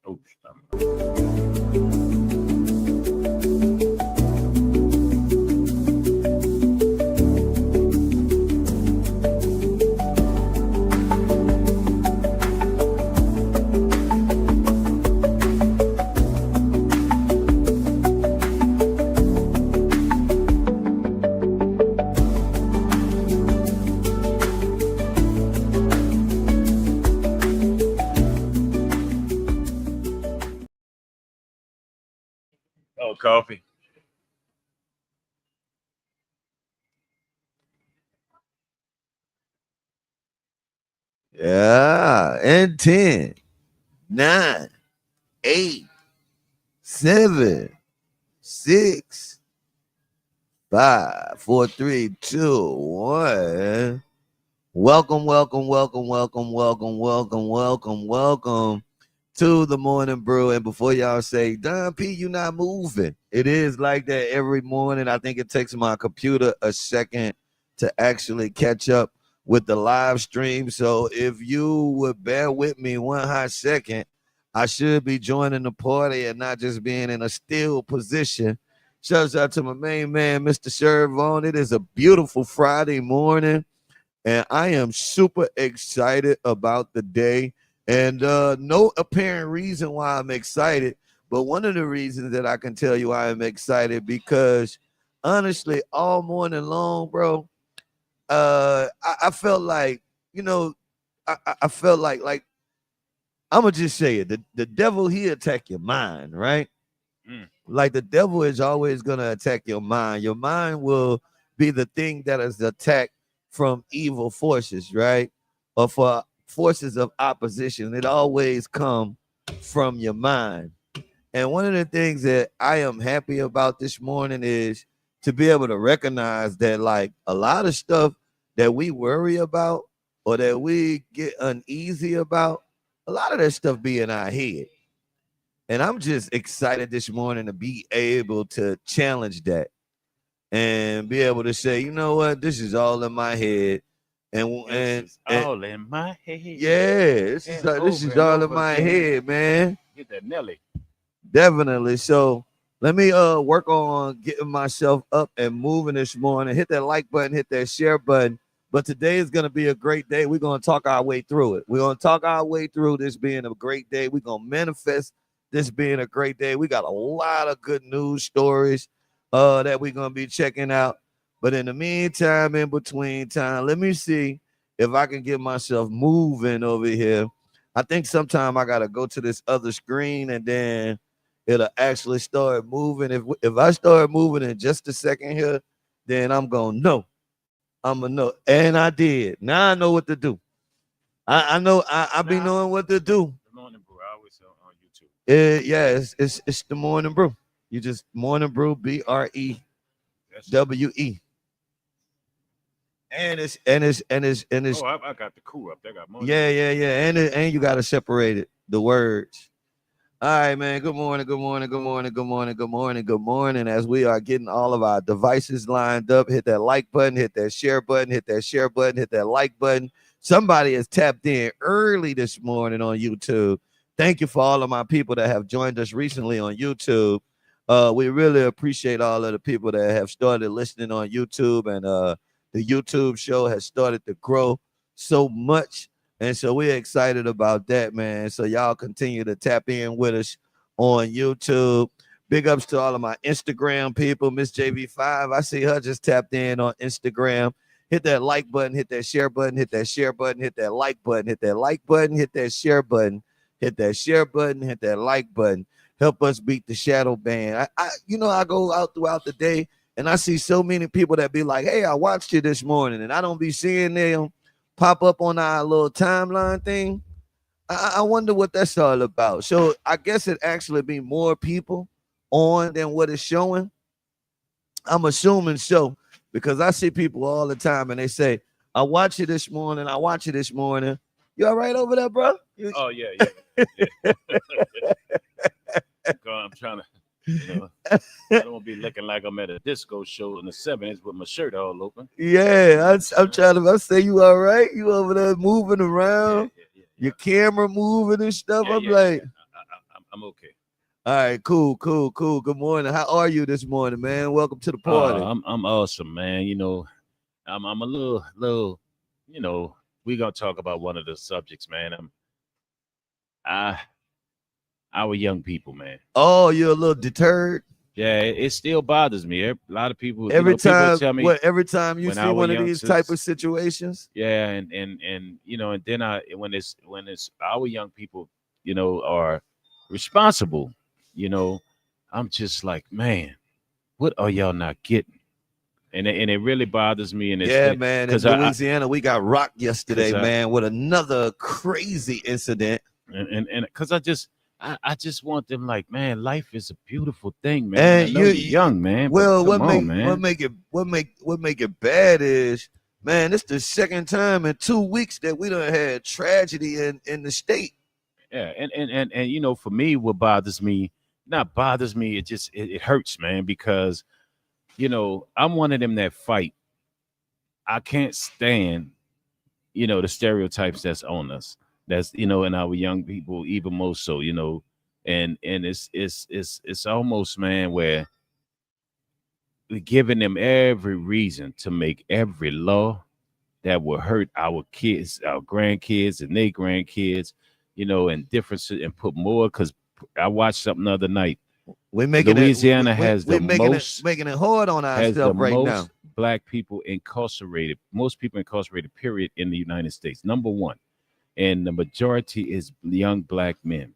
Oops. Oh, coffee. Yeah. And 10, 9, 8, 7, 6, 5, 4, 3, 2, 1. Welcome, welcome, welcome, welcome, welcome, welcome, welcome, welcome to the Morning Brew. And before y'all say, Don P, you not moving. It is like that every morning. I think it takes my computer a second to actually catch up with the live stream. So if you would bear with me one hot second, I should be joining the party and not just being in a still position. Shouts out to my main man, Mr. Shervon. It is a beautiful Friday morning, and I am super excited about the day. And no apparent reason why I'm excited, but one of the reasons that I can tell you I am excited because honestly, all morning long, bro, I felt like, you know, I felt like I'm gonna just say it. The devil, he attack your mind, right? Like the devil is always gonna attack your mind. Your mind will be the thing that is attacked from evil forces, right? Or for forces of opposition. It always come from your mind. And one of the things that I am happy about this morning is to be able to recognize that like a lot of stuff that we worry about or that we get uneasy about, a lot of that stuff be in our head. And I'm just excited this morning to be able to challenge that and be able to say, you know what, this is all in my head. And All in my head. yeah, this is all in my head, man. Get that Nelly. Definitely. So let me work on getting myself up and moving this morning. Hit that like button, hit that share button. But today is going to be a great day. We're going to talk our way through it. We're going to talk our way through this being a great day. We're going to manifest this being a great day. We got a lot of good news stories that we're going to be checking out. But in the meantime, in between time, let me see if I can get myself moving over here. I think sometime I got to go to this other screen and then it'll actually start moving. If I start moving in just a second here, then I'm gonna know. I'm gonna know. And I did. Now I know what to do. I know I be knowing what to do. The Morning Brew. I always on YouTube. Yeah, it's the Morning Brew. You just Morning Brew, BREWE. And it's Oh, I got the crew up there. I got Morning yeah. And you gotta separate it, the words. All right, man. Good morning, good morning, good morning, good morning, good morning, good morning. As we are getting all of our devices lined up, hit that like button, hit that share button, hit that share button, hit that like button. Somebody has tapped in early this morning on YouTube. Thank you for all of my people that have joined us recently on YouTube. We really appreciate all of the people that have started listening on YouTube, and the YouTube show has started to grow so much. And so we're excited about that, man. So y'all continue to tap in with us on YouTube. Big ups to all of my Instagram people. Miss JV5, I see her just tapped in on Instagram. Hit that like button, hit that share button, hit that share button, hit that like button, hit that like button, hit that share button, hit that share button, hit that like button. Help us beat the shadow ban. I go out throughout the day and I see so many people that be like, hey, I watched you this morning, and I don't be seeing them pop up on our little timeline thing. I wonder what that's all about. So I guess it actually be more people on than what it's showing. I'm assuming so because I see people all the time and they say, I watch you this morning. I watch you this morning. You all right over there, bro? Oh, yeah. I'm trying to, I don't want to be looking like I'm at a disco show in the 70s with my shirt all open. Yeah, I'm trying to. I say you all right? You over there moving around? Yeah. Your camera moving and stuff. I'm like, I'm okay. All right, cool. Good morning. How are you this morning, man? Welcome to the party. I'm awesome, man. I'm a little, we're gonna talk about one of the subjects, man. I our young people, man. Oh, you're a little deterred. Yeah, it still bothers me. A lot of people, Every people time, tell me every time you when see our one of these type youngsters, of situations. yeah, and and then when it's our young people, are responsible, you know, I'm just like, man, what are y'all not getting? And it really bothers me, and it's Yeah, man. In because Louisiana, we got rocked yesterday, because man, with another crazy incident. and because I just want them like, man, life is a beautiful thing, man. I And know you're young, man, but well, come on, man. what make it bad is, man, it's the second time in 2 weeks that we done had tragedy in the state. Yeah, and for me, what bothers me, not bothers me, it hurts, man, because I'm one of them that fight. I can't stand, the stereotypes that's on us. That's in our young people, even more so, and it's almost, man, where we're giving them every reason to make every law that will hurt our kids, our grandkids, and their grandkids, and difference and put more. Because I watched something the other night. We're making Louisiana has we're the making it hard on has the ourselves right now. most black people incarcerated, most people incarcerated, period, in the United States. Number one, and the majority is young black men.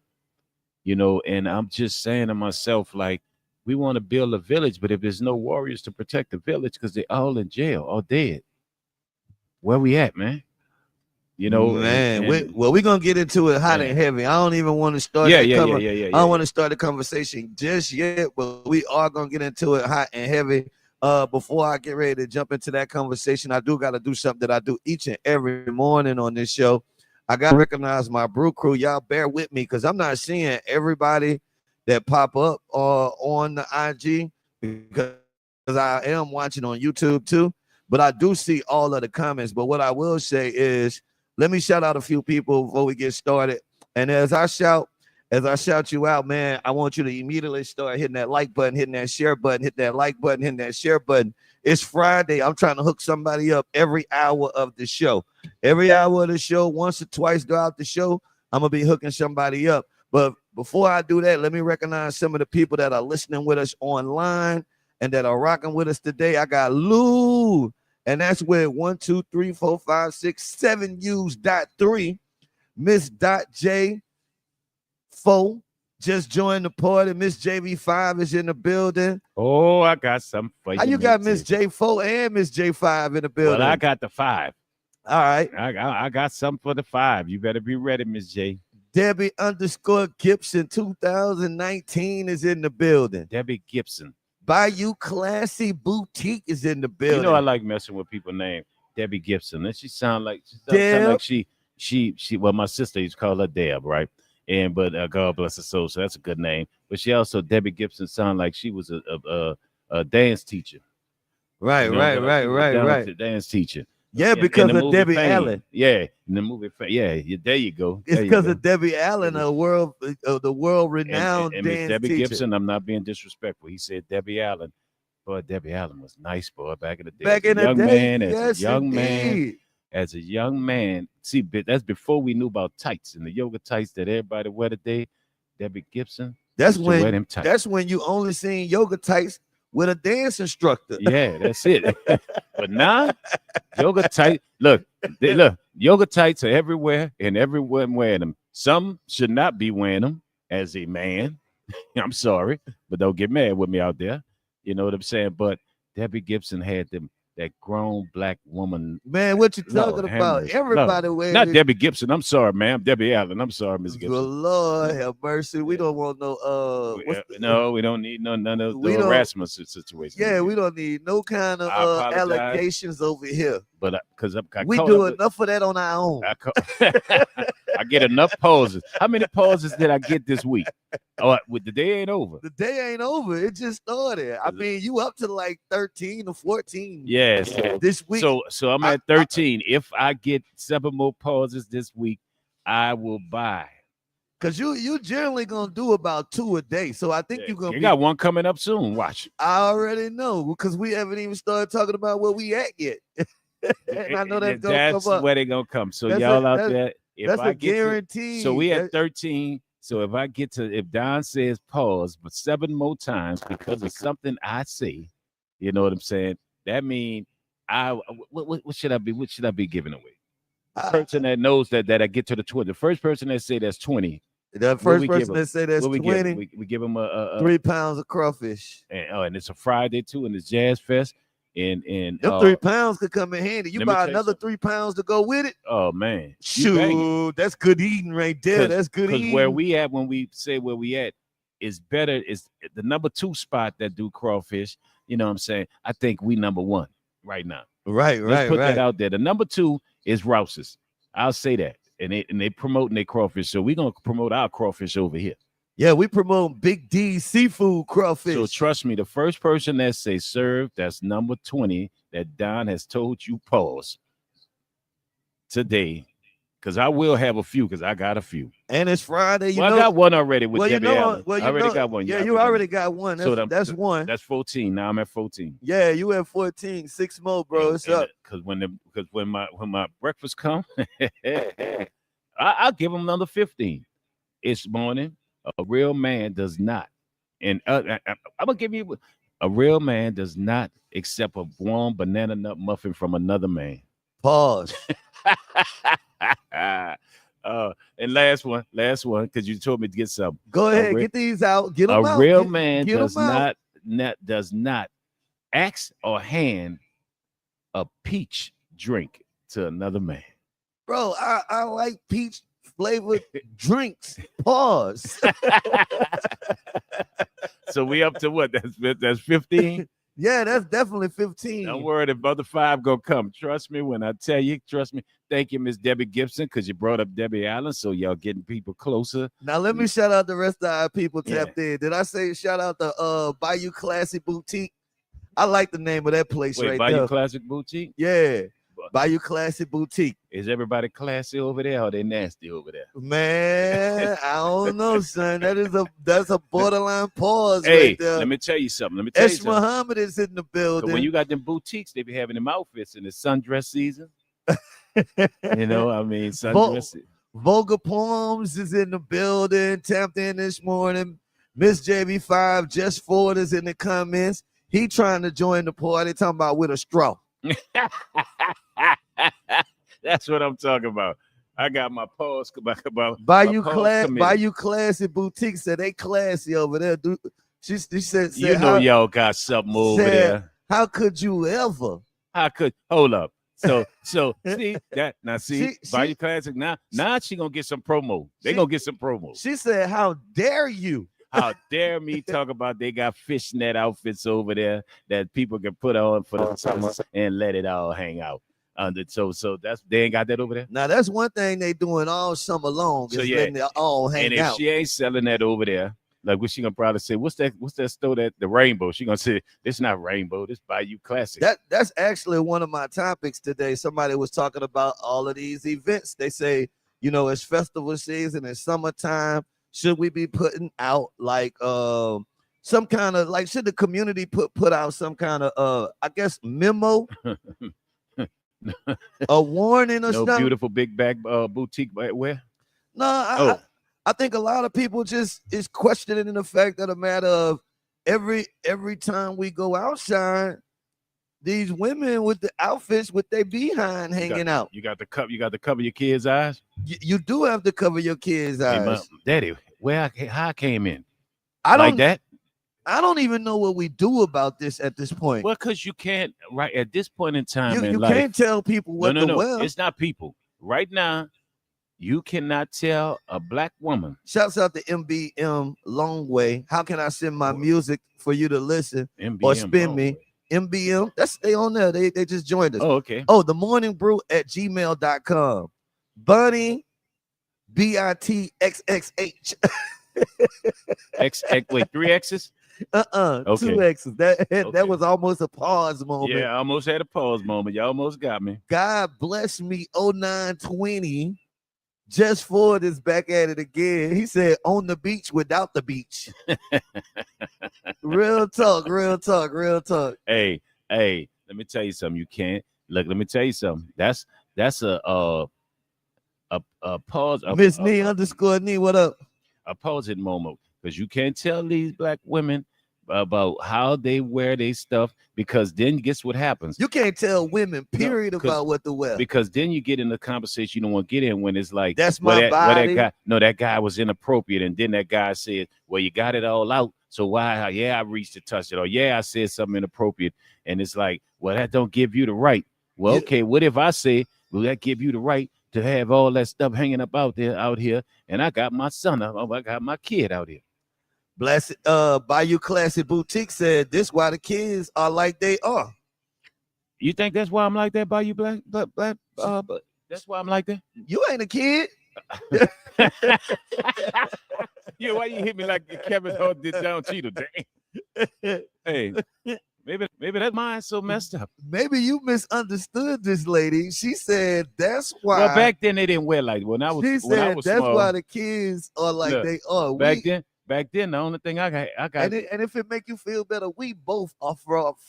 And I'm just saying to myself, like, we want to build a village, but if there's no warriors to protect the village because they're all in jail or dead, where we at, man? Man, we're gonna get into it hot and heavy. I don't even want to start yeah, that yeah, cover. yeah, yeah, yeah, I don't want to start the conversation just yet, but we are gonna get into it hot and heavy. Before I get ready to jump into that conversation, I do gotta do something that I do each and every morning on this show. I gotta recognize my brew crew. Y'all bear with me because I'm not seeing everybody that pop up on the IG because I am watching on YouTube too. But I do see all of the comments. But what I will say is, let me shout out a few people before we get started. And as I shout you out, man, I want you to immediately start hitting that like button, hitting that share button, hit that like button, hitting that share button. It's Friday. I'm trying to hook somebody up every hour of the show. Every hour of the show, once or twice throughout the show, I'm going to be hooking somebody up. But before I do that, let me recognize some of the people that are listening with us online and that are rocking with us today. I got Lou. And that's where 1, 2, 3, 4, 5, 6, 7 U's dot 3. Miss Dot J 4 just joined the party. Miss JV5 is in the building. Oh, I got something for you. How you got Miss J4 and Miss J5 in the building? Well, I got the 5. All right. I got something for the 5. You better be ready, Miss J. Debbie _ Gibson 2019 is in the building. Debbie Gibson. Bayou Classy Boutique is in the building. I like messing with people's name. Debbie Gibson. And she sound like she well, my sister used to call her Deb, right? But God bless her soul, so that's a good name. But she also, Debbie Gibson, sound like she was a dance teacher. Right. Dance teacher. Yeah, because of Debbie Allen. Yeah, in the movie. Yeah, there you go. It's because of Debbie Allen, the world renowned and dance Debbie teacher. Gibson. I'm not being disrespectful. He said Debbie Allen. Boy, Debbie Allen was nice, boy, back in the day. Back in the day, as a young man. See, that's before we knew about tights and the yoga tights that everybody wear today. Debbie Gibson. That's when you only seen yoga tights with a dance instructor. Yeah, that's it. But now, yoga tight. Look, yoga tights are everywhere, and everyone wearing them. Some should not be wearing them as a man. I'm sorry, but don't get mad with me out there. You know what I'm saying? But Debbie Gibson had that grown black woman. Man, what you talking about? Everybody wears. Not Debbie Gibson. I'm sorry, ma'am. Debbie Allen. I'm sorry, Miss Gibson. Good Lord have mercy. We don't want no no, we don't need none of the harassment situation. Yeah, we don't need no kind of allegations over here. But because we do enough of that on our own. I get enough pauses. How many pauses did I get this week? Oh, the day ain't over. The day ain't over. It just started. I mean, you up to like 13 or 14. Yes. This week. So I'm at 13. If I get 7 more pauses this week, I will buy Cause you generally gonna do about 2 a day. So I think you're gonna You got one coming up soon. Watch. I already know because we haven't even started talking about where we at yet. And I know that's gonna That's come up. where they gonna come. So That's y'all a- out that's- there, if That's I a get guarantee. so we at 13. So if I get to, if Don says pause, but 7 more times because of something I say, you know what I'm saying? That means what should I be? What should I be giving away? Person that knows that I get to the 20. The first person that say that's 20. The first person that say that's what 20, we give them a 3 pounds of crawfish. And it's a Friday too, and it's Jazz Fest. And them 3 pounds could come in handy. You buy another 3 pounds to go with it. Oh man, shoot, that's good eating right there. That's good eating. Because where we at, when we say where we at, is better. Is the number 2 spot that do crawfish. You know what I'm saying? I think we number 1 right now. Let's put that out there. The number 2 is Rouse's. I'll say that. And they promoting their crawfish. So we're gonna promote our crawfish over here. Yeah, we promote Big D seafood crawfish. So trust me, the first person that say serve, that's number 20 that Don has told you pause today. Because I will have a few, because I got a few. And it's Friday. I got one already with Debbie Allen. I already got one. Yeah, you already got one. That's one. That's 14. Now I'm at 14. Yeah, you at 14. 6 more, bro. It's up. Because when my breakfast come, I'll give them another 15. It's morning. A real man does not. And I'm gonna give you a real man does not accept a warm banana nut muffin from another man. Pause. And last one, because you told me to get some. Go ahead, get these out. Get them out. A real man does not ask or hand a peach drink to another man. Bro, I like peach flavored drinks. Pause. So we up to what? That's 15. Yeah, that's definitely 15. Don't worry, the other 5 gonna come. Trust me when I tell you. Trust me. Thank you, Miss Debbie Gibson, because you brought up Debbie Allen, so y'all getting people closer. Now let me shout out the rest of our people tapped in. Did I say shout out to Bayou Classic Boutique? I like the name of that place. Bayou there. Classic Boutique? Yeah. Bayou Classic Boutique. Is everybody classy over there or they nasty over there? Man, I don't know, son. That's a borderline pause hey, right there. Let me tell you something. Muhammad is in the building. When you got them boutiques, they be having them outfits in the sundress season. You know, I mean, sundress. Vulgar Poems is in the building. Tapped in this morning. Miss JB5 Just Ford is in the comments. He trying to join the party. Talking about with a straw. That's what I'm talking about. I got my pause about Bayou Classic Boutique said they classy over there. Dude, she said you know y'all got something over there. How could you ever? Hold up. So see that now. Bayou Classic now she gonna get some promo. They gonna get some promo. She said, "How dare you? How dare me talk about they got fishnet outfits over there that people can put on for the summer and let it all hang out." So that's they ain't got that over there. Now that's one thing they doing all summer long. Is letting it all hang out. And if she ain't selling that over there, like what she gonna probably say, what's that store that the Rainbow? She gonna say it's not Rainbow, this Bayou Classic. That's actually one of my topics today. Somebody was talking about all of these events. They say, it's festival season, it's summertime. Should we be putting out like some kind of like should the community put out some kind of I guess memo? A warning or something? No beautiful big bag boutique wear? No, I think a lot of people just is questioning the fact of the matter of every time we go outside, these women with the outfits with their behind hanging out. You got to cover your kids' eyes. You do have to cover your kids' eyes. Daddy, how I came in? I don't like that. I don't even know what we do about this at this point. Well, because you can't right at this point in time. You can't tell people what to wear. It's not people right now. You cannot tell a black woman. Shouts out to MBM Long Way. How can I send my music for you to listen or spin me? MBM, that's they on there. They just joined us. Oh, okay. Oh, the Morning Brew at gmail.com. Bunny BITXXH. Wait, 3 X's? Okay. 2 X's. That was almost a pause moment. Yeah, I almost had a pause moment. You almost got me. God bless me 0920. Just Ford is back at it again. He said, on the beach without the beach. Real talk, real talk, real talk. Hey, hey, let me tell you something. You can't look. Let me tell you something. That's a pause. Miss Nee underscore Nee, what up? A pausing moment because you can't tell these black women about how they wear their stuff because then guess what happens? You can't tell women, period, about what to wear. Because then you get in the conversation you don't want to get in when it's like that's my body. That guy was inappropriate, and then that guy said, "Well, you got it all out, so why? Yeah, I reached to touch it, or yeah, I said something inappropriate," and it's like, well, that don't give you the right. Well, okay, what if I say, will that give you the right to have all that stuff hanging up out here, and I got my son, I got my kid out here. Blessed Bayou Classic Boutique said this why the kids are like they are. You think that's why I'm like that, Bayou Black? But that's why I'm like that. You ain't a kid. Yeah, why you hit me like Kevin Hart did John Cheadle? Dang. Hey, maybe that mind's so messed up. Maybe you misunderstood this lady. She said that's why. Well, back then they didn't wear like when I was. She said that's small, why the kids are like they are. Back then, the only thing I got, and if it make you feel better, we both are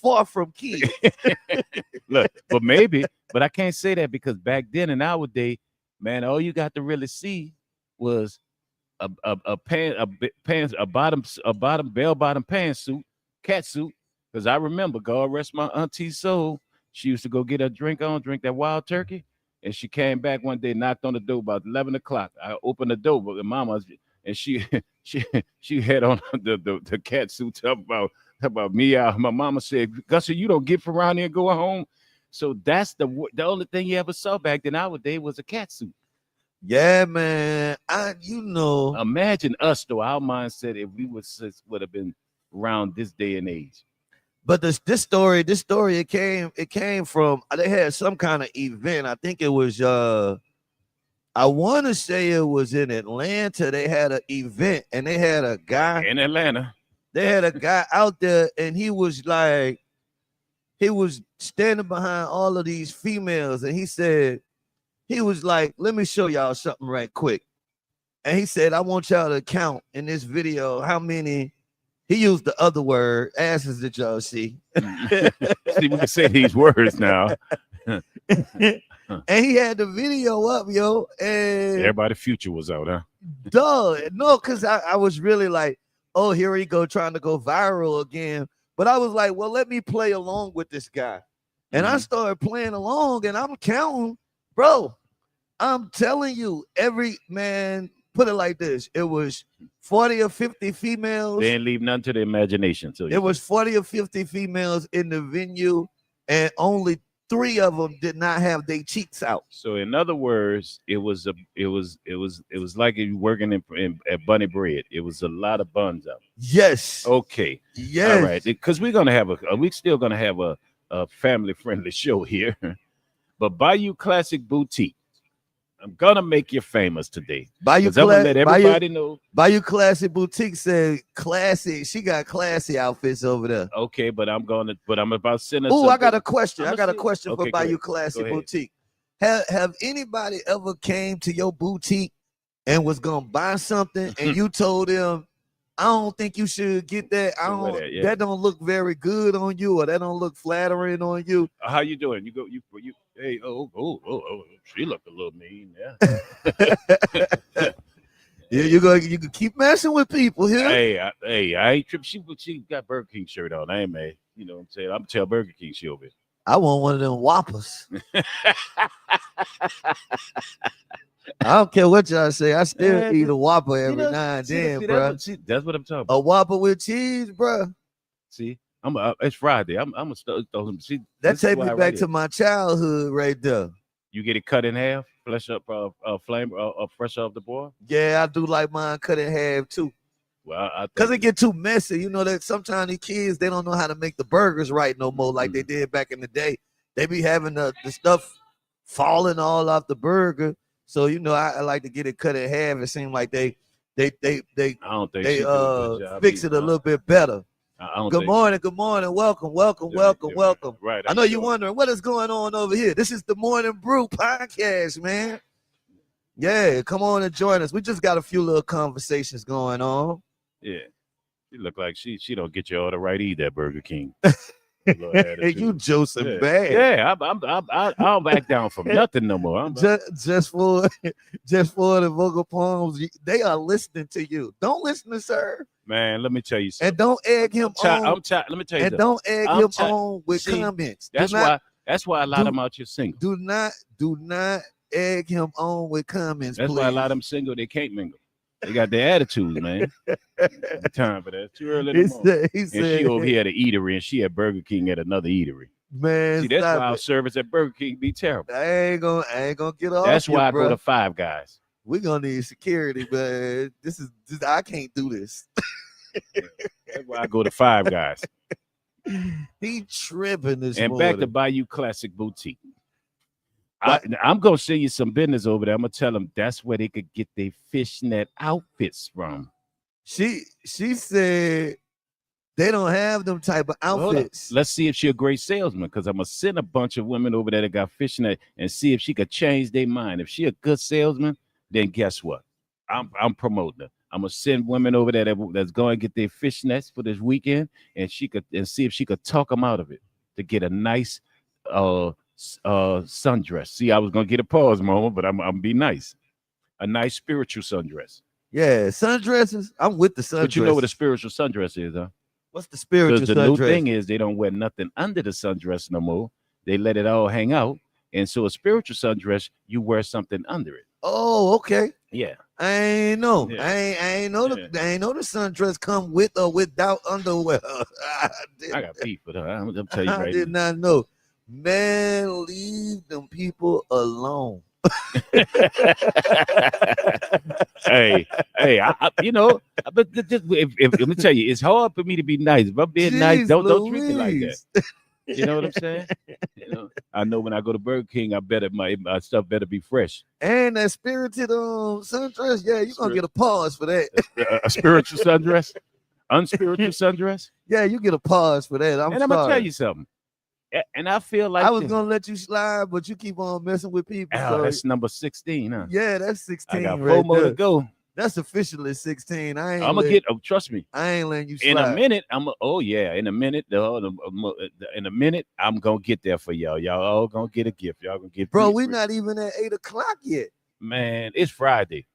far from kids. Look, but I can't say that because back then in our day, man, all you got to really see was a bottom bell bottom pantsuit, cat suit. Because I remember, God rest my auntie's soul, she used to go get her drink that wild turkey, and she came back one day, knocked on the door about 11 o'clock. I opened the door, but the mama, and she had on the cat suit about me. My mama said, Gussie, you don't get from around here and go home. So that's the only thing you ever saw back then nowadays was a cat suit. Yeah, man. Imagine us though, our mindset if we would have been around this day and age. But this story, it came from, they had some kind of event. I think it was I want to say it was in Atlanta. They had an event and they had a guy in Atlanta. They had a guy out there and he was standing behind all of these females and he was like, let me show y'all something right quick. And he said, I want y'all to count in this video how many. He used the other word, asses that y'all see. See, we can say these words now. And he had the video up, yo. And everybody's future was out, huh? Duh. No, because I was really like, oh, here he go trying to go viral again. But I was like, well, let me play along with this guy. And I started playing along and I'm counting. Bro, I'm telling you, every man, put it like this. It was 40 or 50 females. They didn't leave none to the imagination. It was 40 or 50 females in the venue, and only 3 of them did not have their cheeks out. So, in other words, it was like you working at Bunny Bread. It was a lot of buns out. Yes. Okay. Yes. All right. Because we're still gonna have a family friendly show here, but Bayou Classic Boutique. I'm gonna make you famous today. I'm gonna let everybody know. Bayou Classic Boutique said classy. She got classy outfits over there. Okay, but I'm about to send her. Oh, I got a question. I got a question for Bayou Classic Boutique. Have anybody ever came to your boutique and was gonna buy something and you told them, I don't think you should get that. That don't look very good on you, or that don't look flattering on you. How you doing? You hey, she looked a little mean, yeah. You can keep messing with people here. Hey, I ain't tripping. She got Burger King shirt on. I ain't mad. You know what I'm saying? I'm tell Burger King she over here. I want one of them Whoppers. I don't care what y'all say. I still eat a Whopper every now and then, bro. That's what I'm talking about. A Whopper with cheese, bro. See, it's Friday. I'm gonna throw some. See, that take me back to my childhood right there. You get it cut in half, flesh up, flame, fresh off the boil. Yeah, I do like mine cut in half too. Well, because it get too messy. You know that sometimes these kids they don't know how to make the burgers right no more like they did back in the day. They be having the stuff falling all off the burger. So you know, I like to get it cut in half. It seems like they fix it a little bit better. Good morning, welcome. Right. I know you're wondering what is going on over here. This is the Morning Brew podcast, man. Yeah, come on and join us. We just got a few little conversations going on. Yeah. She look like she don't get you all the right either at Burger King. Little attitude. You Joseph Yeah. bad. Yeah, I don't back down from nothing no more. Just for the vocal poems, they are listening to you. Don't listen to sir. Man, let me tell you something. And don't egg him on. Let me tell you And something. don't egg him on with comments. That's why a lot of them out here single. Do not egg him on with comments. That's please. why a lot of them single, they can't mingle. They got their attitudes, man. Time for that. Too early in the morning. He And said, she over here at an eatery, and she at Burger King at another eatery. Man, see, that's why our service at Burger King be terrible. I ain't gonna get off. That's why I go to Five Guys. We're gonna need security, but this I can't do this. That's why I go to Five Guys. He tripping this and morning. Back to Bayou Classic Boutique. I'm gonna send you some business over there. I'm gonna tell them that's where they could get their fishnet outfits from. She said they don't have them type of outfits. Let's see if she's a great salesman, because I'm gonna send a bunch of women over there that got fishnet and see if she could change their mind. If she a good salesman, then guess what? I'm promoting her. I'm gonna send women over there that's going to get their fishnets for this weekend, and see if she could talk them out of it to get a nice sundress. See, I was gonna get a pause moment, but I'm be nice. A nice spiritual sundress. Yeah, sundresses. I'm with the sundress. But you know what a spiritual sundress is, huh? What's the spiritual sundress? The new thing is they don't wear nothing under the sundress no more. They let it all hang out. And so a spiritual sundress, you wear something under it. Oh, okay. Yeah. I ain't know. Yeah. I ain't know the sundress come with or without underwear. I got beef with her. I'm telling you right I did not know. Man, leave them people alone. hey, you know, but if let me tell you, it's hard for me to be nice. If I'm being nice, don't treat me like that. You know what I'm saying? You know, I know when I go to Burger King, I better my stuff better be fresh. And that spirited sundress, yeah, you're gonna get a pause for that. A spiritual sundress, unspiritual sundress. Yeah, you get a pause for that. I'm gonna tell you something. And I feel like I was gonna let you slide, but you keep on messing with people. Oh, so that's number 16, huh? Yeah, that's 16. I got 4 more to go. That's officially 16. I'm gonna get. Oh, trust me. I ain't letting you slide. In a minute, in a minute, I'm gonna get there for y'all. Y'all all gonna get a gift. Y'all gonna get. Bro, we're not even at 8:00 yet. Man, it's Friday.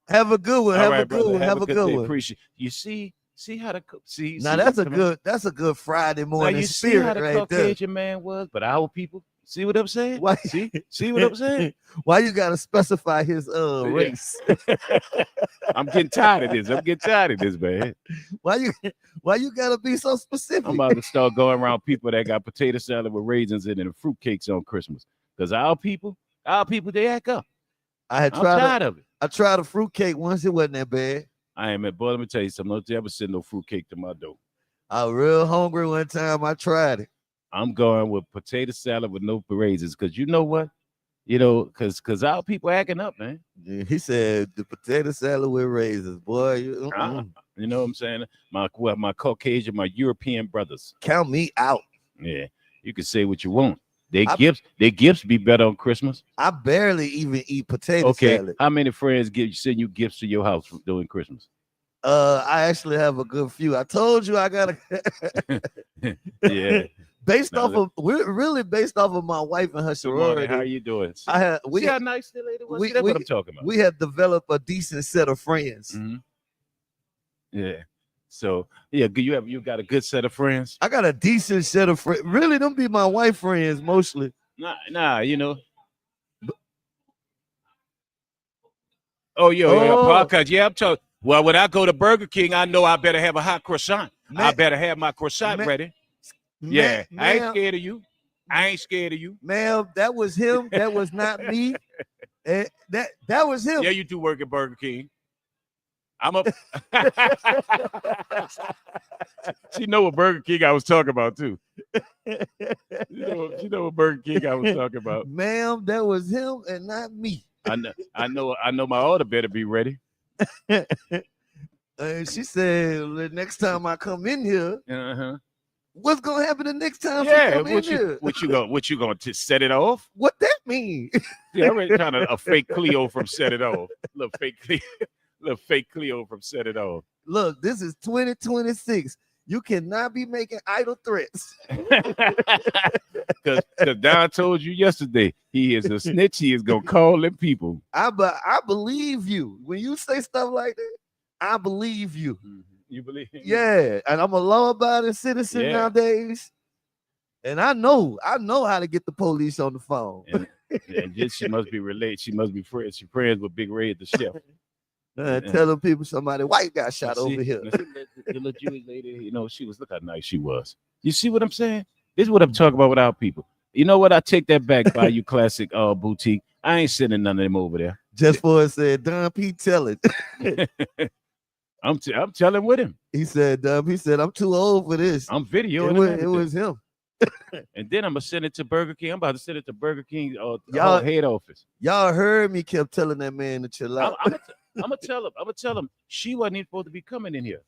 Have a good one. Have a good one. Have a good one. Appreciate you. See how the see. Now that's a good Friday morning. Now you spirit see how the right Caucasian there. man was, but our people. See what I'm saying? Why? See what I'm saying? Why you gotta specify his race? I'm getting tired of this. Man. Why you gotta be so specific? I'm about to start going around people that got potato salad with raisins in it and fruitcakes on Christmas. Because our people, they act up. I'm tired of it. I tried a fruitcake once. It wasn't that bad. I ain't, boy, let me tell you something. Don't you ever send no fruitcake to my door. I was real hungry one time. I tried it. I'm going with potato salad with no raisins, because you know what? You know, because our people acting up, man. Yeah, he said the potato salad with raisins, boy. You know what I'm saying? My Caucasian, my European brothers. Count me out. Yeah, you can say what you want. Their gifts be better on Christmas. I barely even eat potato salad. How many friends send you gifts to your house during Christmas? I actually have a good few. I told you I gotta. Yeah. We're really based off of my wife and her sorority. How you doing? See how nice the lady was? That's what I'm talking about. We have developed a decent set of friends. Mm-hmm. Yeah. So yeah, you got a good set of friends. I got a decent set of friends. Really, them be my wife friends mostly. Nah, you know. Podcast. Yeah, I'm talking. Well, when I go to Burger King, I know I better have a hot croissant. I better have my croissant ready. Yeah, I ain't scared of you. Ma'am, that was him. That was not me. That was him. Yeah, you do work at Burger King. I'm a. She know what Burger King I was talking about too. She know what Burger King I was talking about. Ma'am, that was him and not me. I know my order better be ready. She said, next time I come in here, What's gonna happen the next time she Yeah, come in here? what you gonna set it off? What that mean? Yeah, already trying to a fake Cleo from set it off. Little fake Cleo, little fake Cleo from set it off. Look, this is 2026. You cannot be making idle threats. Because Don told you yesterday he is a snitch. He is gonna call them people. I believe you when you say stuff like that. I believe you. You believe? Yeah, and I'm a law-abiding citizen nowadays, and I know how to get the police on the phone. And just she must be related. She must be friends. She friends with Big Red, the chef. Telling people somebody white got shot over here. The little Jewish lady, you know, look how nice she was. You see what I'm saying? This is what I'm talking about with our people. You know what? I take that back by you classic boutique. I ain't sending none of them over there. Just for it said, Don P tell it. I'm telling with him. He said, I'm too old for this. I'm videoing it was him. And then I'm gonna send it to Burger King. I'm about to send it to Burger King y'all head office. Y'all heard me kept telling that man to chill out. I'm gonna tell him she wasn't even supposed to be coming in here.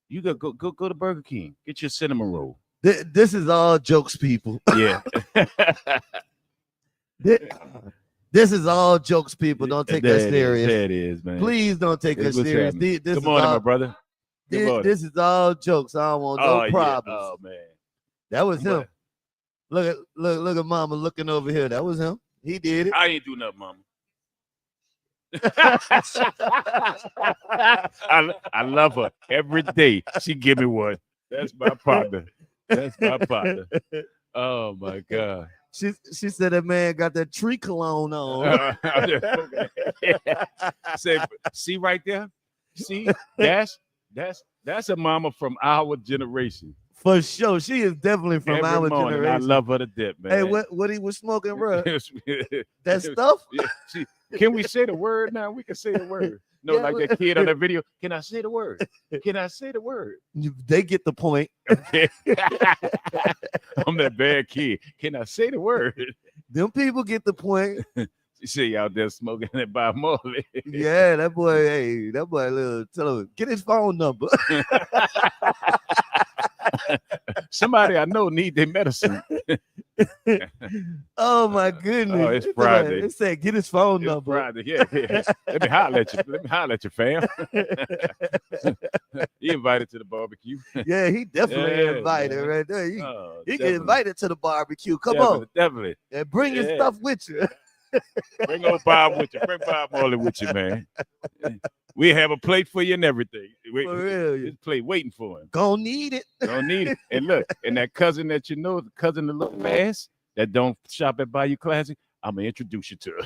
You go to Burger King. Get your cinnamon roll. This is all jokes, people. Yeah. This is all jokes, people. Don't take that serious. There it is, man. Please don't take that serious. Good morning, my brother. This is all jokes. I don't want no problems. Yeah. Oh man. That was him. Look at mama looking over here. That was him. He did it. I ain't do nothing, mama. I love her every day. She give me one. That's my partner. Oh my God. She said that man got that tree cologne on. See right there? See? That's a mama from our generation. For sure. She is definitely from our generation. I love her to death, man. Hey, what he was smoking, bro? That stuff? Yeah, can we say the word now? We can say the word. No, yeah, like that kid on that video. Can I say the word? Can I say the word? They get the point. Okay. I'm that bad kid. Can I say the word? Them people get the point. You see you out there smoking that by Marley. Yeah, that boy, tell him, get his phone number. Somebody I know need their medicine. Oh my goodness. Oh, it's Friday. It said get his phone number. Friday. Yeah. Let me holler at you, fam. He invited to the barbecue. Yeah, he definitely invited, man. Right there. He get invited to the barbecue. Come on. Definitely. And bring your stuff with you. Bring old Bob with you. Bring Bob Marley with you, man. We have a plate for you and everything. For real. This plate waiting for him. Gonna need it. And look, and that cousin that you know, the cousin that look fast, that don't shop at Bayou Classic, I'm gonna introduce you to her.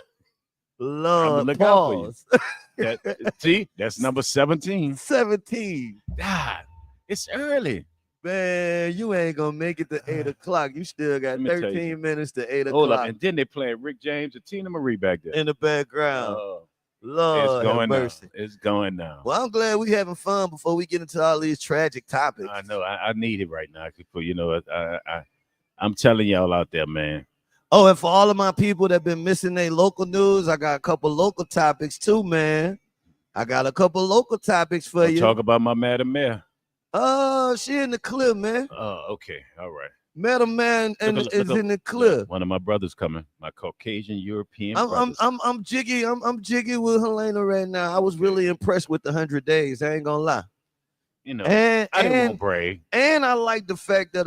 Lord, look pause. out for you. See, that's number 17. 17. God, it's early. Man, you ain't gonna make it to 8 o'clock. You still got 13 minutes to 8 o'clock. Hold up, and then they playing Rick James and Tina Marie back there in the background. Lord, it's going down. Well, I'm glad we having fun before we get into all these tragic topics. I know. I need it right now. You know, I'm telling y'all out there, man. Oh, and for all of my people that been missing their local news, I got a couple local topics too, man. I got a couple local topics for you. Talk about my Madam Mayor. Oh, she in the clip, man. Oh, okay. All right. Madam Man is in the clip. One of my brothers coming. My Caucasian European brothers. I'm jiggy. I'm jiggy with Helena right now. I was really impressed with the 100 days. I ain't gonna lie. You know, I didn't want to brag. And I like the fact that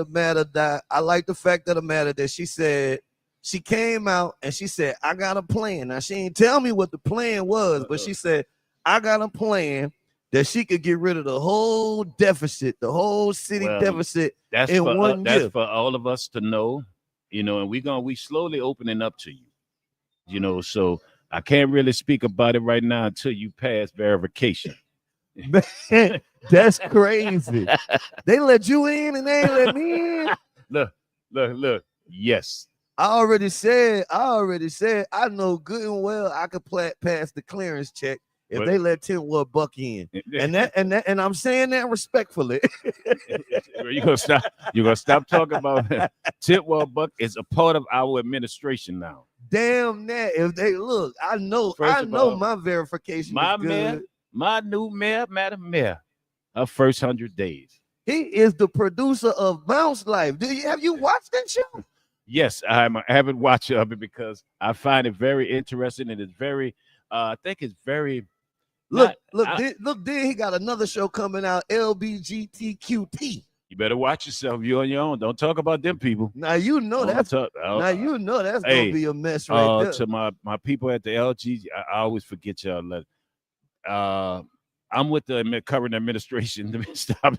that she said she came out and she said, I got a plan. Now she ain't tell me what the plan was, but she said, I got a plan that she could get rid of the whole deficit, the whole city deficit in 1 year. That's for all of us to know, you know, and we slowly opening up to you, you know, so I can't really speak about it right now until you pass verification. Man, that's crazy. They let you in and they ain't let me in. Look. Yes. I already said, I know good and well I could pass the clearance check if they let Tintwood Buck in, and I'm saying that respectfully. You're gonna stop talking about Tintwood Buck is a part of our administration now. Damn that! If they look, I know my verification. My new mayor, Madam Mayor, her first 100 days. He is the producer of Bounce Life. Have you watched that show? Yes, I haven't watched it of it because I find it very interesting and it's very. I think it's very. Look, Not, look. Then he got another show coming out, LBGTQT. You better watch yourself. You on your own. Don't talk about them people. Now you know that's gonna be a mess right there. To my people at the LG, I always forget y'all. I'm with the current administration. Stop.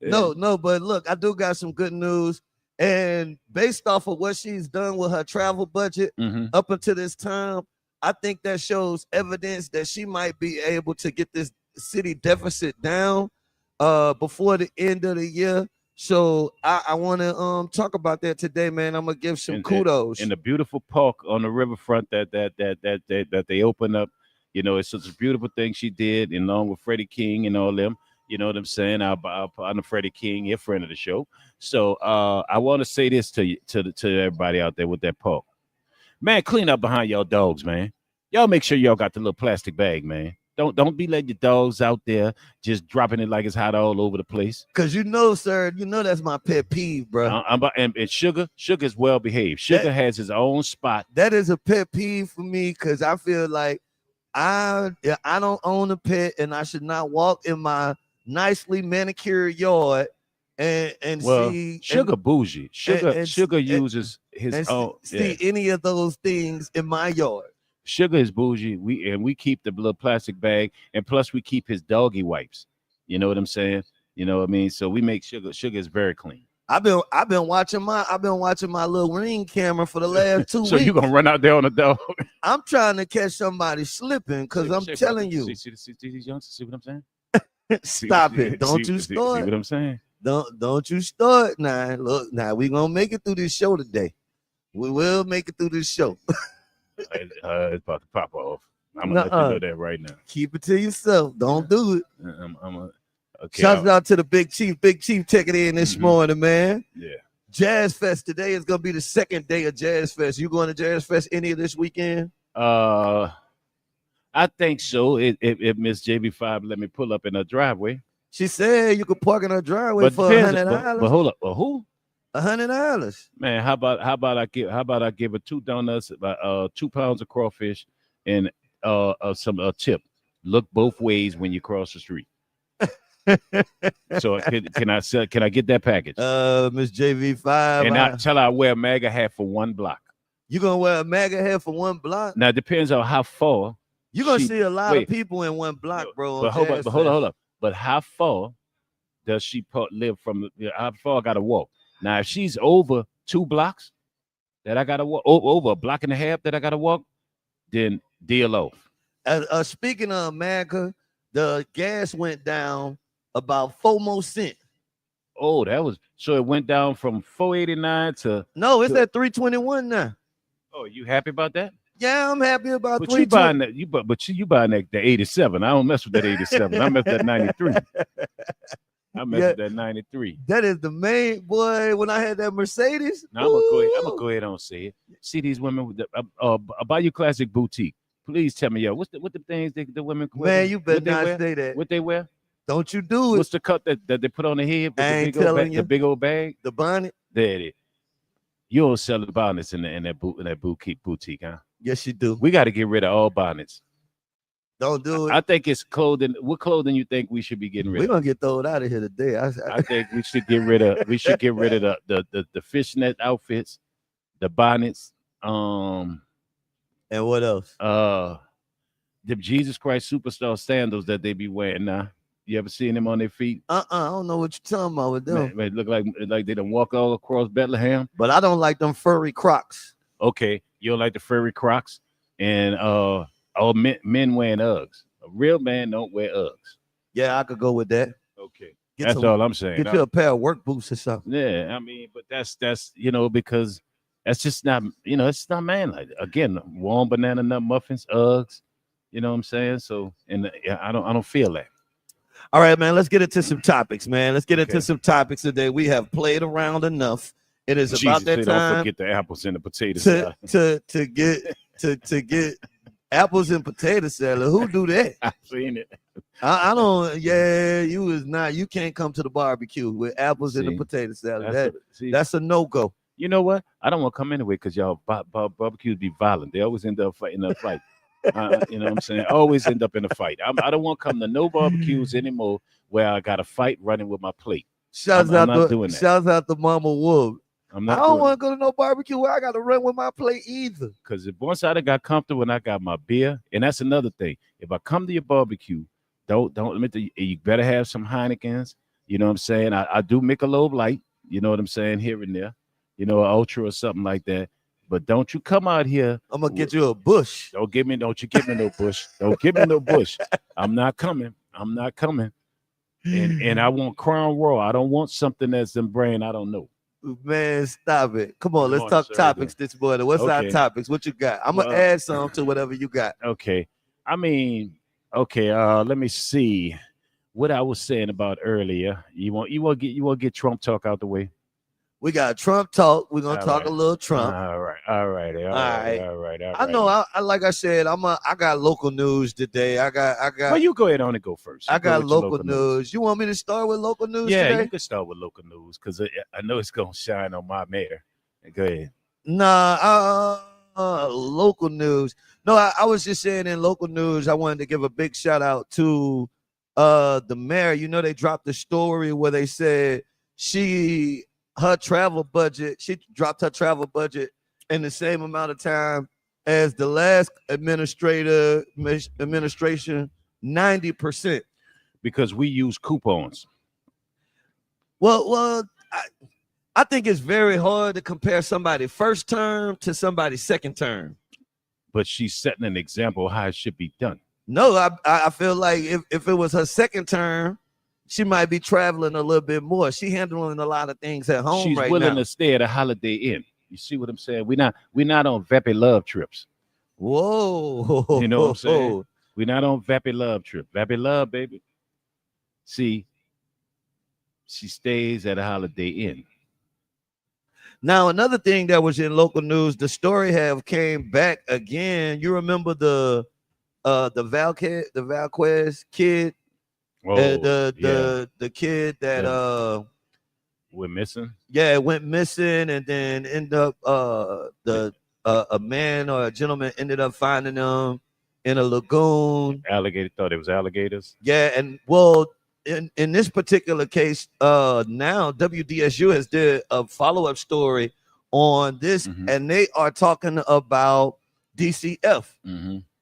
No, but look, I do got some good news. And based off of what she's done with her travel budget up until this time, I think that shows evidence that she might be able to get this city deficit down before the end of the year. So I want to talk about that today, man. I'm gonna give some kudos. In the beautiful park on the riverfront that they opened up. You know, it's such a beautiful thing she did, and along with Freddie King and all them. You know what I'm saying? I'm Freddie King, your friend of the show. So I want to say this to everybody out there with that park. Man, clean up behind y'all dogs, man. Y'all make sure y'all got the little plastic bag, man. Don't be letting your dogs out there just dropping it like it's hot all over the place. Cause you know, sir, that's my pet peeve, bro. And Sugar is well behaved. Sugar has his own spot. That is a pet peeve for me because I feel like I don't own a pet and I should not walk in my nicely manicured yard and see Sugar bougie. Sugar uses his own. See any of those things in my yard. Sugar is bougie. We keep the little plastic bag, and plus we keep his doggy wipes. You know what I'm saying? You know what I mean? So we make Sugar is very clean. I've been watching my little Ring camera for the last 2 weeks. So you gonna run out there on the dog? I'm trying to catch somebody slipping because I'm telling you. See these youngsters. See what I'm saying? Stop it! Don't you start. See what I'm saying? Don't you start now. Look, now we gonna make it through this show today. We will make it through this show. It's about to pop off. I'm gonna let you know that right now. Keep it to yourself. Don't do it. Okay, Shout out to the Big Chief. Big Chief checking in this morning, man. Yeah. Jazz Fest today is gonna be the second day of Jazz Fest. You going to Jazz Fest any of this weekend? I think so. If Miss JB5 let me pull up in her driveway. She said you could park in her driveway for $100. But hold up, who? $100. Man, how about I give her 2 donuts, 2 pounds of crawfish, and some tip. Look both ways when you cross the street. So can I get that package? Miss JV5. And I tell her I wear a MAGA hat for 1 block. You gonna wear a MAGA hat for 1 block? Now it depends on how far. You're gonna see a lot of people in 1 block, bro. But hold up. But how far does she live from? How far I gotta walk? Now, if she's over 2 blocks that I gotta walk, over a block and a half that I gotta walk, then deal off. Speaking of MAGA, the gas went down about 4 more cents. Oh, so it went down from 4.89 to it's at 3.21 now. Oh, you happy about that? Yeah, I'm happy about. But you buying that? You buying that the 87? I don't mess with that 87. I mess with that 93. I mess with that 93. That is the main boy. When I had that Mercedes, now, I'm gonna go ahead and say it. See these women with the Bayou Classic Boutique. Please tell me, what the things the women wear? Man, you better not say that. What they wear? Don't you do it? What's the cut that they put on the head? With the big old bag, the bonnet. There it is. You don't sell the bonnets in that boutique, huh? Yes, you do. We got to get rid of all bonnets. Don't do it. I think it's clothing. What clothing you think we should be getting rid of? We're gonna get thrown out of here today. I think we should get rid of. We should get rid of the fishnet outfits, the bonnets. And what else? The Jesus Christ Superstar sandals that they be wearing now. You ever seen them on their feet? I don't know what you're talking about with them. Man, it look like they done walk all across Bethlehem. But I don't like them furry Crocs. Okay, you don't like the furry Crocs, and all men wearing Uggs. A real man don't wear Uggs. Yeah, I could go with that. Okay, that's all I'm saying. Get you a pair of work boots or something. Yeah, I mean, but that's because that's just not it's not manlike. Again, warm banana nut muffins, Uggs. You know what I'm saying? So, and I don't feel that. All right, man. Let's get into some topics, man. Let's get into some topics today. We have played around enough. It is about that time. Don't forget the apples and the potatoes. To get Apples and potato salad. Who do that? I've seen it. I don't. Yeah, you is not. You can't come to the barbecue with apples and a See, potato salad. That's see, That's a no go. you know what? I don't want to come anyway because y'all barbecues be violent. They always end up fighting a fight. You know what I'm saying? Always end up in a fight. I don't want to come to no barbecues anymore where I got a fight running with my plate. I'm not doing that. Shouts out to Mama Wolf. I'm I not don't doing want to go to no barbecue where I got to run with my plate either. because if once I done got comfortable and I got my beer, and that's another thing. If I come to your barbecue, don't limit you better have some Heinekens. You know what I'm saying? I do Michelob Light. You know what I'm saying? Here and there, you know, an Ultra or something like that. But don't you come out here. I'm gonna get you a bush. Don't you give me no bush. Don't give me no bush. I'm not coming. I'm not coming. And I want Crown Royal. I don't want something that's in brain. I don't know. Man, stop it. Come on, let's talk topics this morning. What's our topics? What you got? I'm gonna add some to whatever you got. Okay. I mean, okay, let me see what I was saying about earlier. You want to get Trump talk out the way? We got Trump talk. We're gonna talk a little Trump. All right. I know. I like I said, I got local news today. I got. Well, you go ahead on and go first. I got local news. You want me to start with local news? Yeah, today? You can start with local news because I know it's gonna shine on my mayor. Go ahead. Nah, local news. No, I was just saying in local news, I wanted to give a big shout out to the mayor. You know, they dropped the story where they said she dropped her travel budget in the same amount of time as the last administration, 90%. Because we use coupons. Well, I think it's very hard to compare somebody first term to somebody second term. But she's setting an example of how it should be done. No, I feel like if it was her second term, she might be traveling a little bit more. She handling a lot of things at home. She's willing to stay at a Holiday Inn. You see what I'm saying? We're not on Vappy Love trips. Whoa. You know what I'm saying? We're not on Vappy Love trip. Vappy Love, baby. See, she stays at a Holiday Inn. Now, another thing that was in local news, the story came back again. You remember the Valquez kid? The kid that went missing. Yeah, went missing, and then ended up a man or a gentleman ended up finding them in a lagoon. Alligator thought it was alligators. Yeah, and well, in this particular case, now WDSU has did a follow-up story on this, and they are talking about DCF.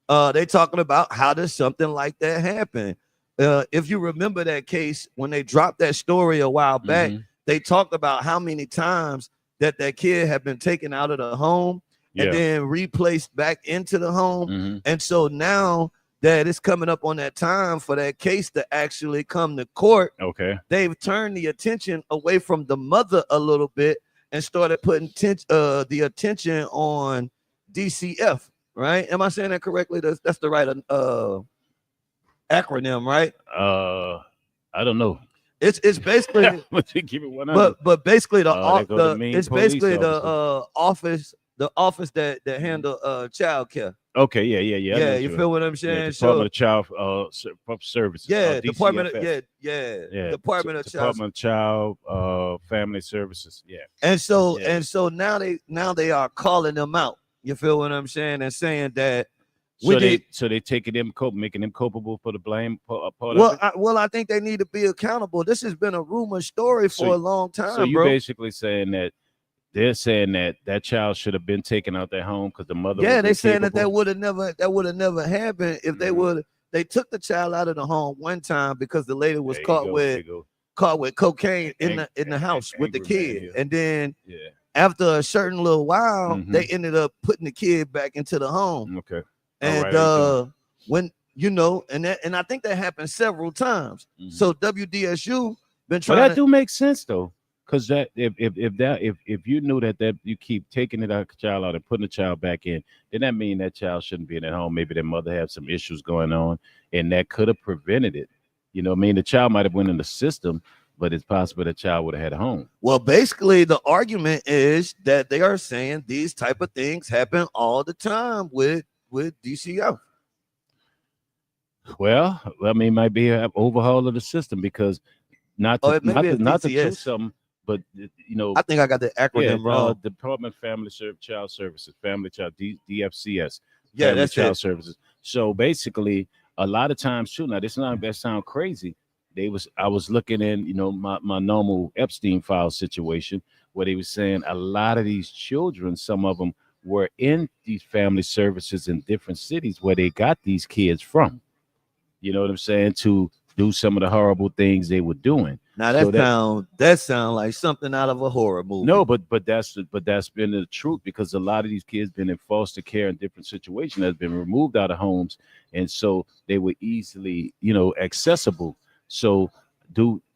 They talking about how does something like that happen. If you remember that case, when they dropped that story a while back, they talked about how many times that kid had been taken out of the home and then replaced back into the home. And so now that it's coming up on that time for that case to actually come to court, they've turned the attention away from the mother a little bit and started putting the attention on DCF. Right? Am I saying that correctly? That's the right acronym, right? I don't know. It's basically keep it 100. but basically it's basically the office that handle child care. Okay, yeah. You feel what I'm saying? Department of Child Services. Yeah, Department of Child Family Services. Yeah. And so now they are calling them out. You feel what I'm saying? And saying that they taking them making them culpable for the blame part of it? I think they need to be accountable. This has been a rumor story for a long time. So you basically saying that they're saying that child should have been taken out their home because the mother. Yeah, they saying that would have never happened if they took the child out of the home one time because the lady was caught with cocaine in the house with the kid, and then after a certain little while, they ended up putting the kid back into the home. Okay. And when and I think that happened several times. So WDSU been trying. But that do make sense though, because that if you knew that you keep taking the child out and putting the child back in, then that mean that child shouldn't be in at home. Maybe their mother had some issues going on, and that could have prevented it. You know what I mean? The child might have went in the system, but it's possible the child would have had a home. Well, basically, the argument is that they are saying these type of things happen all the time with DCF. Well, I mean, it might be an overhaul of the system because not Oh, to it maybe it's not to toot DTS. something, but I think I got the yeah, acronym wrong. Department of Child Services, Family Child DFCS, Yeah, Family that's Child it. Services. So basically, a lot of times too. Now, this not that sound crazy. I was looking in, my normal Epstein file situation where they were saying a lot of these children, some of them were in these family services in different cities where they got these kids from. You know what I'm saying? To do some of the horrible things they were doing. Now So that sound like something out of a horror movie. no, but that's been the truth because a lot of these kids been in foster care in different situations that's been removed out of homes, and so they were easily accessible. So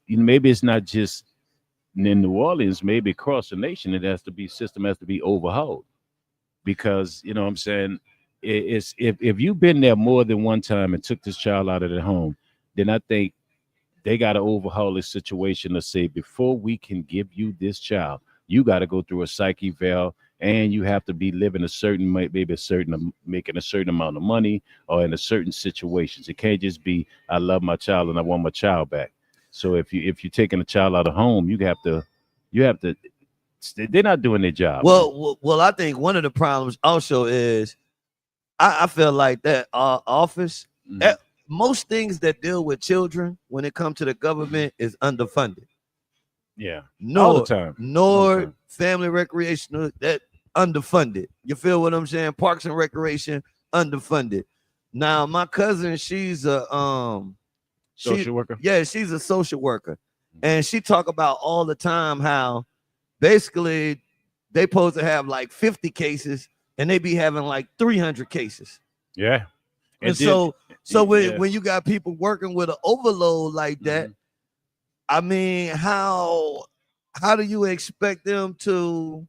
maybe it's not just in New Orleans, maybe across the nation, it has to be system has to be overhauled because what I'm saying it's if you've been there more than one time and took this child out of the home, then I think they got to overhaul this situation to say before we can give you this child, you got to go through a psyche veil and you have to be living a certain maybe a certain making a certain amount of money or in a certain situations. It can't just be I love my child and I want my child back. So if you're taking a child out of home, you have to they're not doing their job, man. Well, I think one of the problems also is I feel like that office, Mhm. that most things that deal with children when it comes to the government is underfunded. Yeah, all the Nor time, all the nor time. family recreational that underfunded. You feel what I'm saying? Parks and recreation underfunded. Now my cousin, she's a she Social worker. yeah, she's a social worker. And she talk about all the time how basically they supposed to have like 50 cases and they be having like 300 cases. Yeah, And and then so when, yeah. when you got people working with an overload like that, Mhm. I mean, how do you expect them to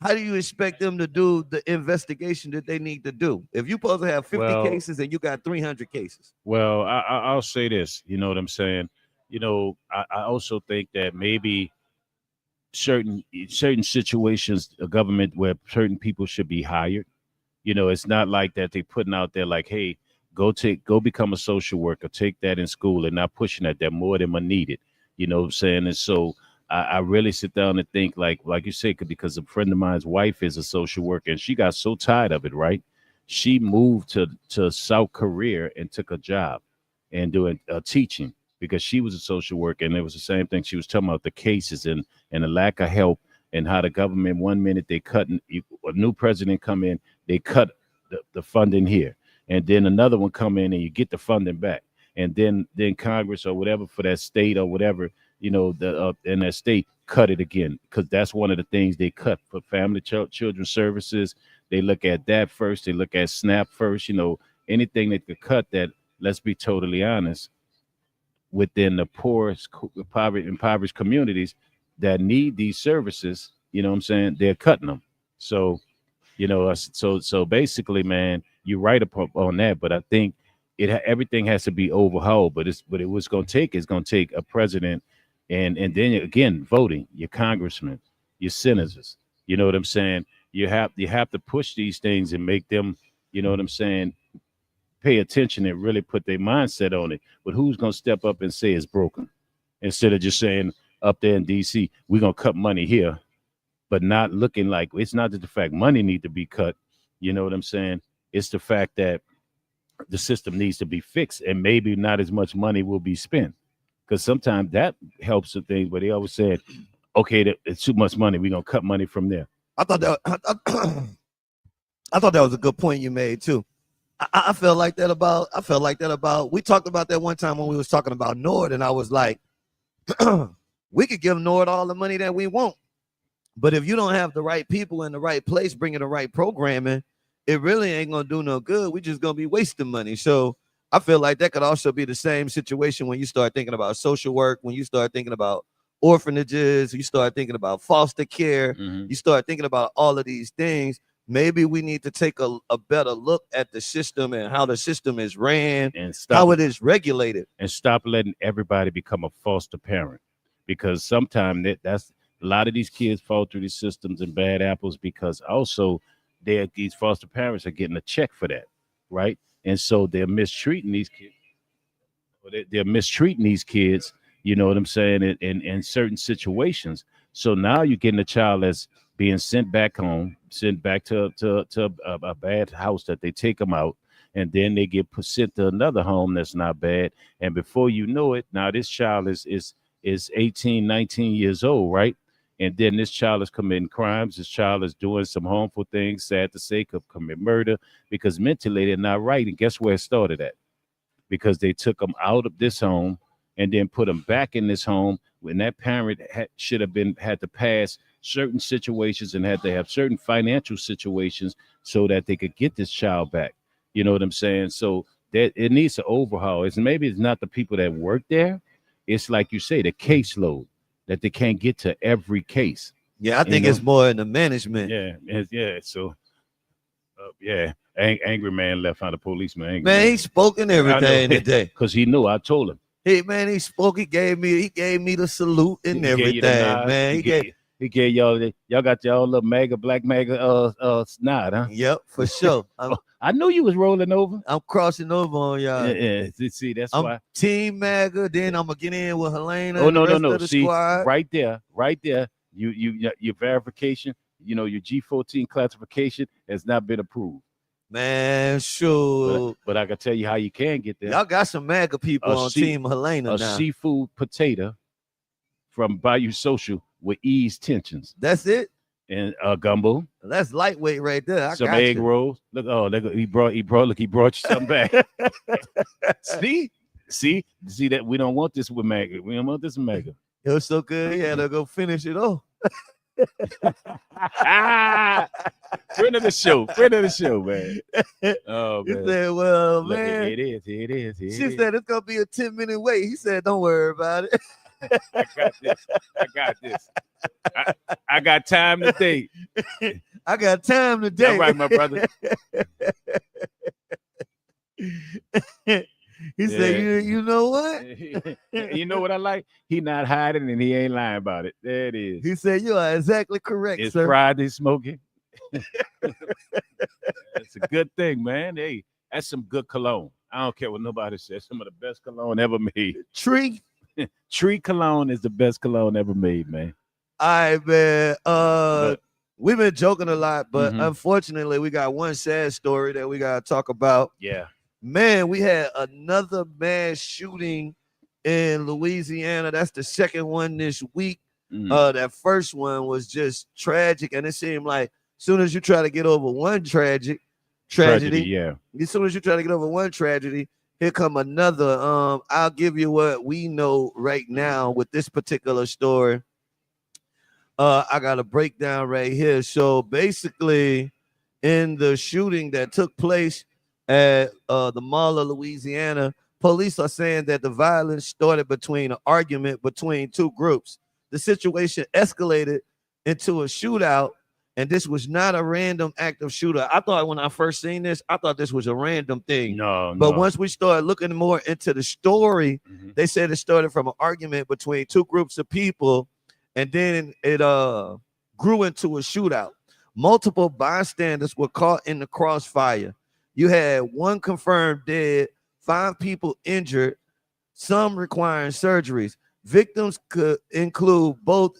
how do you expect them to do the investigation that they need to do? If you supposed to have 50 Well, cases and you got 300 cases. Well, I'll say this. You know what I'm saying? I also think that maybe certain situations, a government where certain people should be hired. It's not like that they putting out there like, hey, go become a social worker, take that in school, and not pushing that. That more than are needed. You know what I'm saying? And so I really sit down and think like you say, because a friend of mine's wife is a social worker and she got so tired of it, right? She moved to South Korea and took a job and doing teaching because she was a social worker and it was the same thing. She was talking about the cases and the lack of help and how the government 1 minute they cut a new president come in, they cut the funding here, and then another one come in and you get the funding back, and then Congress or whatever for that state or whatever the in that state cut it again because that's one of the things they cut for family children services. They look at that first. They look at SNAP first. Anything they could cut that. Let's be totally honest. Within the poorest, impoverished communities that need these services, you know what I'm saying? They're cutting them. So so basically, man, you're right on that. But I think everything has to be overhauled. But what's going to take is going to take a president, and then again voting your congressmen, your senators. You know what I'm saying? You have to push these things and make them. You know what I'm saying? Pay attention and really put their mindset on it. But who's going to step up and say it's broken instead of just saying up there in D.C. we're going to cut money here but not looking like it's not that the fact money need to be cut. You know what I'm saying? It's the fact that the system needs to be fixed, and maybe not as much money will be spent because sometimes that helps the things. But they always said, okay, it's too much money. We're gonna cut money from there. I thought that I thought that was a good point you made too. I felt like that about we talked about that one time when we was talking about Nord, and I was like, we could give Nord all the money that we want. But if you don't have the right people in the right place bringing the right programming, it really ain't gonna do no good. We just gonna be wasting money. So I feel like that could also be the same situation when you start thinking about social work, when you start thinking about orphanages, you start thinking about foster care, Mhm. you start thinking about all of these things. Maybe we need to take a better look at the system and how the system is ran, And how it is regulated. stop letting everybody become a foster parent because sometimes that's a lot of these kids fall through these systems and bad apples because also these foster parents are getting a check for that, right? And so they're mistreating these kids. They're mistreating these kids. You know what I'm saying? In certain situations. So now you're getting a child that's being sent back home, sent back to a bad house that they take them out, and then they get sent to another home that's not bad. And before you know it, now this child is 18, 19 years old, right? And then this child is committing crimes. This child is doing some harmful things, sad to say, could commit murder because mentally they're not right. And guess where it started at? Because they took them out of this home and then put them back in this home when that parent should have been had to pass certain situations and had to have certain financial situations so that they could get this child back. You know what I'm saying? So that it needs to overhaul. It's not the people that work there. It's like you say, the caseload that they can't get to every case. Yeah, I think it's more in the management. Yeah. So yeah, angry man left out of policeman. Man, he spoke and everything today because he knew. I told him. Hey man, he spoke. He gave me the salute and everything. Man, he gave y'all got y'all little MAGA black MAGA nod, huh? Yep, for sure. I knew you was rolling over. I'm crossing over on y'all. Yeah. See, that's I'm why Team MAGA. Then I'm gonna get in with Helena. Oh no. Of the See, squad. right there. Your verification. You know, your G14 classification has not been approved. Man, sure. But I can tell you how you can get there. Y'all got some MAGA people on Team Helena now. Seafood potato from Bayou Social with ease tensions. That's it. And gumbo. That's lightweight right there. Some egg rolls. Look, he brought you something back. See that we don't want this with MAGA. We don't want this with MAGA. It was so good. He had to go finish it off. Friend of the show, man. Oh, man. He said, well, look, man. It is. She said it's gonna be a 10-minute wait. He said, don't worry about it. I got this. I got time today. I got time today. All right, my brother. He said, you know what? You know what I like? He not hiding and he ain't lying about it. There it is. He said, you are exactly correct, it's sir. Friday smoking. That's a good thing, man. Hey, that's some good cologne. I don't care what nobody says. Some of the best cologne ever made. Tree cologne is the best cologne ever made, man. All right, man. We've been joking a lot, but unfortunately, we got one sad story that we got to talk about. Yeah. Man, we had another mass shooting in Louisiana. That's the second one this week. That first one was just tragic, and it seemed like as soon as you try to get over one tragedy, yeah. As soon as you try to get over one tragedy, here come another. I'll give you what we know right now with this particular story. I got a breakdown right here. So basically, in the shooting that took place at the Mall of Louisiana, police are saying that the violence started between an argument between two groups. The situation escalated into a shootout, and this was not a random act of shooter. I thought when I first seen this, I thought this was a random thing. But once we started looking more into the story, they said it started from an argument between two groups of people, and then it grew into a shootout. Multiple bystanders were caught in the crossfire. You had one confirmed dead, 5 people injured, some requiring surgeries. Victims could include both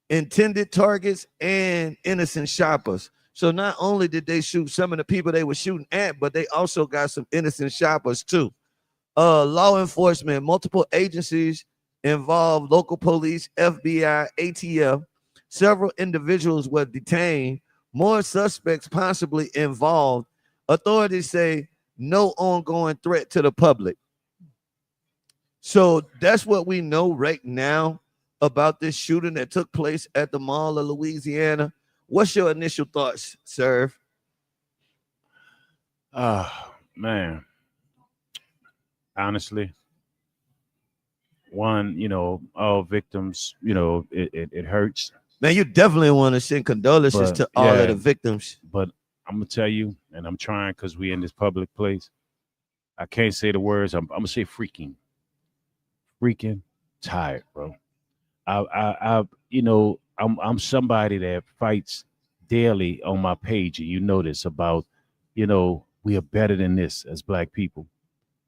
intended targets and innocent shoppers. So not only did they shoot some of the people they were shooting at, but they also got some innocent shoppers too. Law enforcement, multiple agencies involved, local police, FBI, ATF. Several individuals were detained. More suspects possibly involved. Authorities say no ongoing threat to the public. So that's what we know right now about this shooting that took place at the Mall of Louisiana. What's your initial thoughts, sir? Man. Honestly, one, all victims, it hurts. Man, you definitely want to send condolences to all of the victims. But I'm gonna tell you, and I'm trying because we in this public place. I can't say the words. I'm gonna say freaking tired, bro. I'm somebody that fights daily on my page, and you notice about, we are better than this as black people.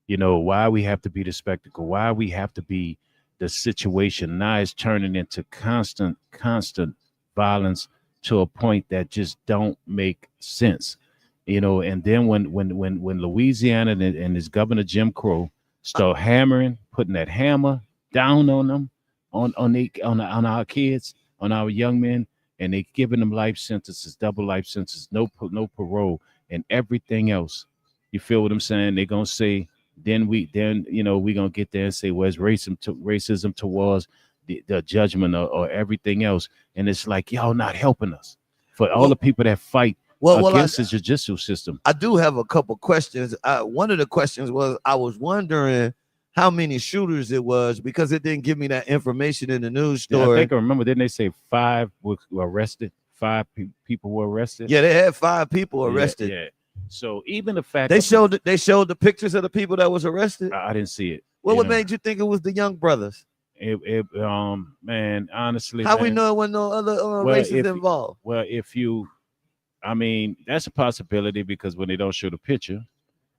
Why we have to be the spectacle, why we have to be the situation. Now it's turning into constant violence to a point that just don't make sense. And then when Louisiana and his governor Jim Crow start hammering, putting that hammer down on them, on our kids, on our young men, and they giving them life sentences, double life sentences, no parole, and everything else. You feel what I'm saying? They're gonna say, we gonna get there and say, well, it's racism towards the judgment, or everything else. And it's like, y'all not helping us. For all the people that fight against the judicial system. I do have a couple questions. One of the questions was, I was wondering how many shooters it was, because it didn't give me that information in the news story. Yeah, I think I remember. Didn't they say 5 were arrested? 5 people were arrested. Yeah, they had 5 people arrested. Yeah. So even the fact they showed the pictures of the people that was arrested. I didn't see it. What made you think it was the Young brothers? Man, honestly, how we know it wasn't no other races involved? Well, that's a possibility, because when they don't show the picture.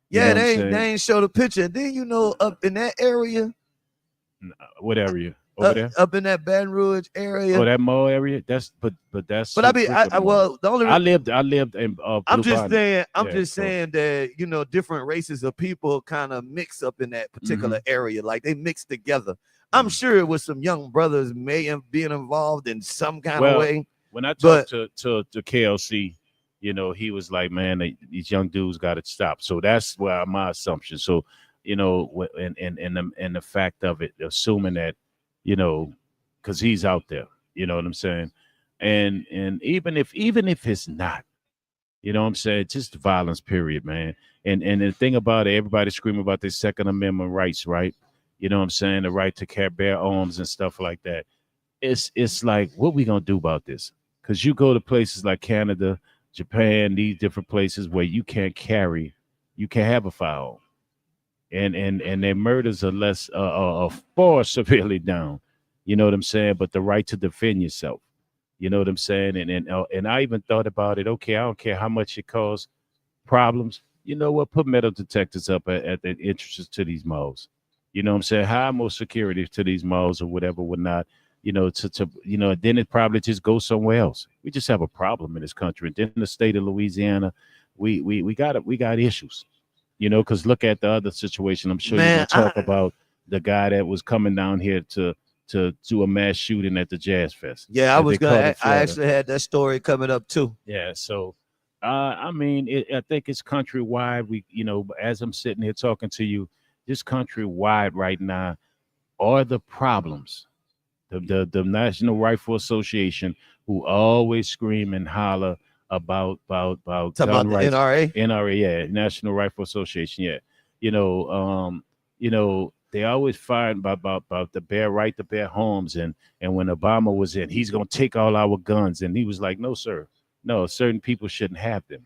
Yeah, they ain't show the picture. Then up in that area. What area? Over there? Up in that Baton Rouge area. Oh, that mall area? That's but that's. But the only I lived in I'm just saying that different races of people kind of mix up in that particular area. Like they mix together. I'm sure it was some Young brothers may have been involved in some kind of way. When I talked to KLC, he was like, man, these young dudes got to stop. So that's where my assumption. So, and the fact of it, assuming that, because he's out there, you know what I'm saying? And even if it's not, you know what I'm saying, just violence, period, man. And the thing about it, everybody screaming about their Second Amendment rights, right? You know what I'm saying? The right to bear arms and stuff like that. It's like, what we gonna do about this? Because you go to places like Canada, Japan, these different places where you can't have a firearm, and their murders are less, are far severely down. You know what I'm saying? But the right to defend yourself, you know what I'm saying? And I even thought about it. Okay, I don't care how much it costs problems. You know what? Put metal detectors up at the entrances to these malls. You know what I'm saying? Hire more security to these malls or whatever, whatnot. Then it probably just goes somewhere else. We just have a problem in this country. And then the state of Louisiana, we got issues. Because look at the other situation. I'm sure you can talk about the guy that was coming down here to do a mass shooting at the Jazz Fest. Yeah, I actually had that story coming up too. Yeah, so I think it's countrywide. As I'm sitting here talking to you, this countrywide right now are the problems. The National Rifle Association, who always scream and holler about gun rights. NRA, yeah, National Rifle Association, yeah. They always fight about the right to bear arms, and when Obama was in, he's gonna take all our guns, and he was like, no, sir, no, certain people shouldn't have them,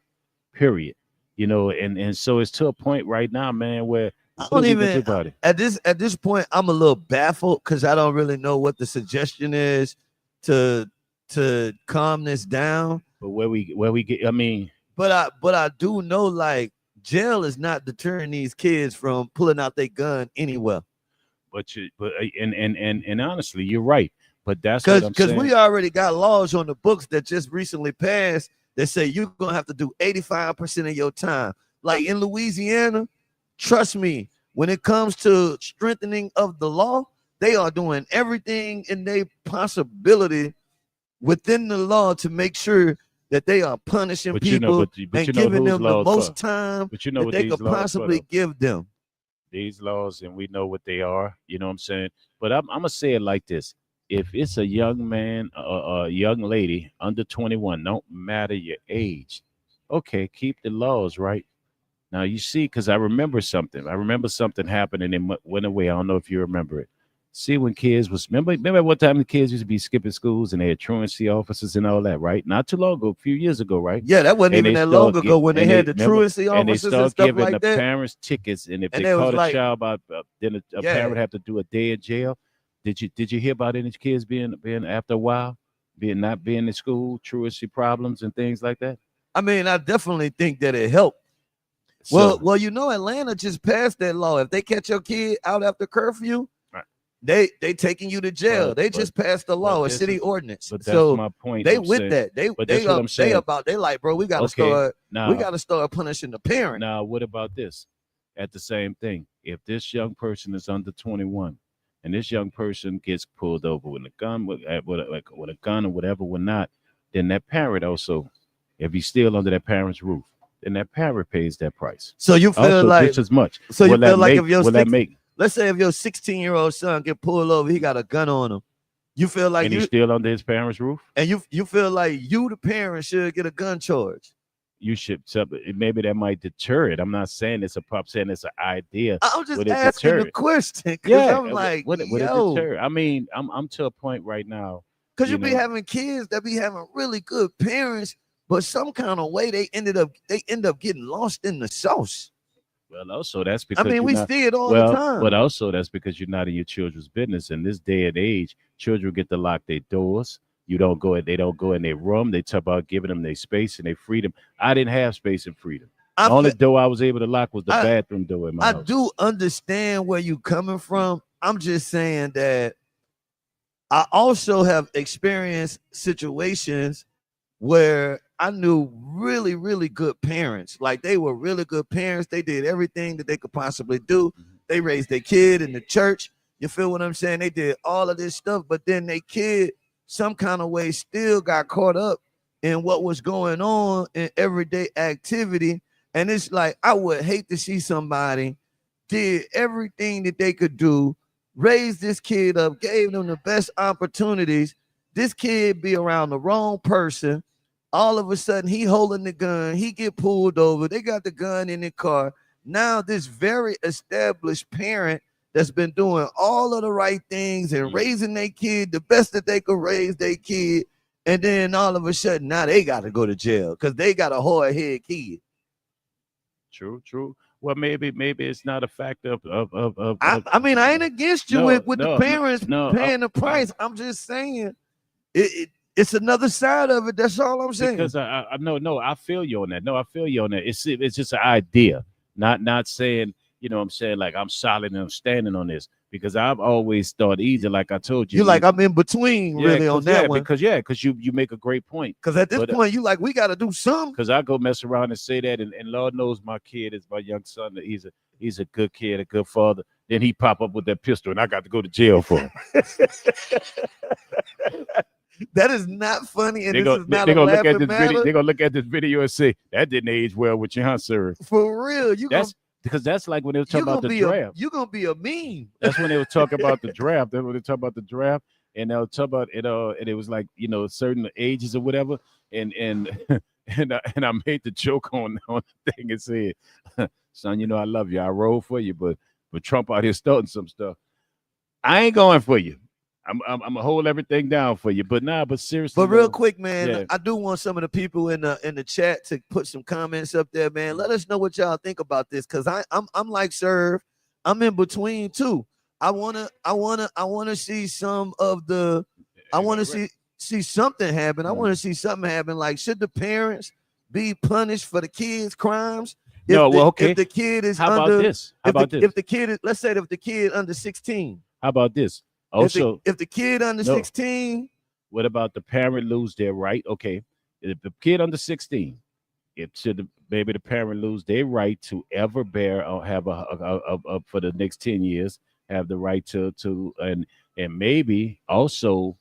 period. And so it's to a point right now, man, where I don't even at this point I'm a little baffled, because I don't really know what the suggestion is to calm this down. But where we get, but I do know, like, jail is not deterring these kids from pulling out their gun anywhere. But honestly, you're right. But that's because we already got laws on the books that just recently passed that say you're gonna have to do 85% of your time. Like in Louisiana, trust me, when it comes to strengthening of the law, they are doing everything in their possibility within the law to make sure that they are punishing people and giving them the most time that they could possibly give them. These laws, and we know what they are, you know what I'm saying? But I'm going to say it like this. If it's a young man or a young lady under 21, don't matter your age, okay, keep the laws, right? Now, you see, because I remember something. Happening and it went away. I don't know if you remember it. See, when kids was, remember what time the kids used to be skipping schools and they had truancy officers and all that, right? Not too long ago, a few years ago, right? Yeah, that wasn't even that long ago when they had the truancy officers and stuff giving like the that. Parents tickets, and if they caught a child, then a parent have to do a day in jail. Did you hear about any kids being after a while being not being in school, truancy problems and things like that? I mean, I definitely think that it helped. So Well, you know, Atlanta just passed that law. If they catch your kid out after curfew, right, they taking you to jail. but They but just passed the but law, a this city is ordinance. but that's So my point. they I'm with saying, that. but that's what I'm They saying. about they like, bro, we gotta Okay, start now punishing the parent. now what about this? At the same thing, if this young person is under 21 and this young person gets pulled over with a gun, with a gun or whatever, or not, then that parent also, if he's still under that parent's roof, then that parent pays that price. So you feel Also, like just as much. so you feel like if Will that make? let's say if your 16-year-old son get pulled over, he got a gun on him. You feel like And he's still under his parents' roof? you feel like you the parent should get a gun charge. You should maybe that might deter it. I'm not saying it's a pop, saying it's an idea. I'm just Would it asking deter the it? question because Yeah. I'm like, Would it yo, deter? I mean, I'm to a point right now. because you You be know, having kids that be having really good parents, but some kind of way they end up getting lost in the sauce. well, also that's I because mean, you're we not. see it all the Well, but time. also that's because you're not in your children's business. In this day and age, children get to lock their doors. You don't go in. They don't go in their room. They talk about giving them their space and their freedom. I didn't have space and freedom. I The only fe- door I was able to lock was the I bathroom door in my I house. do understand where you coming from. I'm just saying that I also have experienced situations where I knew really, really good parents. Like they were really good parents. They did everything that they could possibly do. Mhm. They raised their kid in the church. You feel what I'm saying? They did all of this stuff, but then their kid, some kind of way, still got caught up in what was going on in everyday activity. And it's like, I would hate to see somebody did everything that they could do, raised this kid up, gave them the best opportunities. This kid be around the wrong person. All of a sudden, he holding the gun. He get pulled over. They got the gun in the car. Now, this very established parent that's been doing all of the right things and Mm. raising their kid the best that they could raise their kid, and then all of a sudden, now they got to go to jail because they got a hard head kid. True, true. Well, maybe it's not a factor I mean, I ain't against you no, with the no, parents no. paying the price. I'm just saying it's another side of it. That's all I'm saying. Because I no, I feel you on that. No, I feel you on that. It's just an idea, not saying, what I'm saying, like I'm solid and I'm standing on this, because I've always thought either, like I told you, You like I'm in between yeah, really on that one. because you make a great point. Because at this But point, you like we got to do something. because I go mess around and say that, and Lord knows my kid is my young son. That he's a good kid, a good father. Then he pop up with that pistol, and I got to go to jail for him. That is not funny, and They this go is not they a gonna look at laughing this video. matter. They're gonna look at this video and say that didn't age well with you, huh, sir? For real, That's because that's like when they were talking about the draft. you gonna be a meme. That's when they were talking about the draft. That's when they talk about the draft, and they'll talk about it. And it was like certain ages or whatever. And I made the joke on the thing and said, "Son, I love you. I roll for you, but Trump out here starting some stuff. I ain't going for you. I'm gonna hold everything down for you. But seriously, But real though, quick, man, yeah. I do want some of the people in the chat to put some comments up there, man. Let us know what y'all think about this, cause I'm like Serve. I'm in between too. I wanna see some of the. I want to see something happen. I want to see something happen. Like, should the parents be punished for the kids' crimes? Okay. If the kid is How under about this? How about this? if the kid is, let's say if the kid under 16. How about this? Also, if the kid under 16, what about the parent lose their right? Okay, if the kid under 16, it should maybe the parent lose their right to ever bear or have a for the next 10 years have the right to and maybe also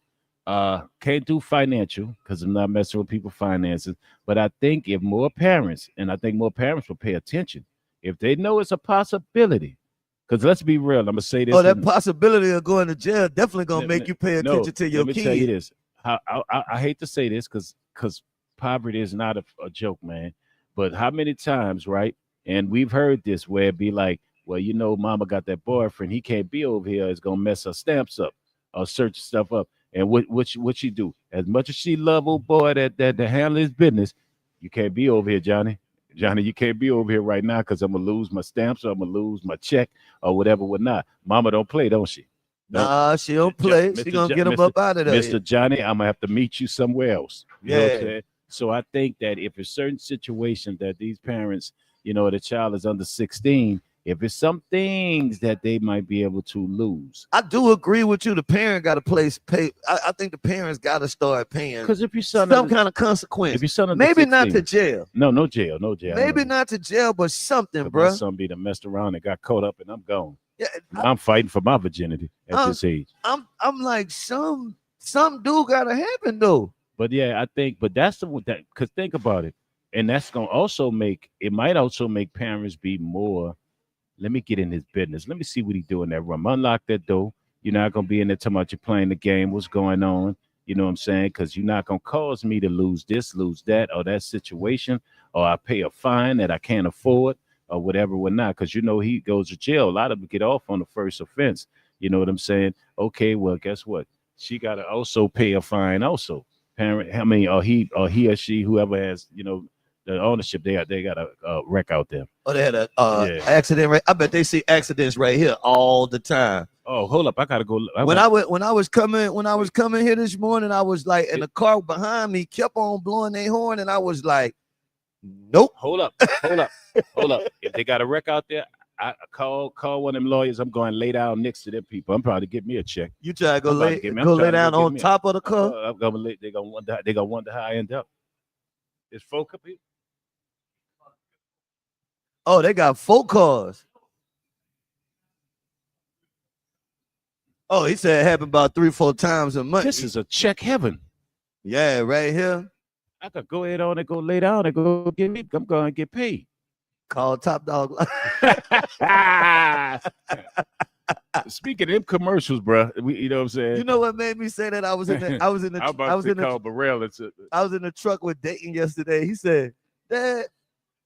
can't do financial because I'm not messing with people's finances. But I think if more parents, and I think more parents will pay attention if they know it's a possibility. Because let's be real, I'm gonna say this. Oh, that possibility of going to jail definitely gonna make you pay attention to your kid. Let me tell you this. I hate to say this because poverty is not a joke, man. But how many times, right? And we've heard this where it be like, well, mama got that boyfriend. He can't be over here. It's gonna mess her stamps up or search stuff up. And what she do? As much as she love old boy that handle his business, you can't be over here, Johnny. Johnny, you can't be over here right now because I'm gonna lose my stamps or I'm gonna lose my check or whatever, whatnot. Mama don't play, don't she? Nah, she don't play. She gonna get him up out of there. Mr. Johnny, I'm gonna have to meet you somewhere else. You know what I'm Yeah. saying? So I think that if it's certain situations that these parents, the child is under 16, if it's some things that they might be able to lose. I do agree with you. The parent got to pay. I think the parents got to start paying Because if your son some kind of consequence. if your son under Maybe 16, not to jail. no jail, no jail. Maybe not to jail, but something, My bro. son be done messed around and got caught up, and I'm gone. Yeah, I'm fighting for my virginity at this age. I'm like some do gotta happen though. But yeah, I think, but that's the one that, because think about it, and that's gonna also might also make parents be more. Let me get in his business. Let me see what he doing in that room. Unlock that door. You're not gonna be in there talking about you're playing the game. What's going on? You know what I'm saying? Because you're not gonna cause me to lose this, lose that, or that situation, or I pay a fine that I can't afford, or whatever, not. Because he goes to jail. A lot of them get off on the first offense. You know what I'm saying? Okay, well, guess what? She gotta also pay a fine. Also, parent. I mean, or he or she, whoever has, the ownership, they got a wreck out there. Oh, they had a accident. Right? I bet they see accidents right here all the time. Oh, hold up! I gotta go. When I was coming here this morning, I was like, and the car behind me kept on blowing their horn, and I was like, nope. Hold up! If they got a wreck out there, I call one of them lawyers. I'm going to lay down next to them people. I'm probably get me a check. You try to lay down on top of the car. They gonna wonder how I end up. It's 4 people. Oh, they got 4 cars. Oh, he said it happened about 3-4 times a month. This is a check heaven. Yeah, right here. I could go ahead on and go lay down and go get me. I'm going to get paid. Call Top Dog. Speaking of them commercials, bro, you know what I'm saying? You know what made me say that? I was in the truck with Dayton yesterday. He said, Dad,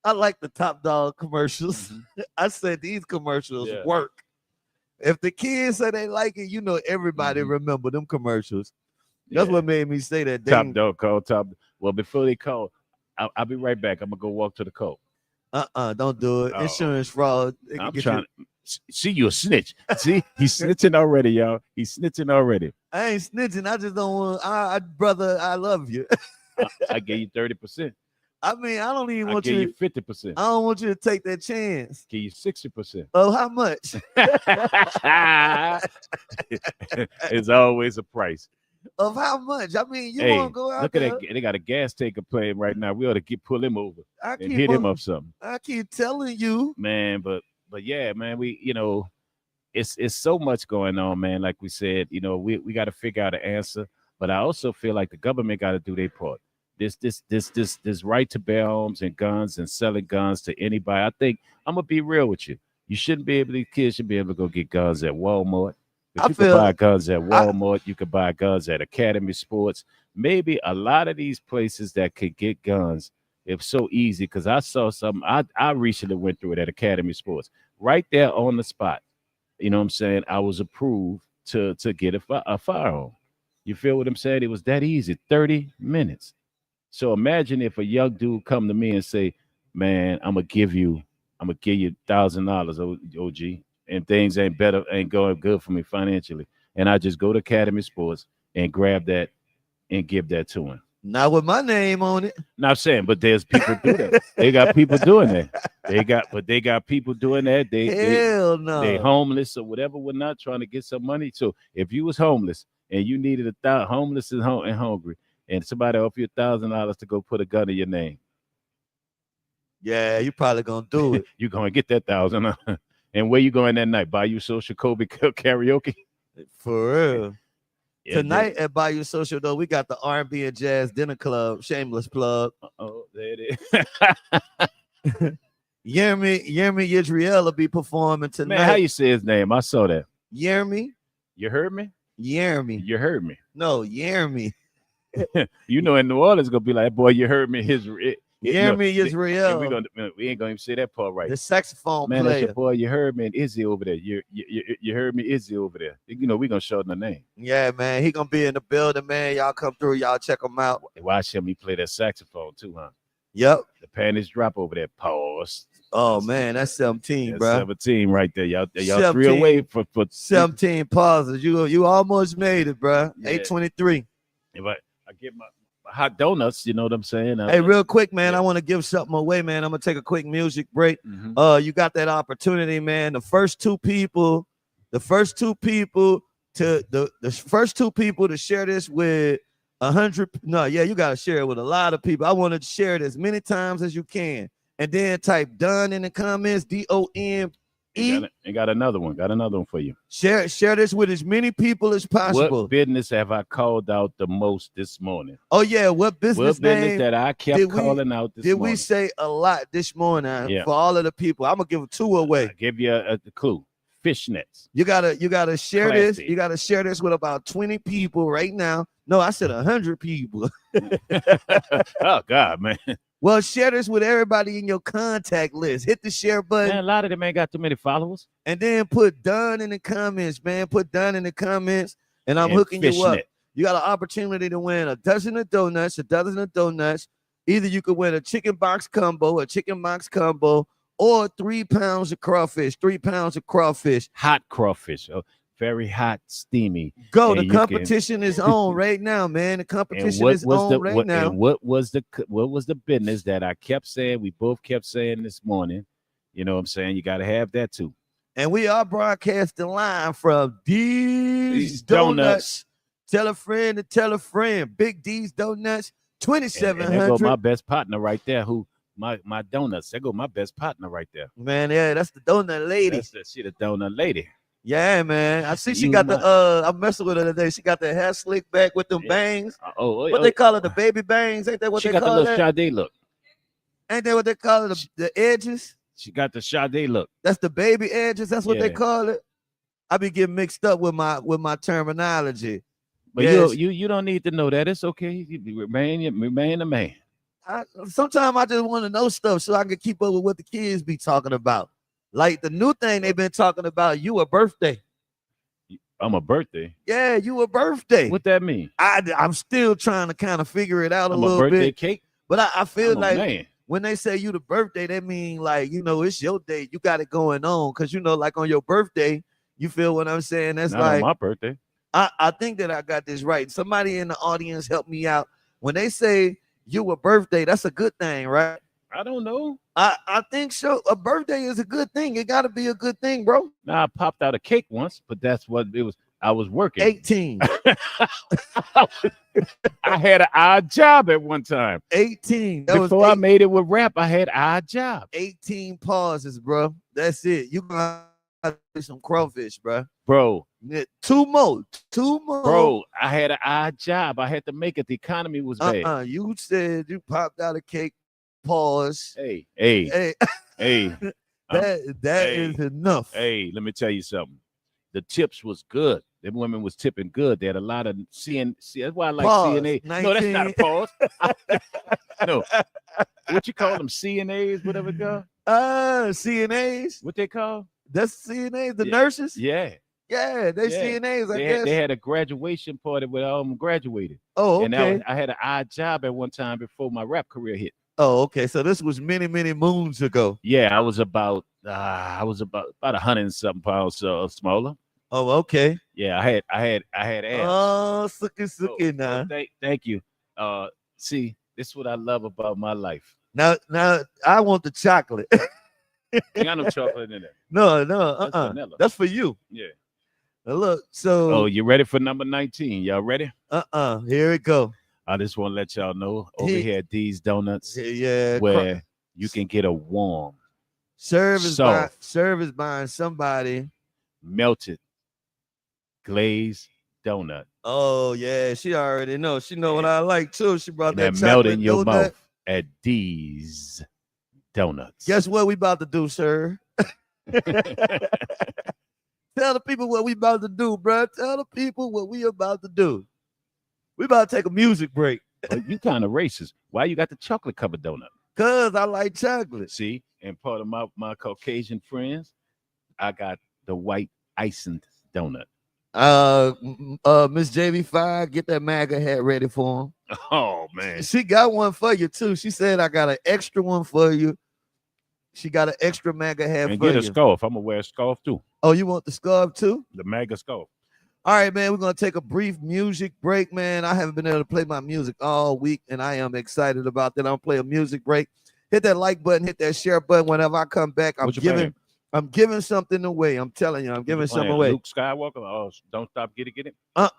I like the Top Dog commercials. Mm-hmm. I said these commercials work. If the kids say they like it, everybody remember them commercials. That's what made me say that. Top Dog call Top. Well, before they call, I'll be right back. I'm gonna go walk to the coat. Don't do it. Insurance fraud. I'm trying to see you a snitch. See, he's snitching already, y'all. He's snitching already. I ain't snitching. I just don't want. Brother, I love you. I gave you 30%. I mean, I don't even want you. I gave you 50%. I don't want you to take that chance. Give you 60%. Oh, how much? It's always a price. Of how much? I mean, you want to go out there. Look at that. They got a gas tanker playing right now. We ought to pull him over and hit him up something. I keep telling you, man. But yeah, man. We it's so much going on, man. Like we said, we got to figure out an answer. But I also feel like the government got to do their part. This right to bear arms and guns and selling guns to anybody. I think I'm gonna be real with you. You shouldn't be able. These kids should be able to go get guns at Walmart. But you can buy guns at Walmart. You can buy guns at Academy Sports. Maybe a lot of these places that could get guns, it's so easy. Because I saw something. I recently went through it at Academy Sports. Right there on the spot. You know what I'm saying? I was approved to get a firearm. You feel what I'm saying? It was that easy. 30 minutes. So imagine if a young dude come to me and say, man, I'm gonna give you $1,000, OG. And things ain't going good for me financially. And I just go to Academy Sports and grab that and give that to him. Not with my name on it. Not saying, but there's people do that. They got people doing that. They got people doing that. Hell no. They homeless or whatever, not trying to get some money. So if you was homeless and you needed homeless and hungry, and somebody offer you $1,000 to go put a gun in your name. Yeah, you probably gonna do it. You gonna get that $1,000. And where you going that night? Bayou Social Kobe karaoke? For real. Yeah, tonight at Bayou Social, though, we got the R&B and Jazz Dinner Club. Shameless plug. Oh, there it is. Yermi Israel will be performing tonight. Man, how you say his name? I saw that. Yermi. You heard me? Yermi. You heard me. No, Yermi. In New Orleans, gonna be like, boy, you heard me. Yermi Israel. We ain't gonna even say that part right. The saxophone player. Man, your boy, you heard me and Izzy over there. You heard me, Izzy over there. We gonna show them the name. Yeah, man. He gonna be in the building, man. Y'all come through. Y'all check him out. Watch him. He play that saxophone too, huh? Yep. The panties drop over there. Pause. Oh man, that's 17, That's bro. 17 right there. Y'all 3 17. away for 17 pauses. You almost made it, bro. Yeah. 8:23. If I get my hot donuts, you know what I'm saying? Hey, real quick, man, Yeah. I want to give something away, man. I'm gonna take a quick music break. Mhm. You got that opportunity, man. The first two people to share this with 100. No, yeah, you gotta share it with a lot of people. I want to share it as many times as you can, and then type done in the comments. DONE. Got another one. Got another one for you. Share this with as many people as possible. What business have I called out the most this morning? Oh yeah, what business name that I kept calling out this morning? Did we say a lot this morning Yeah. for all of the people? I'm gonna give 2 away. I'll give you a clue. Fishnets. You gotta share Classy. this. You gotta share this with about 20 people right now. No, I said 100 people. Oh God, man. Well, share this with everybody in your contact list. Hit the share button. Man, a lot of them ain't got too many followers. And then put done in the comments, man. Put done in the comments, and I'm hooking you up. You got an opportunity to win a dozen of donuts. Either you could win a chicken box combo, or 3 pounds of crawfish. Hot crawfish. Oh, very hot, steamy. Go. The competition is on right now, man. The competition is on right now. And what was the business that I kept saying? We both kept saying this morning. You know what I'm saying? You got to have that too. And we are broadcasting live from D's Donuts. Tell a friend to tell a friend. Big D's Donuts, 2700. And there go my best partner right there. Who my donuts? There go my best partner right there. Man, yeah, that's the donut lady. She the donut lady. Yeah, man. I see she got the I'm messing with her today. She got the hair slick back with them bangs. What they call it? The baby bangs? Ain't that what they call it? She got the little Sade look. Ain't that what they call it? The edges? She got the Sade look. That's the baby edges. That's what they call it. I be getting mixed up with my terminology. But you don't need to know that. It's okay. You remain a man. Sometimes I just want to know stuff so I can keep up with what the kids be talking about. Like the new thing they've been talking about, you a birthday. I'm a birthday. Yeah, you a birthday. What that mean? I'm still trying to kind of figure it out a little birthday bit. Cake. But I feel like when they say you the birthday, that mean like, it's your day. You got it going on. Cause like on your birthday, you feel what I'm saying? That's not like on my birthday. I think that I got this right. Somebody in the audience help me out. When they say you a birthday, that's a good thing, right? I don't know. I think so. A birthday is a good thing. It got to be a good thing, bro. Now I popped out a cake once, but that's what it was. I was working. 18. I had an odd job at one time. 18. Before I made it with rap, I had odd job. 18 pauses, bro. That's it. You gonna have some crawfish, bro. Bro. 2 more. Bro, I had an odd job. I had to make it. The economy was bad. You said you popped out a cake. Pause. Hey. That is enough. Hey, let me tell you something. The tips was good. Them women was tipping good. They had a lot of CN. That's why I like pause. CNA. 19. No, that's not a pause. No. What you call them? CNAs, whatever it called? CNAs. What they call? That's CNAs, the nurses? Yeah. Yeah, they CNAs, I guess. They had a graduation party where I graduated. Oh, okay. And I had an odd job at one time before my rap career hit. Oh, okay. So this was many, many moons ago. Yeah, I was about 100 and something pounds smaller. Oh, okay. Yeah, I had abs. Oh, suki now. Thank you. See, this is what I love about my life. Now I want the chocolate. Ain't got no chocolate in there. No. That's for you. Yeah. Now look, so. Oh, you ready for number 19? Y'all ready? Here it go. I just want to let y'all know over here at These Donuts, where you can get a warm, service buying somebody melted glazed donut. Oh yeah, she already know. She know what I like too. She brought that melt in your donut. mouth at These Donuts. Guess what we about to do, sir? Tell the people what we about to do, bro. Tell the people what we about to do. We about to take a music break. Well, you kind of racist. Why you got the chocolate covered donut? Cause I like chocolate. See, and part of my Caucasian friends, I got the white icing donut. Miss JV5, get that MAGA hat ready for him. Oh man, she got one for you too. She said I got an extra one for you. She got an extra MAGA hat And for get a you. scarf. I'm gonna wear a scarf too. Oh, you want the scarf too? The MAGA scarf. All right, man. We're gonna take a brief music break, man. I haven't been able to play my music all week, and I am excited about that. I'm gonna play a music break. Hit that like button, hit that share button. Whenever I come back, I'm giving something away. I'm telling you, I'm giving something away. Luke Skywalker. Oh, don't stop, get it. No,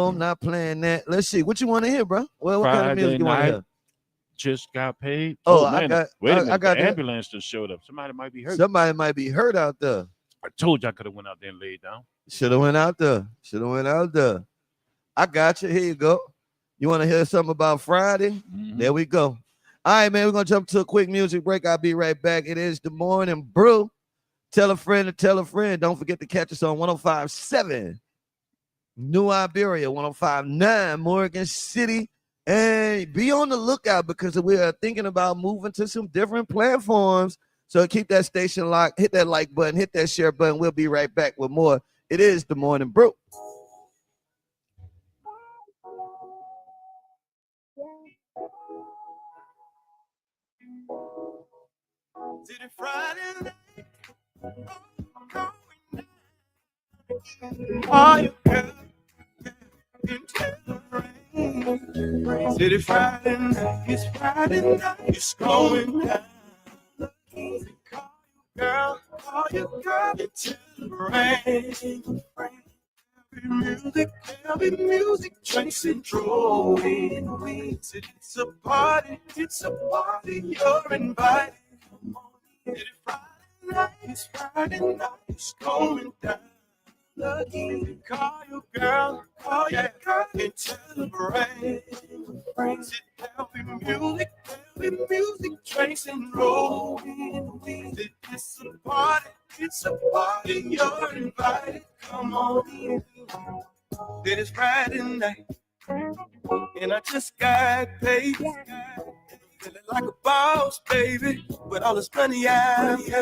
I'm not playing that. Let's see. What you want to hear, bro? Well, what kind of music you want to hear? Just got paid. Oh, man, I got the ambulance just showed up. Somebody might be hurt. Somebody might be hurt out there. I told you I could have went out there and laid down. Should have went out there. I got you. Here you go. You want to hear something about Friday? Mm-hmm. There we go. All right, man. We're gonna jump to a quick music break. I'll be right back. It is the Morning Brew. Tell a friend to tell a friend. Don't forget to catch us on 105.7 New Iberia, 105.9 Morgan City. And be on the lookout because we are thinking about moving to some different platforms. So keep that station locked. Hit that like button. Hit that share button. We'll be right back with more. It is the Morning Brew. Did it Friday night? Are you good? Did it Friday night? It's Friday night. It's going down. Girl, call your girl into the rain. There'll be music, tracing, drawing wings. It's a party, you're invited. It's Friday night, it's going down. Lucky, call your girl and celebrate. There'll be music, tracing, rolling wings. It's a party, you're invited. Come on in. It is Friday night, and I just got paid. Feeling like a boss, baby, with all this money I made.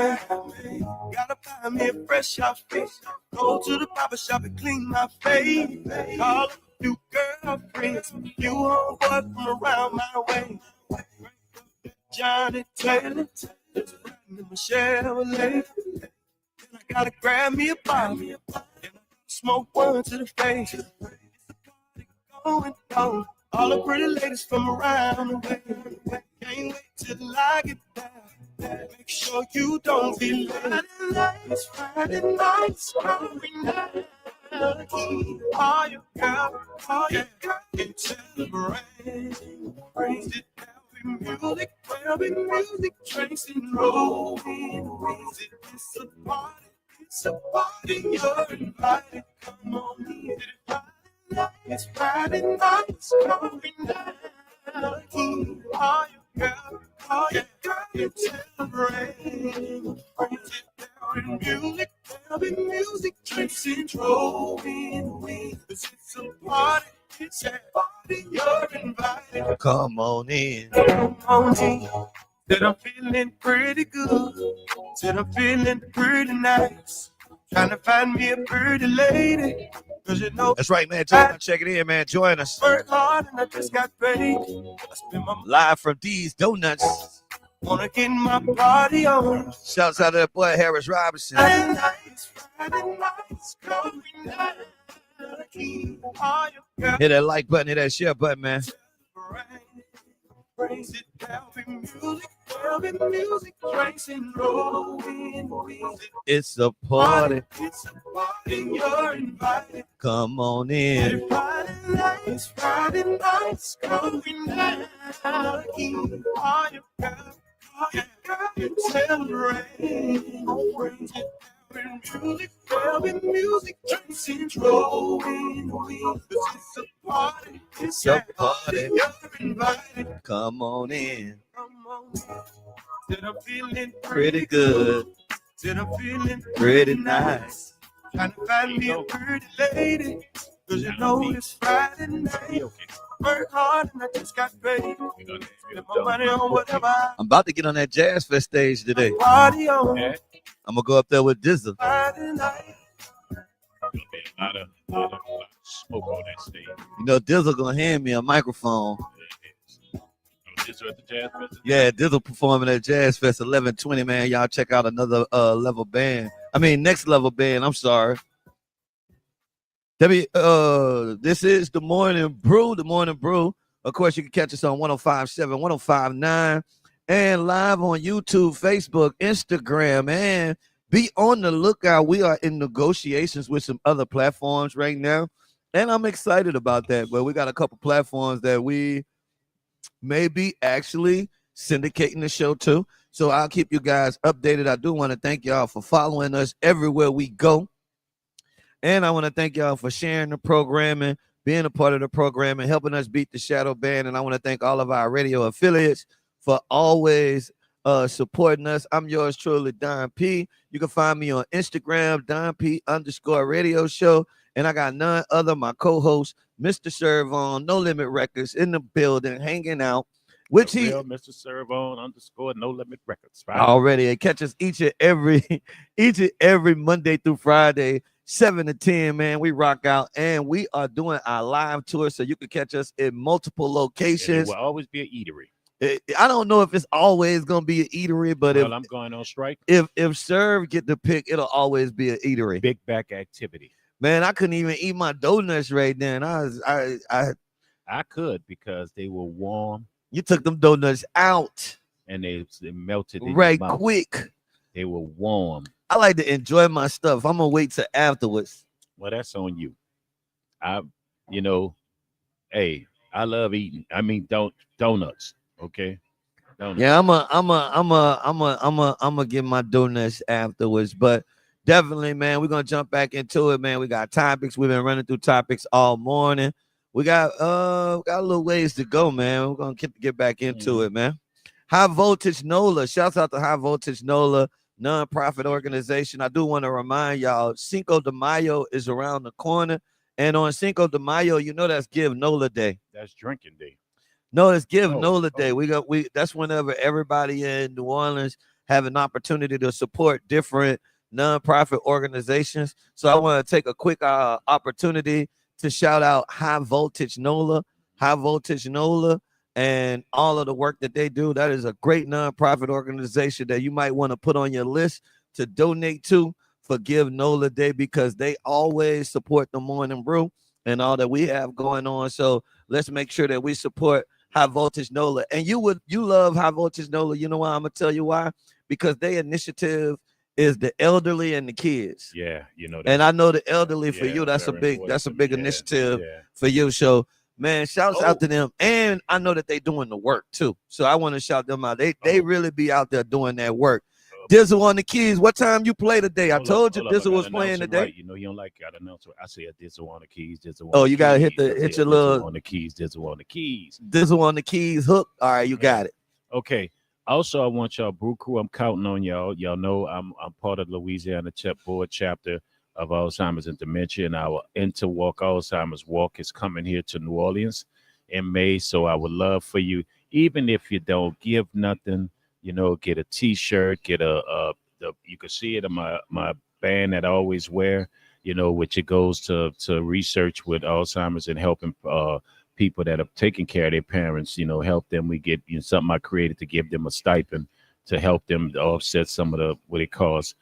Gotta buy me a fresh outfit. Go to the barber shop and clean my face. Call up a few girlfriends, you homeboy from around my way. Johnny Taylor, just riding in my Chevrolet. And I gotta grab me a bottle and smoke one to the face. Going on, all the pretty ladies from around the way. Can't wait till I get there. Make sure you don't be late. It's Friday night, it's going down. All your girl, and celebrate. Praise it, there'll be music, tracing, rolling. It's a party, you're invited. Come on in. It's Friday night, it's going down. All your girl, and celebrate. There'll be music, tracing, rolling. It's a party, you're invited. Come on in. Said I'm feeling pretty good. Said I'm feeling pretty nice. Trying to find me a pretty lady. Cause you know that's right, man. Check it in, man. Join us. Work hard and I just got paid. I spend my live from D's Donuts. Wanna get my party on. Shouts out to that boy Harris Robinson. Friday nights going down. Hit that like button, hit that share button, man. Praise it, there'll be music, tracing, rolling. It's a party. It's a party, you're invited. Come on in. It's Friday nights going down. All your girl, you celebrate. Praise it, there'll be music, tracing, rolling. It's a party. It's a party. You're invited. Come on in. Said I'm feeling pretty good. Said I'm feeling pretty nice. Trying to find me a pretty lady. Cause you know it's Friday night. Work hard and I just got paid. Spend my money on whatever. I'm about to get on that Jazz Fest stage today. Party on. I'm gonna go up there with Dizzle. Friday night. There'll be a lot of smoke on that stage. You know, Dizzle gonna hand me a microphone. This Dizzle at the Jazz Fest. Yeah, Dizzle performing at Jazz Fest 11/20, man. Y'all check out another level band. I mean, next level band. I'm sorry. This is the Morning Brew. The Morning Brew. Of course, you can catch us on 105.7, 105.9, and live on YouTube, Facebook, Instagram, and be on the lookout. We are in negotiations with some other platforms right now, and I'm excited about that. But we got a couple platforms that we may be actually syndicating the show to. So I'll keep you guys updated. I do want to thank y'all for following us everywhere we go. And I want to thank y'all for sharing the programming, being a part of the program, and helping us beat the shadow ban. And I want to thank all of our radio affiliates for always supporting us. I'm yours truly, Don P. You can find me on Instagram, Don P_radio show. And I got none other, my co-host, Mr. Servon, No Limit Records, in the building, hanging out. Which he Mr. Servon _ No Limit Records. Right? Already. It catches each and every Monday through Friday, 7 to 10, man. We rock out, and we are doing our live tour, so you can catch us in multiple locations. It will always be an eatery. I don't know if it's always gonna be an eatery, but well, I'm going on strike. If Serve get the pick, it'll always be an eatery. Big back activity. Man, I couldn't even eat my donuts right then. I could because they were warm. You took them donuts out, and they melted right quick. They were warm. I like to enjoy my stuff. I'm gonna wait till afterwards. Well, that's on you. Hey, I love eating. I mean, donuts. Okay. Donuts. Yeah, I'm gonna get my donuts afterwards. But definitely, man, we're gonna jump back into it, man. We got topics. We've been running through topics all morning. We got a little ways to go, man. We're gonna get back into it, man. High Voltage NOLA. Shouts out to High Voltage NOLA, nonprofit organization. I do want to remind y'all, Cinco de Mayo is around the corner. And on Cinco de Mayo, that's Give NOLA Day. That's drinking day. No, it's Give NOLA Day. That's whenever everybody in New Orleans have an opportunity to support different nonprofit organizations. So I want to take a quick opportunity to shout out High Voltage NOLA, and all of the work that they do. That is a great nonprofit organization that you might want to put on your list to donate to for Give NOLA Day, because they always support the Morning Brew and all that we have going on. So let's make sure that we support High Voltage NOLA. And you love High Voltage NOLA. You know why? I'm gonna tell you why. Because their initiative is the elderly and the kids. Yeah, and I know the elderly for you. That's a big initiative for you. So, man, shouts out to them. And I know that they doing the work too. So I want to shout them out. They really be out there doing that work. Dizzle on the keys. What time you play today? I told you Dizzle was playing today. Right. You don't like got to announce. I say a Dizzle on the keys. Dizzle. Oh, you gotta hit your little on the keys. Dizzle on the keys. Dizzle on the keys hook. All right, you got it. Okay. Also, I want y'all, Brew Crew. I'm counting on y'all. Y'all know I'm part of the Louisiana board chapter of Alzheimer's and Dementia, and our Interwalk Alzheimer's Walk is coming here to New Orleans in May. So I would love for you, even if you don't give nothing, get a T-shirt, get you can see it in my band that I always wear, which it goes to research with Alzheimer's and helping people that are taking care of their parents, help them. We get something I created to give them a stipend to help them to offset some of what it costs,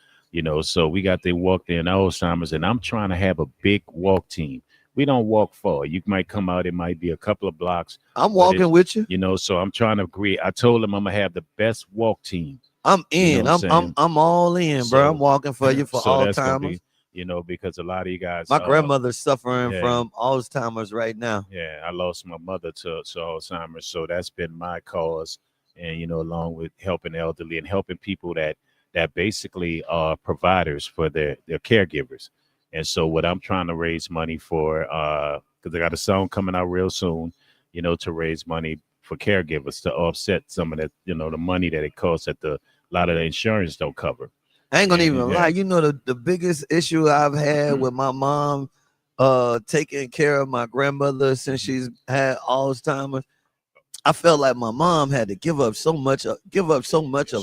So we got the walk there in Alzheimer's, and I'm trying to have a big walk team. We don't walk far. You might come out. It might be a couple of blocks. I'm walking with you. So I'm trying to agree. I told them I'm gonna have the best walk team. I'm in. I'm all in, bro. I'm walking for you for Alzheimer's. Because a lot of you guys. My grandmother's suffering from Alzheimer's right now. Yeah, I lost my mother to Alzheimer's, so that's been my cause. And along with helping elderly and helping people that basically are providers for their caregivers. And so what I'm trying to raise money for, because I got a song coming out real soon, to raise money for caregivers to offset some of that, the money that it costs that a lot of the insurance don't cover. I ain't gonna even lie. The biggest issue I've had with my mom taking care of my grandmother since she's had Alzheimer's, I felt like my mom had to give up so much of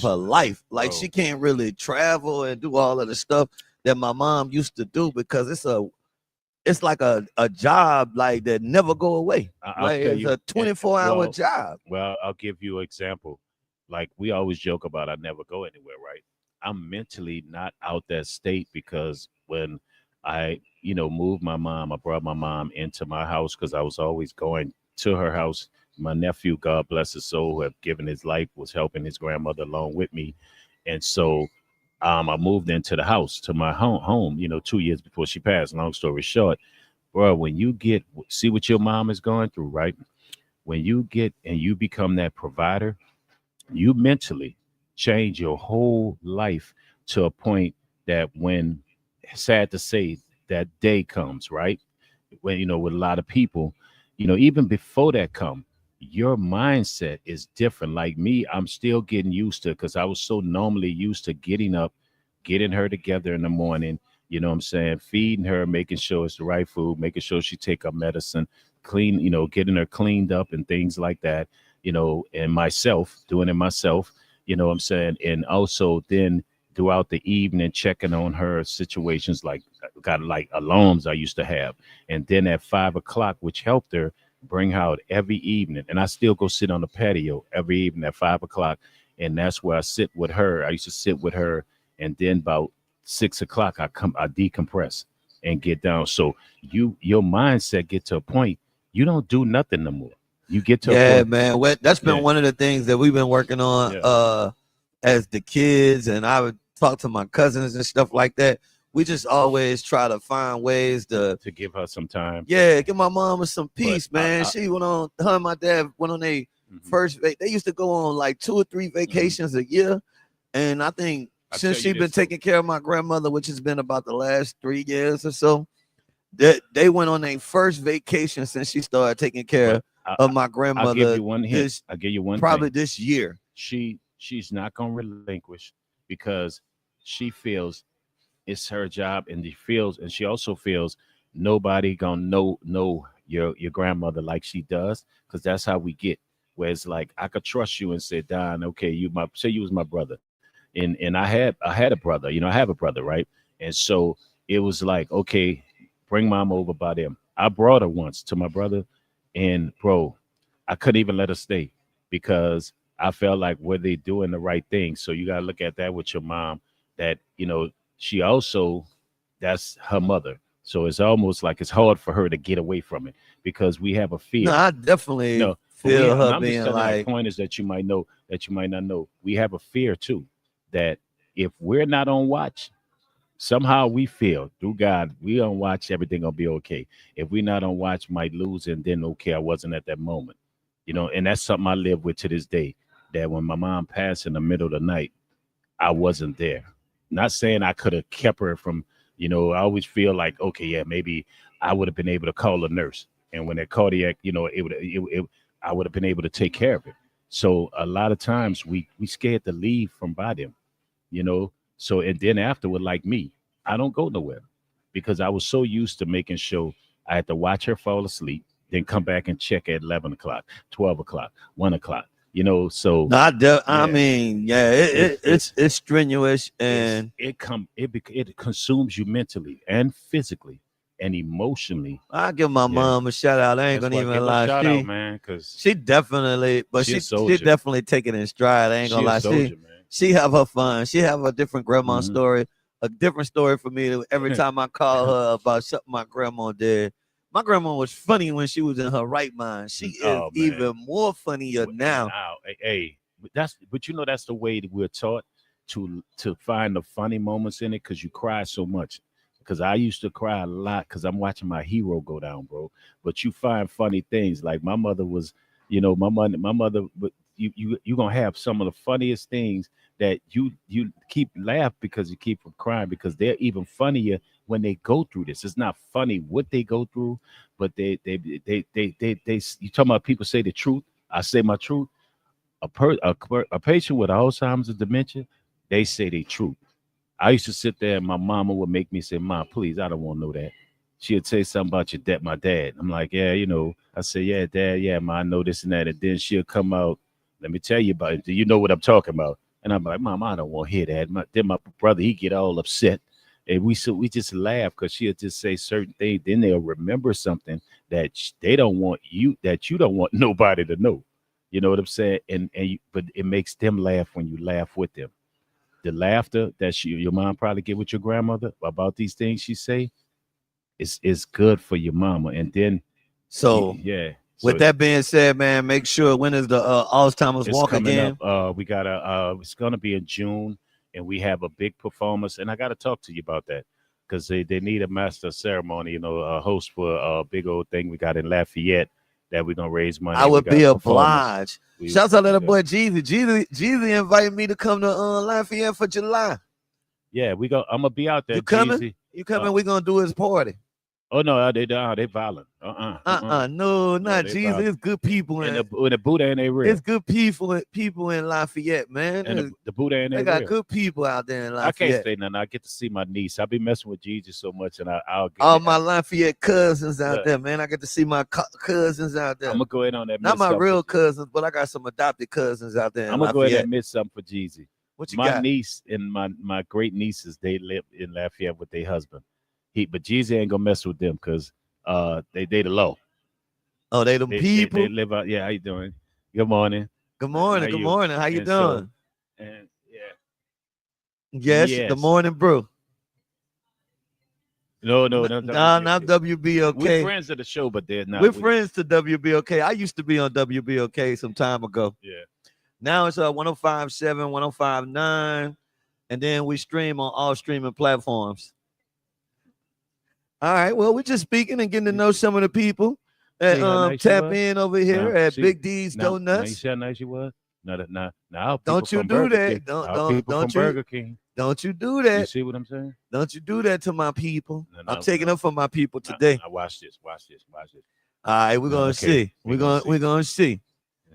her life. Like she can't really travel and do all of the stuff that my mom used to do, because it's like a job like that never go away. I'll Like tell it's you. a 24-hour Well, job. I'll give you an example. Like we always joke about, I never go anywhere, right? I'm mentally not out that state because when I, moved my mom, I brought my mom into my house because I was always going to her house. My nephew, God bless his soul, who have given his life, was helping his grandmother along with me, and so I moved into the house to my home, 2 years before she passed. Long story short, bro, when you get see what your mom is going through, right? When you get and you become that provider, you mentally change your whole life to a point that when, sad to say, that day comes, right? When, with a lot of people, even before that come, your mindset is different. Like me, I'm still getting used to, because I was so normally used to getting up, getting her together in the morning, what I'm saying, feeding her, making sure it's the right food, making sure she take her medicine, clean, getting her cleaned up and things like that, and myself doing it myself, what I'm saying, and also then throughout the evening checking on her situations, like got like alarms I used to have, and then at 5 o'clock, which helped her bring her out every evening, and I still go sit on the patio every evening at 5 o'clock, and that's where I sit with her. I used to sit with her, and then about 6 o'clock I decompress and get down. So your mindset get to a point, you don't do nothing no more. You get to a Yeah, point. man. That's been Yeah, one of the things that we've been working on yeah, as the kids, and I would talk to my cousins and stuff like that. We just always try to find ways to, to give her some time. yeah, give my mama some But peace, man. She went on, her and my dad went on a mhm. first they used to go on like 2 or 3 vacations a year. And I think I tell since you she's been this though, taking care of my grandmother, which has been about the last 3 years or so, that they went on a first vacation since she started taking care but of my I'll give grandmother you one hint. this I'll give you one probably thing. this year. She's not gonna relinquish because she feels it's her job, and she also feels nobody gonna know your grandmother like she does, because that's how we get. Where it's like I could trust you and say, Don, okay, you was my brother, and I had a brother, I have a brother, right? And so it was like, okay, bring mom over by them. I brought her once to my brother, and bro, I couldn't even let her stay because I felt like, were they doing the right thing? So you gotta look at that with your mom, that she also, that's her mother. So it's almost like it's hard for her to get away from it because we have a No, fear. I definitely No, but feel her I'm just being telling you, like, like, pointers that you might know, that you might not know. We have a fear too, that if we're not on watch, somehow we feel through God, we on watch, everything gonna be okay. If we not on watch, might lose, and then okay, I wasn't at that moment. And that's something I live with to this day. That when my mom passed in the middle of the night, I wasn't there. Not saying I could have kept her from, I always feel like, okay, yeah, maybe I would have been able to call a nurse. And when that cardiac, I would have been able to take care of it. So a lot of times we scared to leave from by them, you know. So and then afterward, like me, I don't go nowhere because I was so used to making sure I had to watch her fall asleep, then come back and check at 11 o'clock, 12 o'clock, 1 o'clock. So I yeah, mean, yeah, it's it's strenuous, it's and it consumes you mentally and physically and emotionally. I give my Yeah, mom a shout out. I ain't that's gonna why I even give her a lie. shout out, man, because She definitely, but she a she soldier. definitely take it in stride. I ain't She gonna a lie. soldier, man. She have her fun. She have a different grandma Hmm. story, a different story for me every time I call her about something my grandma did. My grandma was funny when she was in her right mind. She is Oh man, even more funnier now. now, hey, but that's the way that we're taught to find the funny moments in it because you cry so much. Because I used to cry a lot because I'm watching my hero go down, bro. But you find funny things. Like my mother was, my mother. But you gonna have some of the funniest things that you keep laugh because you keep from crying because they're even funnier when they go through this. It's not funny what they go through, but they you talking about people say the truth. I say my truth. A patient with Alzheimer's or dementia, they say the truth. I used to sit there and my mama would make me say, Mom, please, I don't want to know that. She'd say something about your dad, my dad. I'm like, yeah, I say, yeah, dad, yeah, ma, I know this and that. And then she'll come out, let me tell you about it. Do you know what I'm talking about? And I'm like, Mom, I don't want to hear that. Then my brother, he get all upset. And we just laugh because she'll just say certain things. Then they'll remember something that they don't want you, that you don't want nobody to know. You know what I'm saying? But it makes them laugh when you laugh with them. The laughter that your mom probably get with your grandmother about these things she say is good for your mama. And then So yeah. with So that being said, man, make sure when is the Alzheimer's it's walk coming again? up. We got it's gonna be in June, and we have a big performance. And I got to talk to you about that because they need a master ceremony, a host for a big old thing we got in Lafayette that we're gonna raise money. I We would got be performance. obliged. Shouts out to that boy Jeezy. Jeezy invited me to come to Lafayette for July. Yeah, I'm gonna be out there. You coming? Jeezy. You coming? We gonna do his party. Oh no, they violent. No, not Jeezy. It's good people and the Buddha and they real. It's good people in Lafayette, man. And the Buddha and they got real. Good people out there in Lafayette. I can't say nothing. I get to see my niece. I be messing with Gigi so much, and I'll get all my Lafayette cousins out there, man. I get to see my cousins out there. I'm gonna go ahead on that. Not my real cousins, but I got some adopted cousins out there. I'm gonna go ahead and admit something for Gigi. What you my got? Niece and my great nieces, they live in Lafayette with their husband. But Gigi ain't gonna mess with them because they the low. Oh, they people. They live out. Yeah, how you doing? Good morning. Good morning. Good morning. How you doing? And yes, the Morning Brewe. No, not WBOK. We're friends of the show, but they're not. We're friends to WBOK. I used to be on WBOK some time ago. Yeah. Now it's 105.7, 105.9, and then we stream on all streaming platforms. All right. Well, we're just speaking and getting to know some of the people that nice tap in over here at Big D's Donuts. You see how nice you was? Now don't you do that. Don't you Burger King. Don't you do that. You see what I'm saying? Don't you do that to my people. I'm taking up for my people today. Now watch this. All right, we're gonna see. We're gonna see.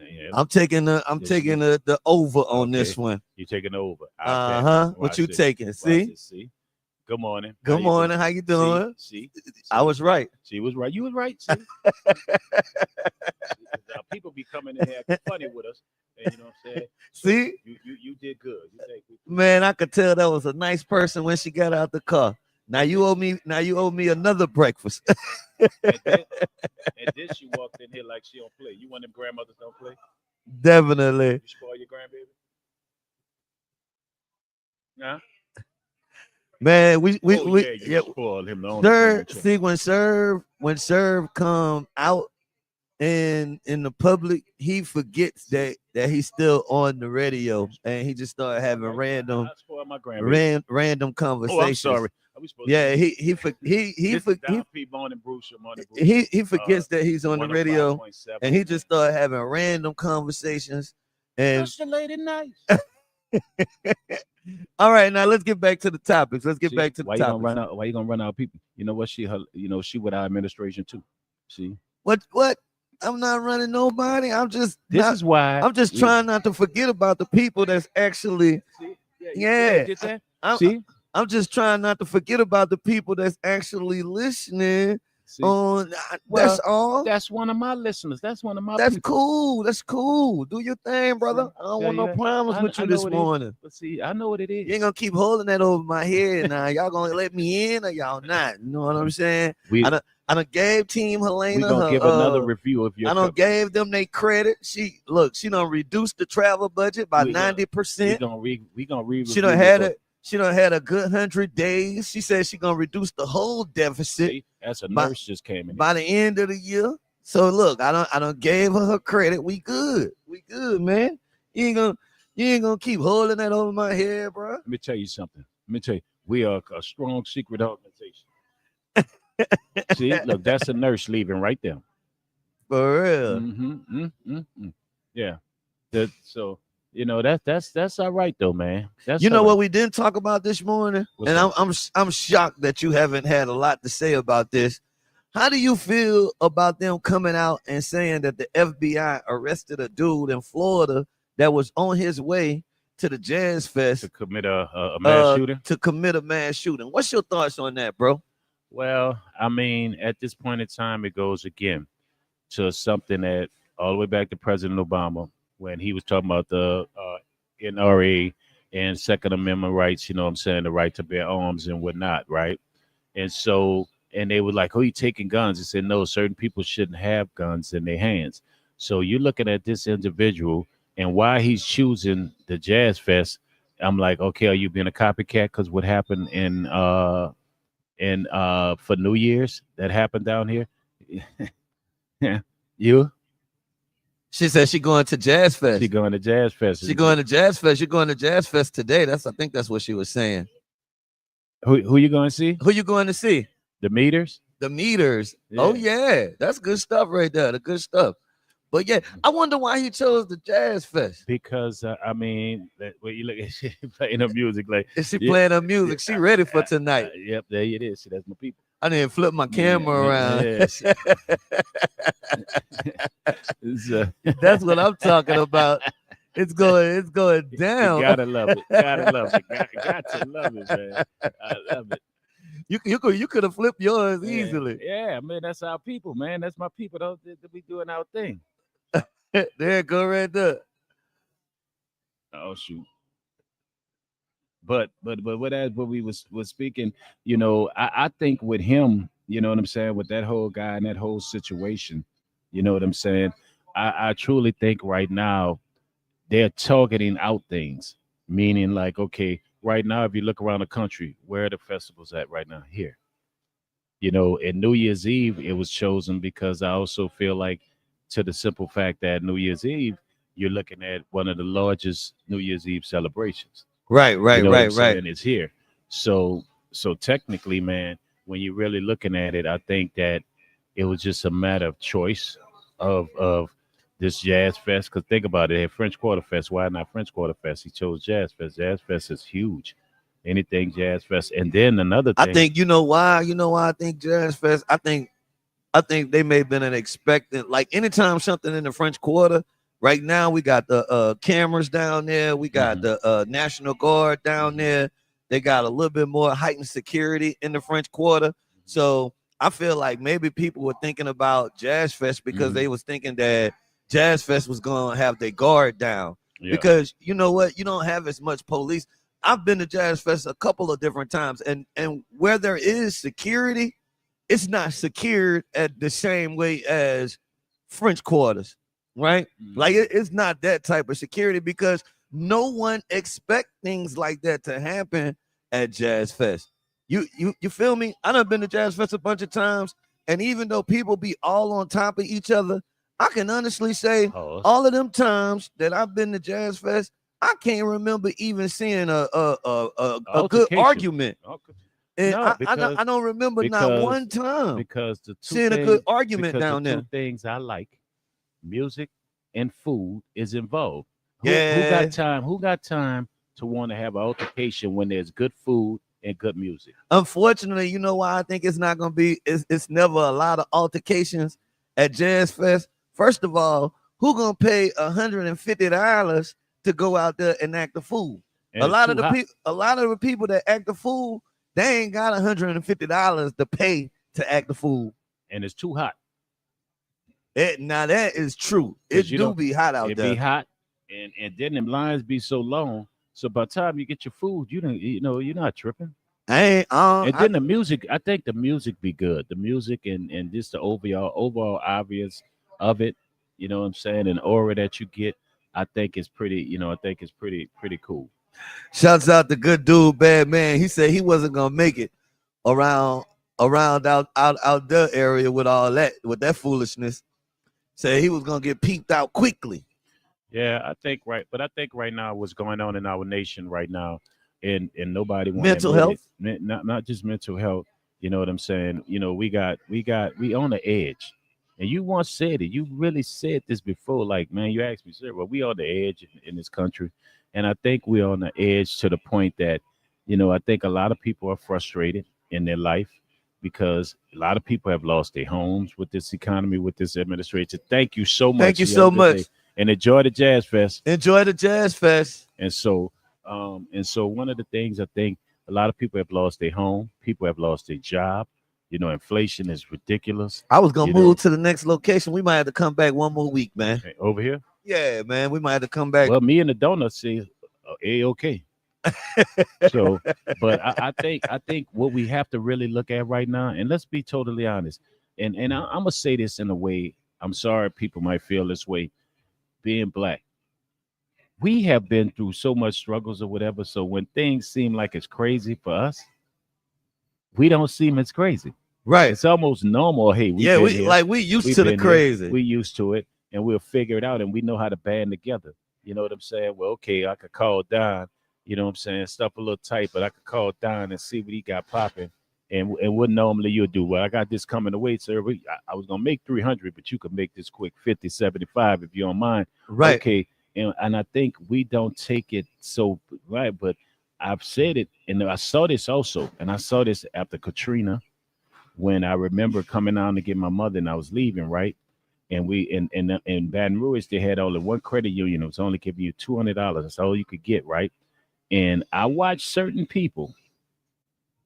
Yeah. I'm taking the over on this one. You taking the over? What you taking? See. Good morning. Good morning. How you doing? See. I was right. She was right. You was right. See? People be coming in here acting funny with us. And you know what I'm saying? See? You did good. Man, I could tell that was a nice person when she got out the car. Now you owe me another breakfast. and then she walked in here like she don't play. You want them grandmothers don't play? Definitely. You spoil your grandbaby? Nah. Man, we spoil him. See, when Serve come out in the public, he forgets that he's still on the radio, and he just started having random conversations. Oh, I'm sorry. Yeah, he forgets that he's on the radio, and he just started having random conversations. And the lady nice. All right, now let's get back to the topics. Why you gonna run out people? You know what? She with our administration too. See what? I'm not running nobody. I'm just trying not to forget about the people that's actually. I'm just trying not to forget about the people that's actually listening. That's all. That's one of my listeners. That's one of my. That's people. That's cool. Do your thing, brother. I don't want no problems with you this morning. But see, I know what it is. You ain't gonna keep holding that over my head now. Y'all gonna let me in or y'all not? You know what I'm saying? I done gave Team Helena. We gonna give another review of your. I done gave them their credit. She done reduced the travel budget by 90%. We gonna read. She done had a good 100 days. She said she gonna reduce the whole deficit. See, that's a nurse just came in by the end of the year. So look, I don't gave her credit. We good, man. You ain't gonna keep holding that over my head, bro. Let me tell you something. We are a strong secret organization. See, look, that's a nurse leaving right there. For real. Yeah. So. You know that's all right though, man. What we didn't talk about this morning, I'm shocked that you haven't had a lot to say about this. How do you feel about them coming out and saying that the FBI arrested a dude in Florida that was on his way to the Jazz Fest to commit a mass shooting? To commit a mass shooting. What's your thoughts on that, bro? Well, I mean, at this point in time, it goes again to something that all the way back to President Obama. When he was talking about the NRA and Second Amendment rights, you know what I'm saying, the right to bear arms and whatnot, right? And so, and they were like, "Oh, you taking guns?" I said, "No, certain people shouldn't have guns in their hands." So you're looking at this individual and why he's choosing the Jazz Fest. I'm like, okay, are you being a copycat? Because what happened in for New Year's that happened down here? Yeah, you She said she going to Jazz Fest. she going to Jazz Fest? She going to Jazz Fest. You're going to Jazz Fest today. I think that's what she was saying. Who you going to see? Who you going to see? The Meters. The Meters. Yeah. Oh yeah, that's good stuff right there. The good stuff. But yeah, I wonder why he chose the Jazz Fest. Because I mean, when you look at she playing her music, like is she playing her music? She ready for tonight. Yep, there it is. See, that's my people. I didn't flip my camera around. Yes. That's what I'm talking about. It's going down. You gotta love it. Gotta love it. Got to love it, man. I love it. You could have flipped yours easily. Yeah, man, that's our people, man. That's my people. Those that we doing our thing. There it go right there. Oh shoot. But what we was speaking, you know, I think with him, you know what I'm saying, with that whole guy and that whole situation, you know what I'm saying. I truly think right now they're targeting out things, meaning like, okay, right now, if you look around the country, where are the festivals at right now? Here. You know, and New Year's Eve, it was chosen because I also feel like, to the simple fact that New Year's Eve, you're looking at one of the largest New Year's Eve celebrations. Right. You know and it's here. So technically, man, when you're really looking at it, I think that it was just a matter of choice of this Jazz Fest. Because think about it, they had French Quarter Fest. Why not French Quarter Fest? He chose Jazz Fest. Jazz Fest is huge. Anything Jazz Fest. And then another thing. I think you know why I think Jazz Fest. I think they may have been an expectant, like anytime something in the French Quarter. Right now, we got the cameras down there. We got the National Guard down there. They got a little bit more heightened security in the French Quarter. So I feel like maybe people were thinking about Jazz Fest because they was thinking that Jazz Fest was going to have their guard down. Yeah. Because you know what? You don't have as much police. I've been to Jazz Fest a couple of different times, and where there is security, it's not secured at the same way as French Quarters, right? Like it's not that type of security because no one expects things like that to happen at Jazz Fest. You feel me? I done been to Jazz Fest a bunch of times, and even though people be all on top of each other, I can honestly say all of them times that I've been to Jazz Fest, I can't remember even seeing a good argument. And no, I don't remember not one time because seeing a good argument down there. Two things I like, music and food, is involved. Who got time to want to have an altercation when there's good food and good music? Unfortunately, you know why I think it's not gonna be. It's never a lot of altercations at Jazz Fest. First of all, who gonna pay $150 to go out there and act the fool? A lot of the people that act the fool, they ain't got $150 to pay to act the fool, and it's too hot. Now that is true. It do be hot out there. It be hot, and then them lines be so long. So by the time you get your food, you're not tripping. And then the music, I think the music be good. The music and just the overall obvious of it, you know what I'm saying, and aura that you get, I think is pretty. I think it's pretty cool. Shouts out to good dude, bad man. He said he wasn't gonna make it around out the area with all that, with that foolishness. Said he was gonna get peeped out quickly. Yeah, I think right now what's going on in our nation right now, and nobody wants mental health, not just mental health. You know what I'm saying? We on the edge. And you once said it. You really said this before. Like, man, you asked me, sir, well, we on the edge in this country. And I think we're on the edge to the point that, I think a lot of people are frustrated in their life because a lot of people have lost their homes with this economy, with this administration. Thank you so much. Thank you so much. And enjoy the Jazz Fest. Enjoy the Jazz Fest. And so one of the things I think a lot of people have lost their home. People have lost their job. Inflation is ridiculous. I was gonna move to the next location. We might have to come back one more week, man. Over here? Yeah, man. We might have to come back. Well, me and the donuts say, okay. So, but I think what we have to really look at right now, and let's be totally honest, and I'm gonna say this in a way. I'm sorry, people might feel this way. Being black, we have been through so much struggles or whatever. So when things seem like it's crazy for us, we don't seem as crazy. Right. It's almost normal. Hey, we've Yeah, been we here. like we used We've to the been here. crazy. We used to it, and we'll figure it out, and we know how to band together. You know what I'm saying? Well, okay, I could call Don. You know what I'm saying? Stuff a little tight, but I could call Don and see what he got popping. And what normally you'll do. Well, I got this coming away, sir. I was gonna make 300, but you could make this quick 50, 75 if you don't mind. Right. Okay. And I think we don't take it so right, but I've said it, and I saw this also, and I saw this after Katrina when I remember coming out to get my mother and I was leaving, right? And we in Baton Rouge, they had only one credit union. It was only giving you $200. That's all you could get, right? And I watched certain people.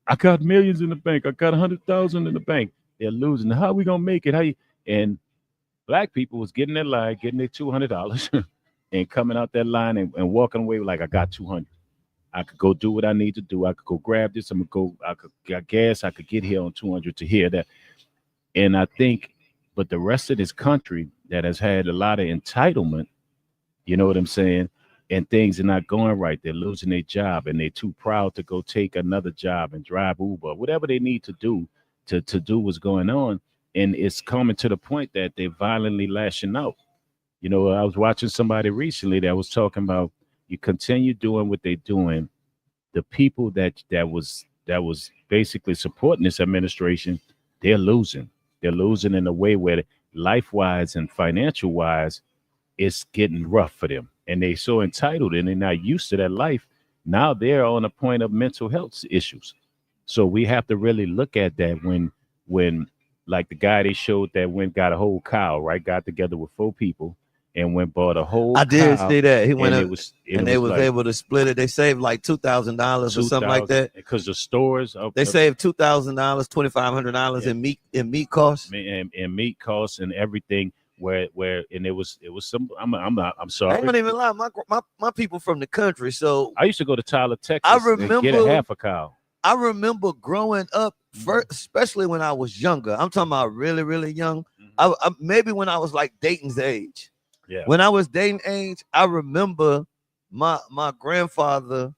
I got millions in the bank. I got 100,000 in the bank. They're losing. How we gonna make it? How you? And black people was getting their line, getting their $200, and coming out that line and walking away like I got 200. I could go do what I need to do. I could go grab this. I'm gonna go. I could get gas. I could get here on 200 to here that. And I think, but the rest of this country that has had a lot of entitlement, you know what I'm saying? And things are not going right. They're losing their job and they're too proud to go take another job and drive Uber, whatever they need to do to do what's going on. And it's coming to the point that they're violently lashing out. You know, I was watching somebody recently that was talking about you continue doing what they're doing. The people that was basically supporting this administration, they're losing. They're losing in a way where life wise and financial wise, it's getting rough for them. And they so entitled and they're not used to that life. Now they're on a point of mental health issues. So we have to really look at that when like the guy they showed that went got a whole cow, right? Got together with 4 people and went bought a whole I did cow. see that. He went And up it was and they was like able to split it. They saved like $2,000 or something like that. because the stores They saved $2,000, $2,500 in meat costs. and meat costs and everything where and it was some I'm not I'm I sorry. ain't gonna even lie. My people from the country. So I used to go to Tyler, Texas I and get a remember- half a cow. I remember growing up, first, especially when I was younger. I'm talking about really, really young. Mhm. I maybe when I was like Dayton's age. Yeah. When I was dating age, I remember my grandfather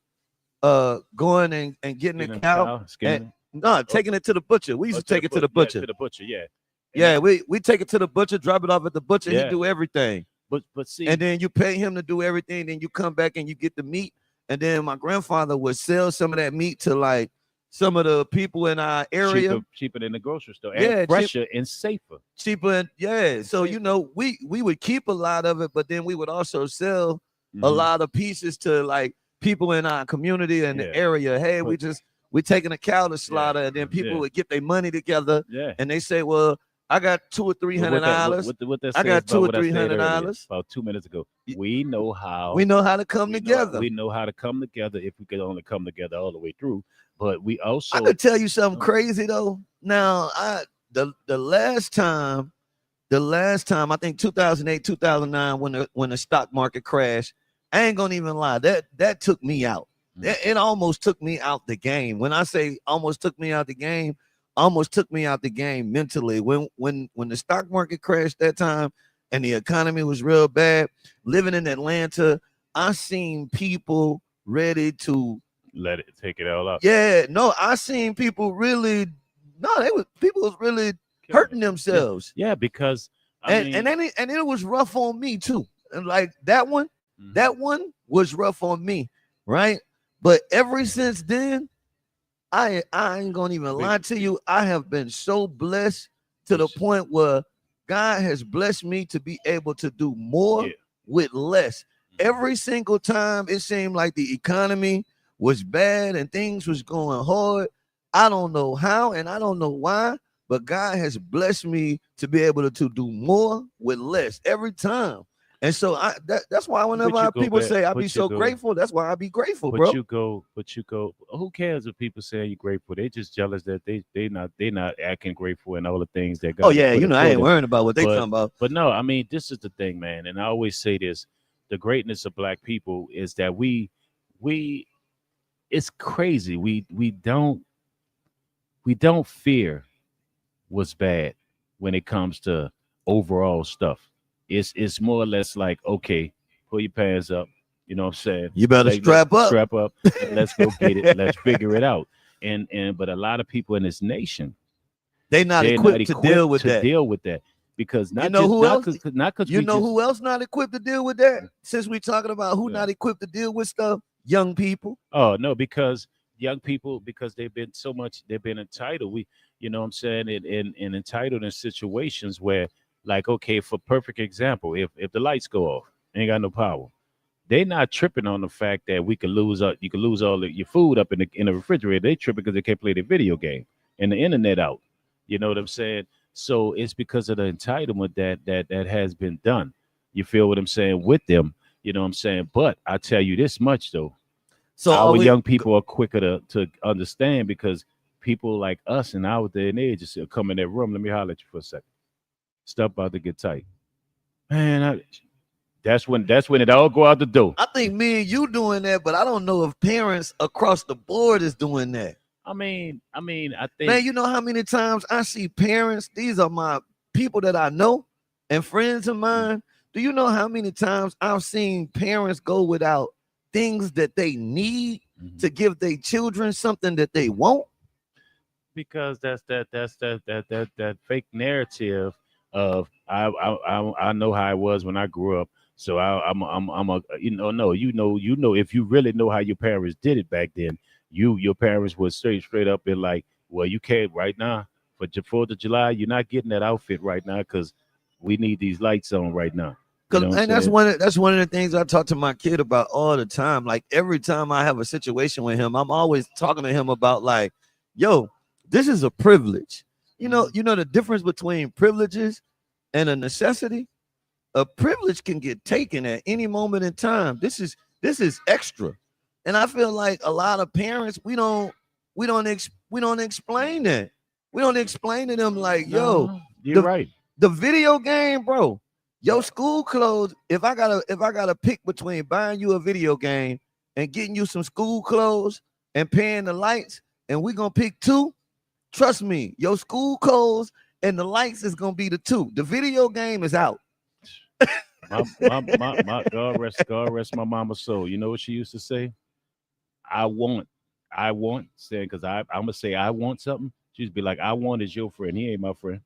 going and getting a cow. skinning No, taking it to the butcher. We used to take it to the butcher. to the butcher, yeah. Yeah, we take it to the butcher, drop it off at the butcher. Yeah. He do everything. But see, And then you pay him to do everything. Then you come back and you get the meat. And then my grandfather would sell some of that meat to like some of the people in our area. cheaper than the grocery store. Yeah, And fresher and safer. Cheaper. And yeah. So, you know, we would keep a lot of it, but then we would also sell a Mhm. lot of pieces to like people in our community and Yeah. the area. Hey, we taking a cow to slaughter, and then people Yeah. would get their money together Yeah. and they say, well, I got $200 or $300. What that I got says about $200 or what I said earlier, $300. about 2 minutes ago. We know how We know how to come we together. Know, we know how to come together if we could only come together all the way through. But we also I could tell you something crazy though. Now, the last time I think 2008, 2009 when the stock market crashed, I ain't gonna even lie. That took me out. It almost took me out the game. When I say almost took me out the game, almost took me out the game mentally. When the stock market crashed that time and the economy was real bad, living in Atlanta, I seen people ready to let it take it all out. Yeah, no, I seen people really people was really hurting themselves. Yeah, because and it was rough on me too. And like that one was rough on me, right? But ever since then, I ain't gonna even lie to you. I have been so blessed to the point where God has blessed me to be able to do more with less. Every single time it seemed like the economy was bad and things was going hard. I don't know how and I don't know why, but God has blessed me to be able to do more with less every time. And so that's why whenever people say I be so grateful, that's why I be grateful, bro. But you go. Who cares if people say you're grateful? They just jealous that they not acting grateful and all the things that God. Oh yeah, you know I ain't worrying about what they talking about. But no, I mean this is the thing, man. And I always say this: the greatness of Black people is that we it's crazy. We don't fear what's bad when it comes to overall stuff. It's more or less like, okay, pull your pants up. You know what I'm saying? You better strap up. Strap up and let's go get it. Let's figure it out. And but a lot of people in this nation, They not they're not equipped to deal equipped with to that. deal with that because You not know just who not else? because not because You we know just who else not equipped to deal with that? Since we talking about who Yeah. not equipped to deal with stuff, young people. oh no because young people because they've been entitled. We you know what I'm saying in entitled in situations where like okay for perfect example if the lights go off ain't got no power they not tripping on the fact that we could lose you could lose all your food up in the refrigerator. They tripping because they can't play their video game and the internet out. You know what I'm saying? So it's because of the entitlement that has been done. You feel what I'm saying with them? You know what I'm saying? But I tell you this much though, So are our we? young people are quicker to understand because people like us in our day and age just come in that room. Let me holler at you for a second. Stuff about to get tight, man. That's when it all go out the door. I think me and you doing that, but I don't know if parents across the board is doing that. I think Man, you know how many times I see parents, these are my people that I know and friends of mine. Do you know how many times I've seen parents go without things that they need Mhm. to give their children something that they want? because that's that fake narrative of I know how it was when I grew up. So I'm a no if you really know how your parents did it back then, your parents would straight up be like, well, you can't right now for 4th of July. You're not getting that outfit right now because we need these lights on right now. You know what I'm And that's saying? one of the things I talk to my kid about all the time. Like every time I have a situation with him, I'm always talking to him about like, yo, this is a privilege. You know the difference between privileges and a necessity. A privilege can get taken at any moment in time. This is extra, and I feel like a lot of parents we don't explain that. We don't explain to them like, yo, No, you're the right. the video game, bro. Your school clothes. If I gotta pick between buying you a video game and getting you some school clothes and paying the lights, and we gonna pick two. Trust me, your school clothes and the lights is gonna be the two. The video game is out. My God rest my mama's soul. You know what she used to say? I want, I want, saying because I'm gonna say I want something. She'd be like, I want is your friend. He ain't my friend.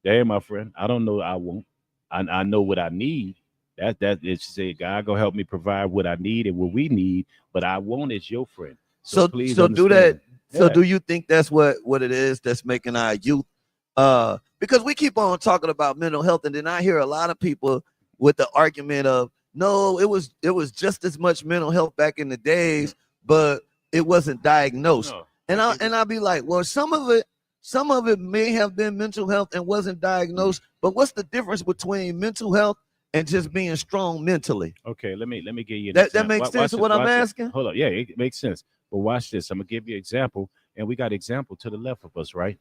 They ain't my friend. I don't know. I want. I know what I need. That is she said, God go help me provide what I need and what we need. But I want is your friend. So So please so do that. understand. So Yeah. do you think that's what it is that's making our youth because we keep on talking about mental health, and then I hear a lot of people with the argument of no, it was just as much mental health back in the days, but it wasn't diagnosed. No, And I I give and you. I'll be like, well, some of it may have been mental health and wasn't diagnosed, but what's the difference between mental health and just being strong mentally? Okay, let me give you an That example. makes sense Watch of this. what I'm Watch this. asking? Hold up. Yeah, it makes sense. But watch this. I'm gonna give you an example, and we got example to the left of us, right?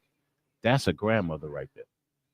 That's a grandmother right there.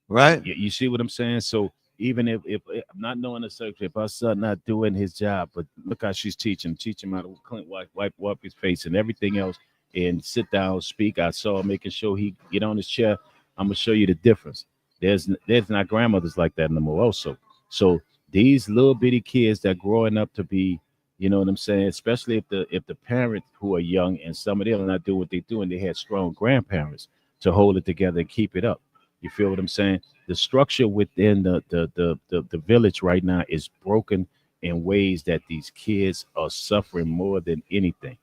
Right? You see what I'm saying? So even if I'm not knowing the subject, if our son not doing his job, but look how she's teach him how to clean, wipe his face and everything else, and sit down, speak. I saw her making sure he get on his chair. I'm gonna show you the difference. There's not grandmothers like that no more. Also, so these little bitty kids that growing up to be, you know what I'm saying? Especially if the parents who are young and some of them are not doing what they do, and they had strong grandparents to hold it together and keep it up. You feel what I'm saying? The structure within the village right now is broken in ways that these kids are suffering more than anything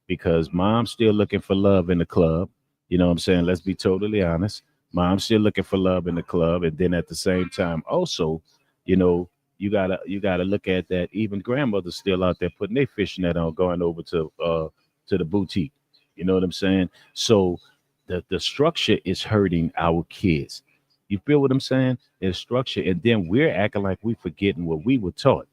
because mom's still looking for love in the club. You know what I'm saying? Let's be totally honest. Mom's still looking for love in the club, and then at the same time, also, you know, you gotta look at that. Even grandmother's still out there putting their fishing net on, going over to the boutique. You know what I'm saying? So the structure is hurting our kids. You feel what I'm saying? There's structure, and then we're acting like we forgetting what we were taught,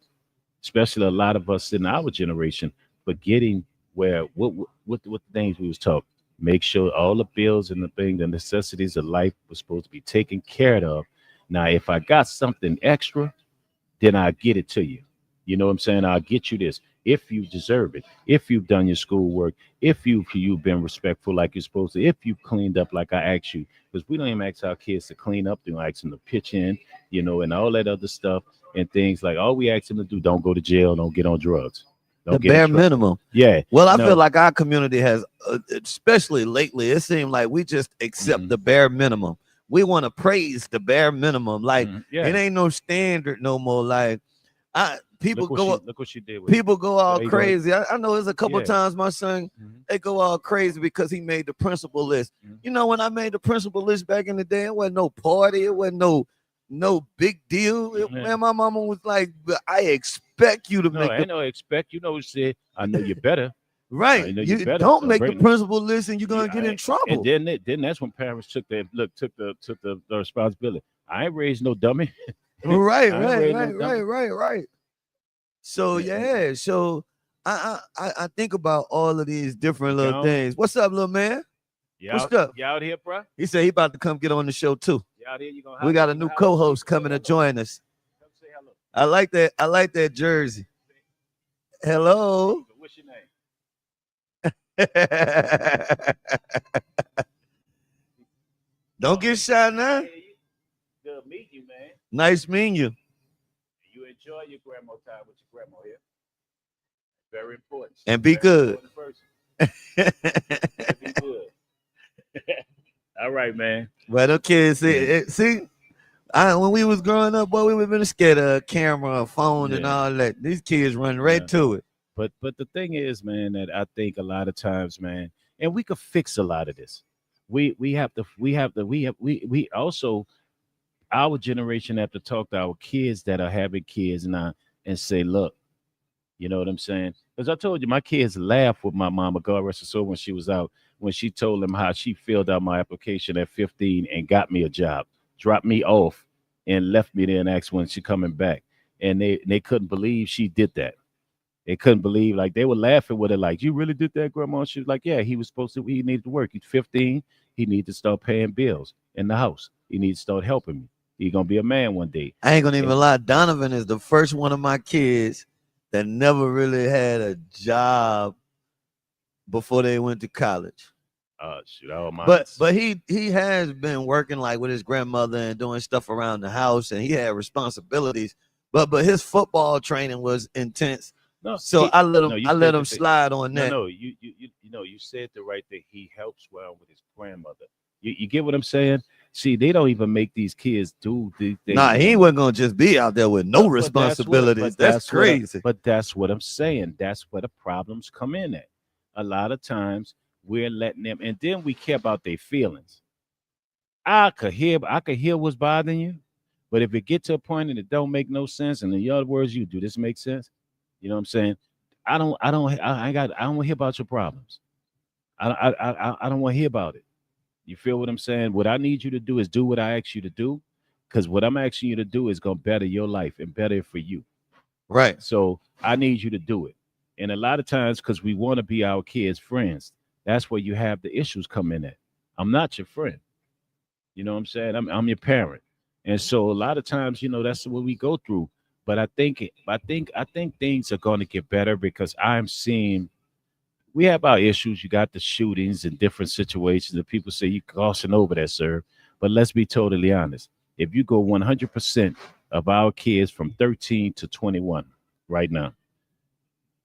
especially a lot of us in our generation, forgetting where what the things we was taught. Make sure all the bills and the necessities of life was supposed to be taken care of. Now, if I got something extra, then I get it to you. You know what I'm saying? I'll get you this. if you deserve it, if you've done your schoolwork, if you've been respectful like you're supposed to, if you've cleaned up like I asked you, because we don't even ask our kids to clean up, we don't ask them to pitch in, and all that other stuff and things like all we ask them to do, don't go to jail, don't get on drugs, The don't get in bare trouble. minimum. Yeah. Well, I feel No. like our community has, especially lately, it seemed like we just accept Mhm. the bare minimum. We want to praise the bare minimum. Like Yeah. it ain't no standard no more. Like people Look what she did with people go all There you go. crazy. I know there's a couple Yeah. times my son, Mhm. they go all crazy because he made the principal list. Mhm. You know, when I made the principal list back in the day, it wasn't no party, it wasn't no big deal. Yeah. Man, my mama was like, "But I expect you to No, make I the know expect, said, I know you better. right. I know You you better. don't So make the bring- principal list and you're gonna Yeah, get in And trouble." then that's when parents took the responsibility. I ain't raised no dummy. Right, I ain't right, raised no right, right, dummy. right. So Yeah. so I think about all of these different You little gone? things. What's up, little man? What's up? You out here, bro? He said he about to come get on the show too. You out here? You gonna We got a new co-host coming to join us. Come say hello. I like that. I like that jersey. Hello. What's your name? Don't get shy now. Good meeting you, man. Nice meeting you. You enjoy your grandma time with your grandma here. Very important. And be Very good. important person. Be good. All right, man. Well, the kids see, when we was growing up, boy, we would have been scared of a camera, a phone, and Yeah. all that. These kids run right to it. But the thing is, man, that I think a lot of times, man, and we could fix a lot of this. We also, our generation have to talk to our kids that are having kids now and say, look, you know what I'm saying? Because I told you, my kids laughed with my mama, God rest her soul, when she was out, when she told them how she filled out my application at 15 and got me a job, dropped me off, and left me there and asked when she coming back. And they couldn't believe she did that. They couldn't believe, like they were laughing with her, like, you really did that, grandma? She was like, yeah, he needed to work. He's 15. He needed to start paying bills in the house. He needs to start helping me. He's gonna be a man one day. I ain't gonna even lie. Donovan is the first one of my kids that never really had a job before they went to college. Shoot, all mine. But he has been working like with his grandmother and doing stuff around the house, and he had responsibilities. But his football training was intense. No, So I let him you I let said him the thing. slide on that. No, you said the right thing. He helps well with his grandmother. You get what I'm saying? See, they don't even make these kids do these things. Nah, he wasn't gonna just be out there with no But responsibilities. That's what I- crazy. but that's what I'm saying. That's where the problems come in at. A lot of times we're letting them, and then we care about their feelings. I could hear what's bothering you, but if it get to a point and it don't make no sense, and in other words, you do this make sense? You know what I'm saying? I don't want to hear about your problems. I don't want to hear about it. You feel what I'm saying? What I need you to do is do what I ask you to do, because what I'm asking you to do is gonna better your life and better it for you. Right. So I need you to do it. And a lot of times, because we want to be our kids' friends, that's where you have the issues come in at. I'm not your friend. You know what I'm saying? I'm your parent. And so a lot of times, that's what we go through. But I think things are going to get better, because I'm seeing we have our issues. You got the shootings and different situations that people say you crossing over that, sir. But let's be totally honest. If you go 100% of our kids from 13 to 21 right now,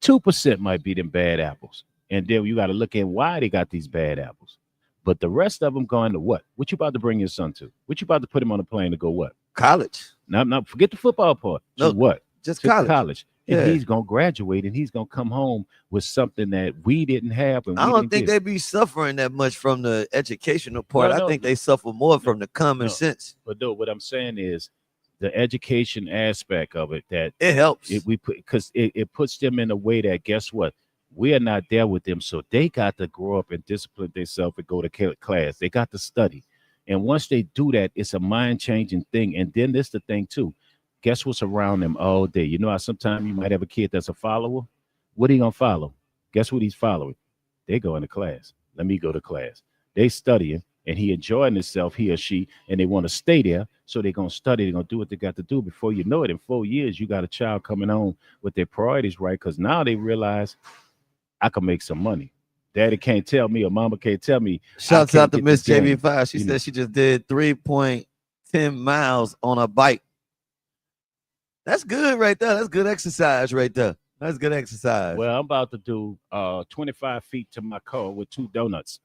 2% might be them bad apples. And then you got to look at why they got these bad apples. But the rest of them going to what? What you about to bring your son to? What you about to put him on a plane to go what? College. Now forget the football part. To No, what? Just To college. college. And Yeah. he's going to graduate, and he's going to come home with something that we didn't have. And I we don't didn't think get. they be suffering that much from the educational part. No, I think they suffer more from the common no. sense. But no, what I'm saying is the education aspect of it, that It helps. we put, because it puts them in a way that, guess what? We are not there with them. So they got to grow up and discipline themselves and go to class. They got to study. And once they do that, it's a mind-changing thing. And then this the thing too. Guess what's around them all day? You know how sometimes you might have a kid that's a follower? What are you gonna follow? Guess what he's following? They go into class. Let me go to class. They studying. and he enjoying himself, he or she, and they want to stay there. So they're gonna study, they're gonna do what they got to do. Before you know it, in 4 years, you got a child coming on with their priorities right, because now they realize I can make some money. Daddy can't tell me or mama can't tell me I Shouts can't out to get this Miss game. JB5. She You know, said she just did 3.10 miles on a bike. That's good right there. That's good exercise right there. That's good exercise. well, I'm about to do 25 feet to my car with 2 donuts.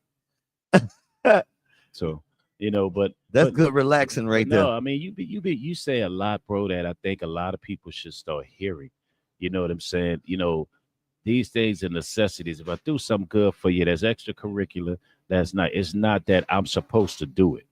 So, but That's but good relaxing but right there. no, I mean you say a lot, bro, that I think a lot of people should start hearing. You know what I'm saying? These things are necessities. If I do something good for you, that's extracurricular. That's not. It's not that I'm supposed to do it.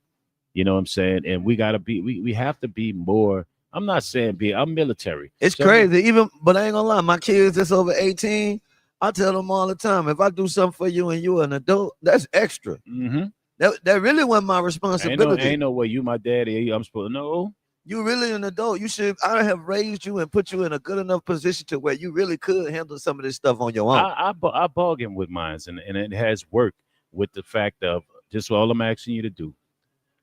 You know what I'm saying? And we gotta be. We have to be more. I'm not saying be. I'm military. It's So I'm, crazy. Even, but I ain't gonna lie, my kids that's over 18, I tell them all the time, if I do something for you and you're an adult, that's extra. mm-hmm. That really wasn't my Ain't responsibility. no way you my daddy. I'm supposed to know. You really an adult. You should. I have raised you and put you in a good enough position to where you really could handle some of this stuff on your own. I bargain with mines, and it has worked with the fact of just all I'm asking you to do.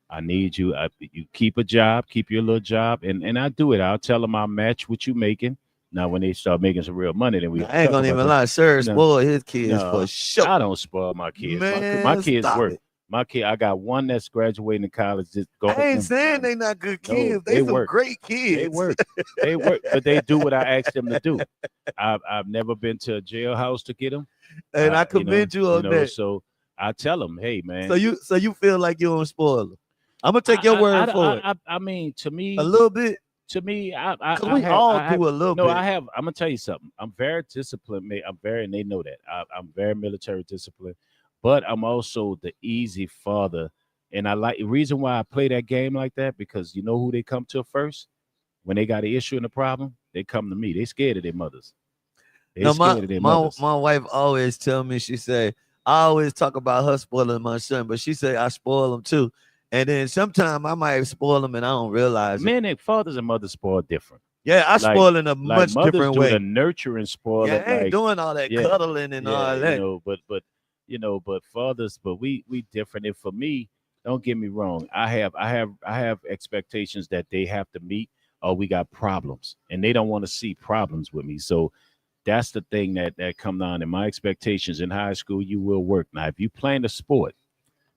I need you. You keep a job, keep your little job, and I do it. I'll tell them I'll match what you making. Now, when they start making some real money, then we I ain't talk gonna about even that. lie, sir. You know, Spoil his kids for no, sure. I don't spoil my kids. My Man, kids stop work. it. My kid, I got one that's graduating in college. Just I going. ain't saying they not good No, kids. They they some work. great They kids. work. They work, but they do what I ask them to do. I've never been to a jailhouse to get them. And I commend you on that. So I tell them, hey So man, you feel like you don't spoil them. I'm gonna take your word for it. I mean, A little bit. to me, Cause we all do a little no, bit. I have. I'm gonna tell you something. I'm very disciplined. I'm very, and they know that. I'm very military disciplined, but I'm also the easy father. And I like the reason why I play that game like that because you know who they come to first when they got an issue and a problem. They come to me. They scared of their mothers. They No, scared of their mothers. my wife always tell me, she say, I always talk about her spoiling my son, but she say I spoil him too. And then sometimes I might spoil him and I don't realize it. Men and fathers and mothers spoil different. Yeah, I Like spoil in a like much mothers different do the way. nurturing spoil Yeah, it I ain't like doing all that yeah, cuddling and yeah, all that. but fathers, but we different. And for me, don't get me wrong, I have expectations that they have to meet or we got problems and they don't want to see problems with me. So that's the thing that come down in my expectations in high school. You will work. Now if you playing a sport,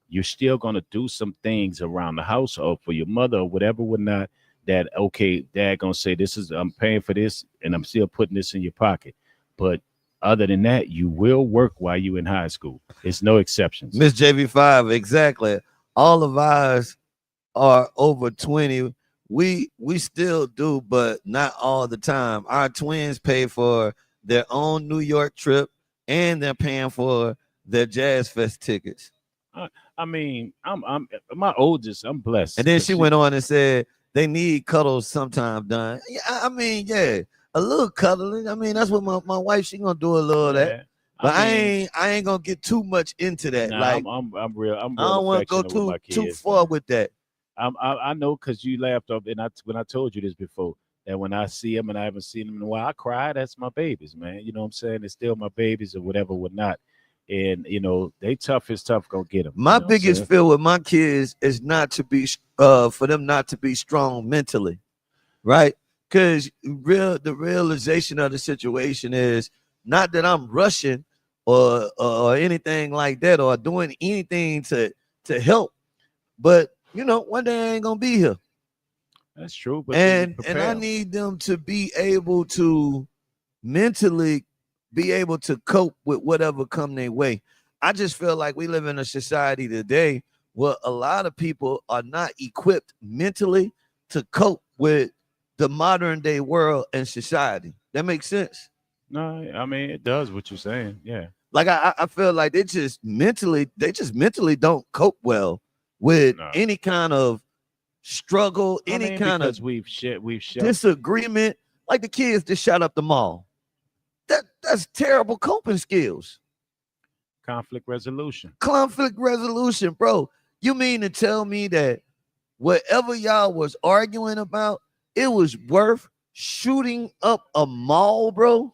you're still gonna do some things around the house or for your mother or whatever, whatnot. That okay, dad gonna say this is I'm paying for this and I'm still putting this in your pocket. But other than that, you will work while you in high school. It's no exceptions. Miss JV5, exactly. All of ours are over 20. We still do, but not all the time. Our twins pay for their own New York trip and they're paying for their Jazz Fest tickets. I mean, I'm my oldest. I'm blessed. And then 'Cause she went on and said they need cuddles sometime done. Yeah, I mean, yeah, a little cuddling. I mean, that's what my wife, she gonna do a little of that. yeah. But I mean, I ain't gonna get too much into that. nah, Like I'm I real don't want to go affectionate with my too kids, far man. with that. I know because you laughed off, and when I told you this before, that when I see them and I haven't seen them in a while, I cry. That's my babies, man. You know what I'm saying? It's still my babies or whatever, whatnot. And they tough as tough gonna get them. You My know what I'm biggest saying? fear with my kids is not to be for them not to be strong mentally, right? Because the realization of the situation is not that I'm rushing or anything like that or doing anything to help, but one day I ain't gonna be here, That's true, but then you and I prepare them. need them to be able to mentally be able to cope with whatever come their way. I just feel like we live in a society today where a lot of people are not equipped mentally to cope with the modern day world and society. That makes sense. No, I mean it does what you're saying. Yeah. Like I feel like they just mentally don't cope well with No. any kind of struggle, I any mean kind of because we've disagreement. Like the kids that shot up the mall. That's terrible coping skills. conflict resolution. Conflict resolution, bro. You mean to tell me that whatever y'all was arguing about, it was worth shooting up a mall, bro?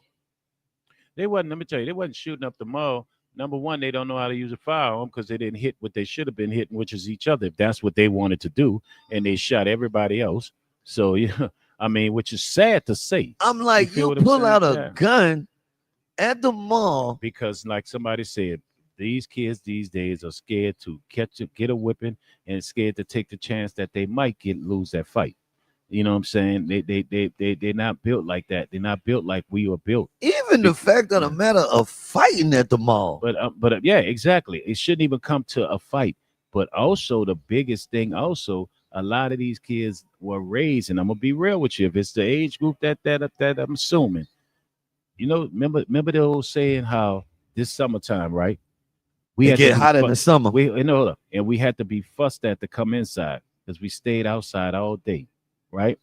They wasn't. Let me tell you, they wasn't shooting up the mall. Number one, they don't know how to use a firearm because they didn't hit what they should have been hitting, which is each other. If that's what they wanted to do, and they shot everybody else. So yeah, I mean, which is sad to say. I'm You like, feel you what I'm pull saying? out a Yeah. gun at the mall. Because like somebody said, these kids these days are scared to get a whipping and scared to take the chance that they might lose that fight. You know what I'm saying? They're not built like that. They're not built like we were built. Even the fact of the matter of fighting at the mall. But yeah, exactly. It shouldn't even come to a fight. But also the biggest thing, also a lot of these kids were raised, and I'm gonna be real with you. If it's the age group that I'm assuming, remember the old saying how this summertime, right? We It had get to be hot in the summer. and we had to be fussed at to come inside because we stayed outside all day, right?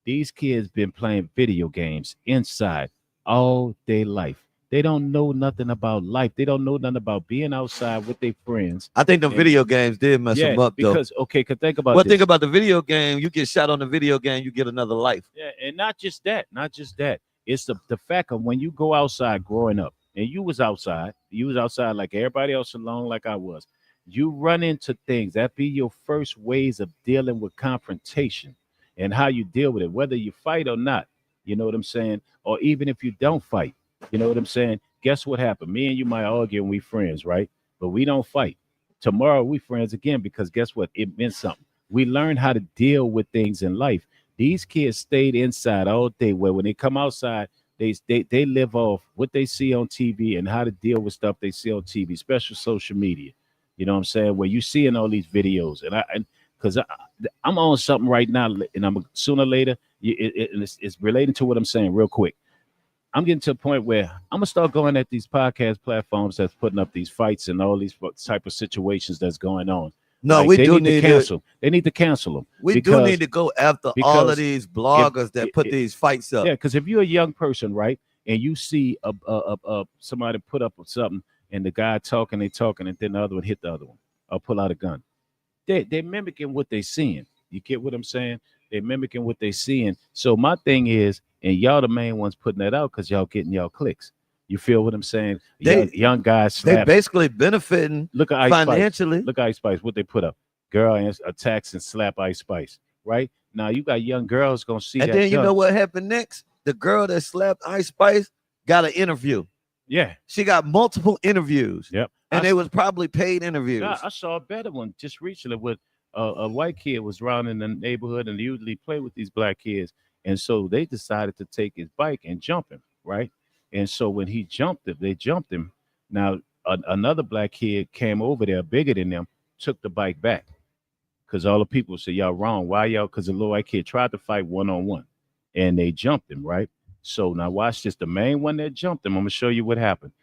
These kids been playing video games inside all day life. They don't know nothing about life. They don't know nothing about being outside with their friends. I think the And- video games did mess them up, though. because okay, cause think about Well, this. think about the video game. You get shot on the video game, you get another life. Yeah, and not just that. It's the fact of when you go outside growing up, and you was outside like everybody else alone, like I was. You run into things that be your first ways of dealing with confrontation and how you deal with it, whether you fight or not. You know what I'm saying? Or even if you don't fight, you know what I'm saying? Guess what happened? Me and you might argue and we friends, right? But we don't fight. Tomorrow we friends again because guess what? It meant something. We learned how to deal with things in life. These kids stayed inside all day. Where when they come outside, they live off what they see on TV and how to deal with stuff they see on TV, especially social media. You know what I'm saying? Where you seeing all these videos, and because I'm on something right now, and I'm sooner or later, it's relating to what I'm saying real quick. I'm getting to a point where I'm gonna start going at these podcast platforms that's putting up these fights and all these type of situations that's going on. No, Like, we they do need to need cancel. They need to cancel them. We do need to go after all of because these bloggers that put these fights up. Yeah, because if you're a young person, right, and you see somebody put up something, and the guy talking, and then the other one hit the other one, or pull out a gun, they're mimicking what they're seeing. You get what I'm saying? They're mimicking what they're seeing. So my thing is, and y'all the main ones putting that out because y'all getting y'all clicks. You feel what I'm saying? Young guys They slap. basically benefiting Look at Ice Spice. financially. Look at Ice Spice. What they put up? Girl attacks and slap Ice Spice. Right now, you got young girls gonna see And that. then you gun. know what happened next? The girl that slapped Ice Spice got an interview. Yeah. She got multiple interviews. Yep. And they was probably paid interviews. I saw a better one just recently with a white kid was around in the neighborhood and they usually play with these black kids. And so they decided to take his bike and jump him, right? And so when he jumped it, they jumped him. Now, another black kid came over there bigger than them, took the bike back. Because all the people say, y'all wrong. Why y'all? Because the little white kid tried to fight one-on-one and they jumped him, right? So now watch this. The main one that jumped him, I'm going to show you what happened.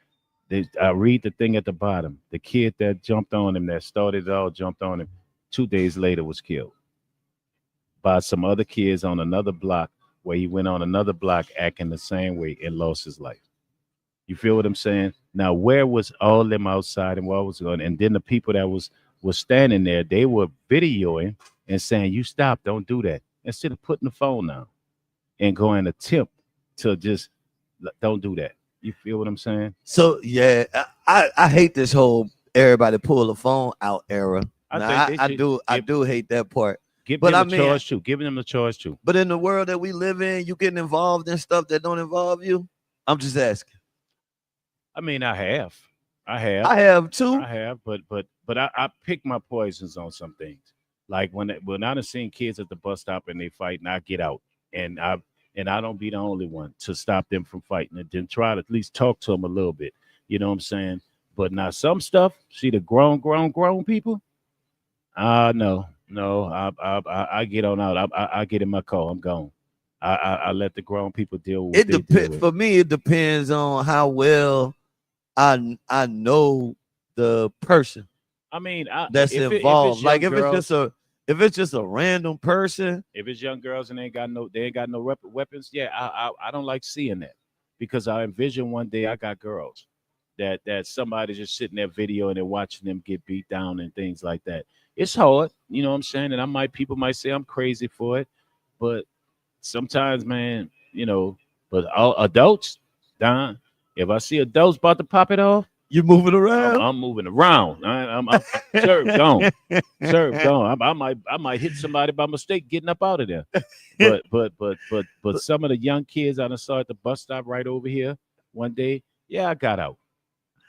I read the thing at the bottom. The kid that jumped on him, that started it all, jumped on him, 2 days later was killed by some other kids on another block where he went on another block acting the same way and lost his life. You feel what I'm saying? Now, where was all them outside and what was going? And then the people that was standing there, they were videoing and saying, you stop, don't do that. Instead of putting the phone down and going attempt to just don't do that. You feel what I'm saying? So yeah, I hate this whole everybody pull the phone out era. I do hate that part. Giving them the charge too. Giving them the charge too. But in the world that we live in, you getting involved in stuff that don't involve you. I'm just asking. I mean, I have too. I have, but I pick my poisons on some things. Like when I done seen kids at the bus stop and they fight, and I get out, and I don't be the only one to stop them from fighting, and then try to at least talk to them a little bit. You know what I'm saying? But now some stuff, see the grown people. No, I get on out. I get in my car. I'm gone. I let the grown people deal with it. For me, it depends on how well I know the person. I mean, that's involved. Like if it's just a random person, if it's young girls and they ain't got no weapons, yeah, I don't like seeing that because I envision one day I got girls that somebody just sitting there video and they're watching them get beat down and things like that. It's hard, you know what I'm saying? And people might say I'm crazy for it, but sometimes, man, you know, but all adults, Don, if I see adults about to pop it off, You moving around? I'm moving around. I'm served on. Served on. I might hit somebody by mistake getting up out of there. But some of the young kids I done saw at the bus stop right over here one day, yeah, I got out.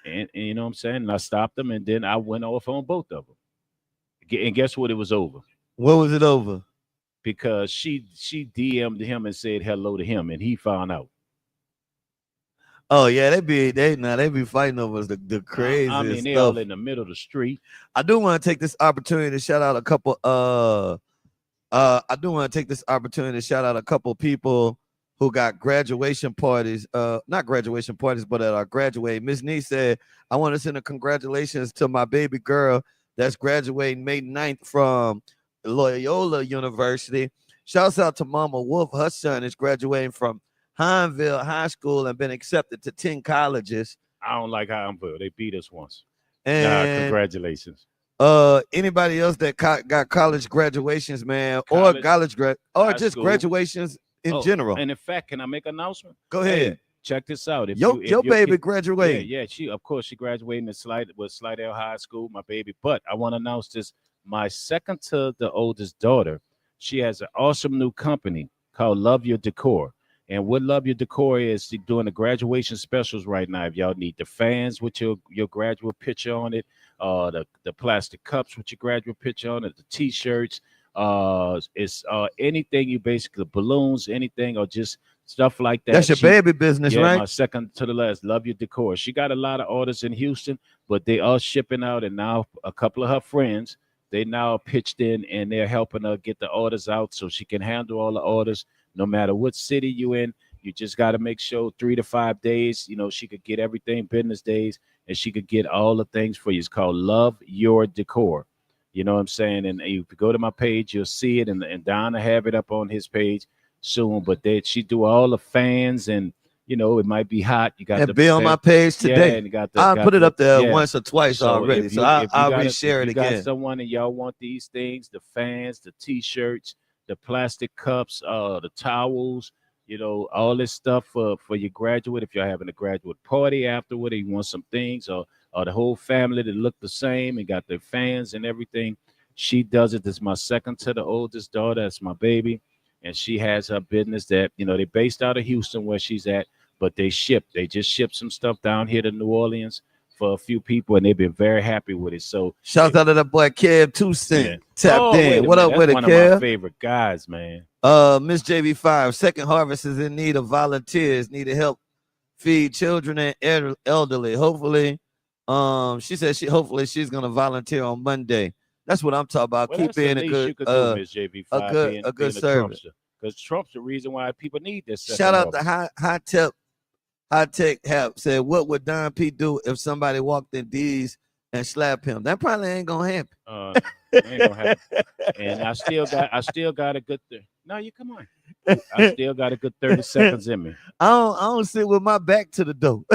And you know what I'm saying? And I stopped them and then I went off on both of them. And guess what? It was over. What was it over? Because she DM'd him and said hello to him and he found out. Oh yeah, they be fighting over the crazy I mean, they stuff. all in the middle of the street. I do want to take this opportunity to shout out a couple. I do want to take this opportunity to shout out a couple people who got graduation parties. Not graduation parties, but at our graduate. Miss Nee said, "I want to send a congratulations to my baby girl that's graduating May 9th from Loyola University. Shouts out to Mama Wolf. Her son is graduating from Hineville High School and been accepted to 10 colleges." I don't like Hineville. They beat us once. And congratulations. Anybody else that got college graduations, man, College, or college or just school. Graduations in general. And in fact, can I make an announcement? Go ahead. Hey, check this out. If your baby graduated. Yeah, she graduating with Slidell High School, my baby. But I want to announce this. My second to the oldest daughter, she has an awesome new company called Love Your Decor. And what Love Your Decor is, they're doing the graduation specials right now. If y'all need the fans with your graduate picture on it, the plastic cups with your graduate picture on it, the T-shirts, it's anything you basically, balloons, anything, or just stuff like that. That's your baby business, right? My second to the last, Love Your Decor. She got a lot of orders in Houston, but they are shipping out, and now a couple of her friends, they now pitched in and they're helping her get the orders out so she can handle all the orders. No matter what city you in, you just got to make sure 3 to 5 days, she could get everything business days and she could get all the things for you. It's called Love Your Decor. You know what I'm saying? And if you go to my page, you'll see it. And Don will have it up on his page soon. But she do all the fans and, it might be hot. You got to be on my page today. Yeah, I'll put it up there once or twice already. So I'll reshare it again. Got someone and y'all want these things, the fans, the T-shirts, the plastic cups, the towels, all this stuff for your graduate. If you're having a graduate party afterward, and you want some things, or the whole family that look the same and got their fans and everything, she does it. This is my second to the oldest daughter. That's my baby. And she has her business that, they're based out of Houston where she's at, but they just ship some stuff down here to New Orleans for a few people, and they've been very happy with it. So shout out to that boy Kev 2 Cent. Tapped in. What up with it, Kev? One of my favorite guys, man. Miss JV5, Second Harvest is in need of volunteers, need to help feed children and elderly. Hopefully, she said hopefully she's gonna volunteer on Monday. That's what I'm talking about. Well, keep being a good Miss JV5, a good service. Because Trump's the reason why people need this. Shout out to High Tech Hap said, what would Don P do if somebody walked in D's and slapped him? That probably ain't gonna happen. Ain't gonna happen. And I still got a good no, you come on. I still got a good 30 seconds in me. I don't sit with my back to the door.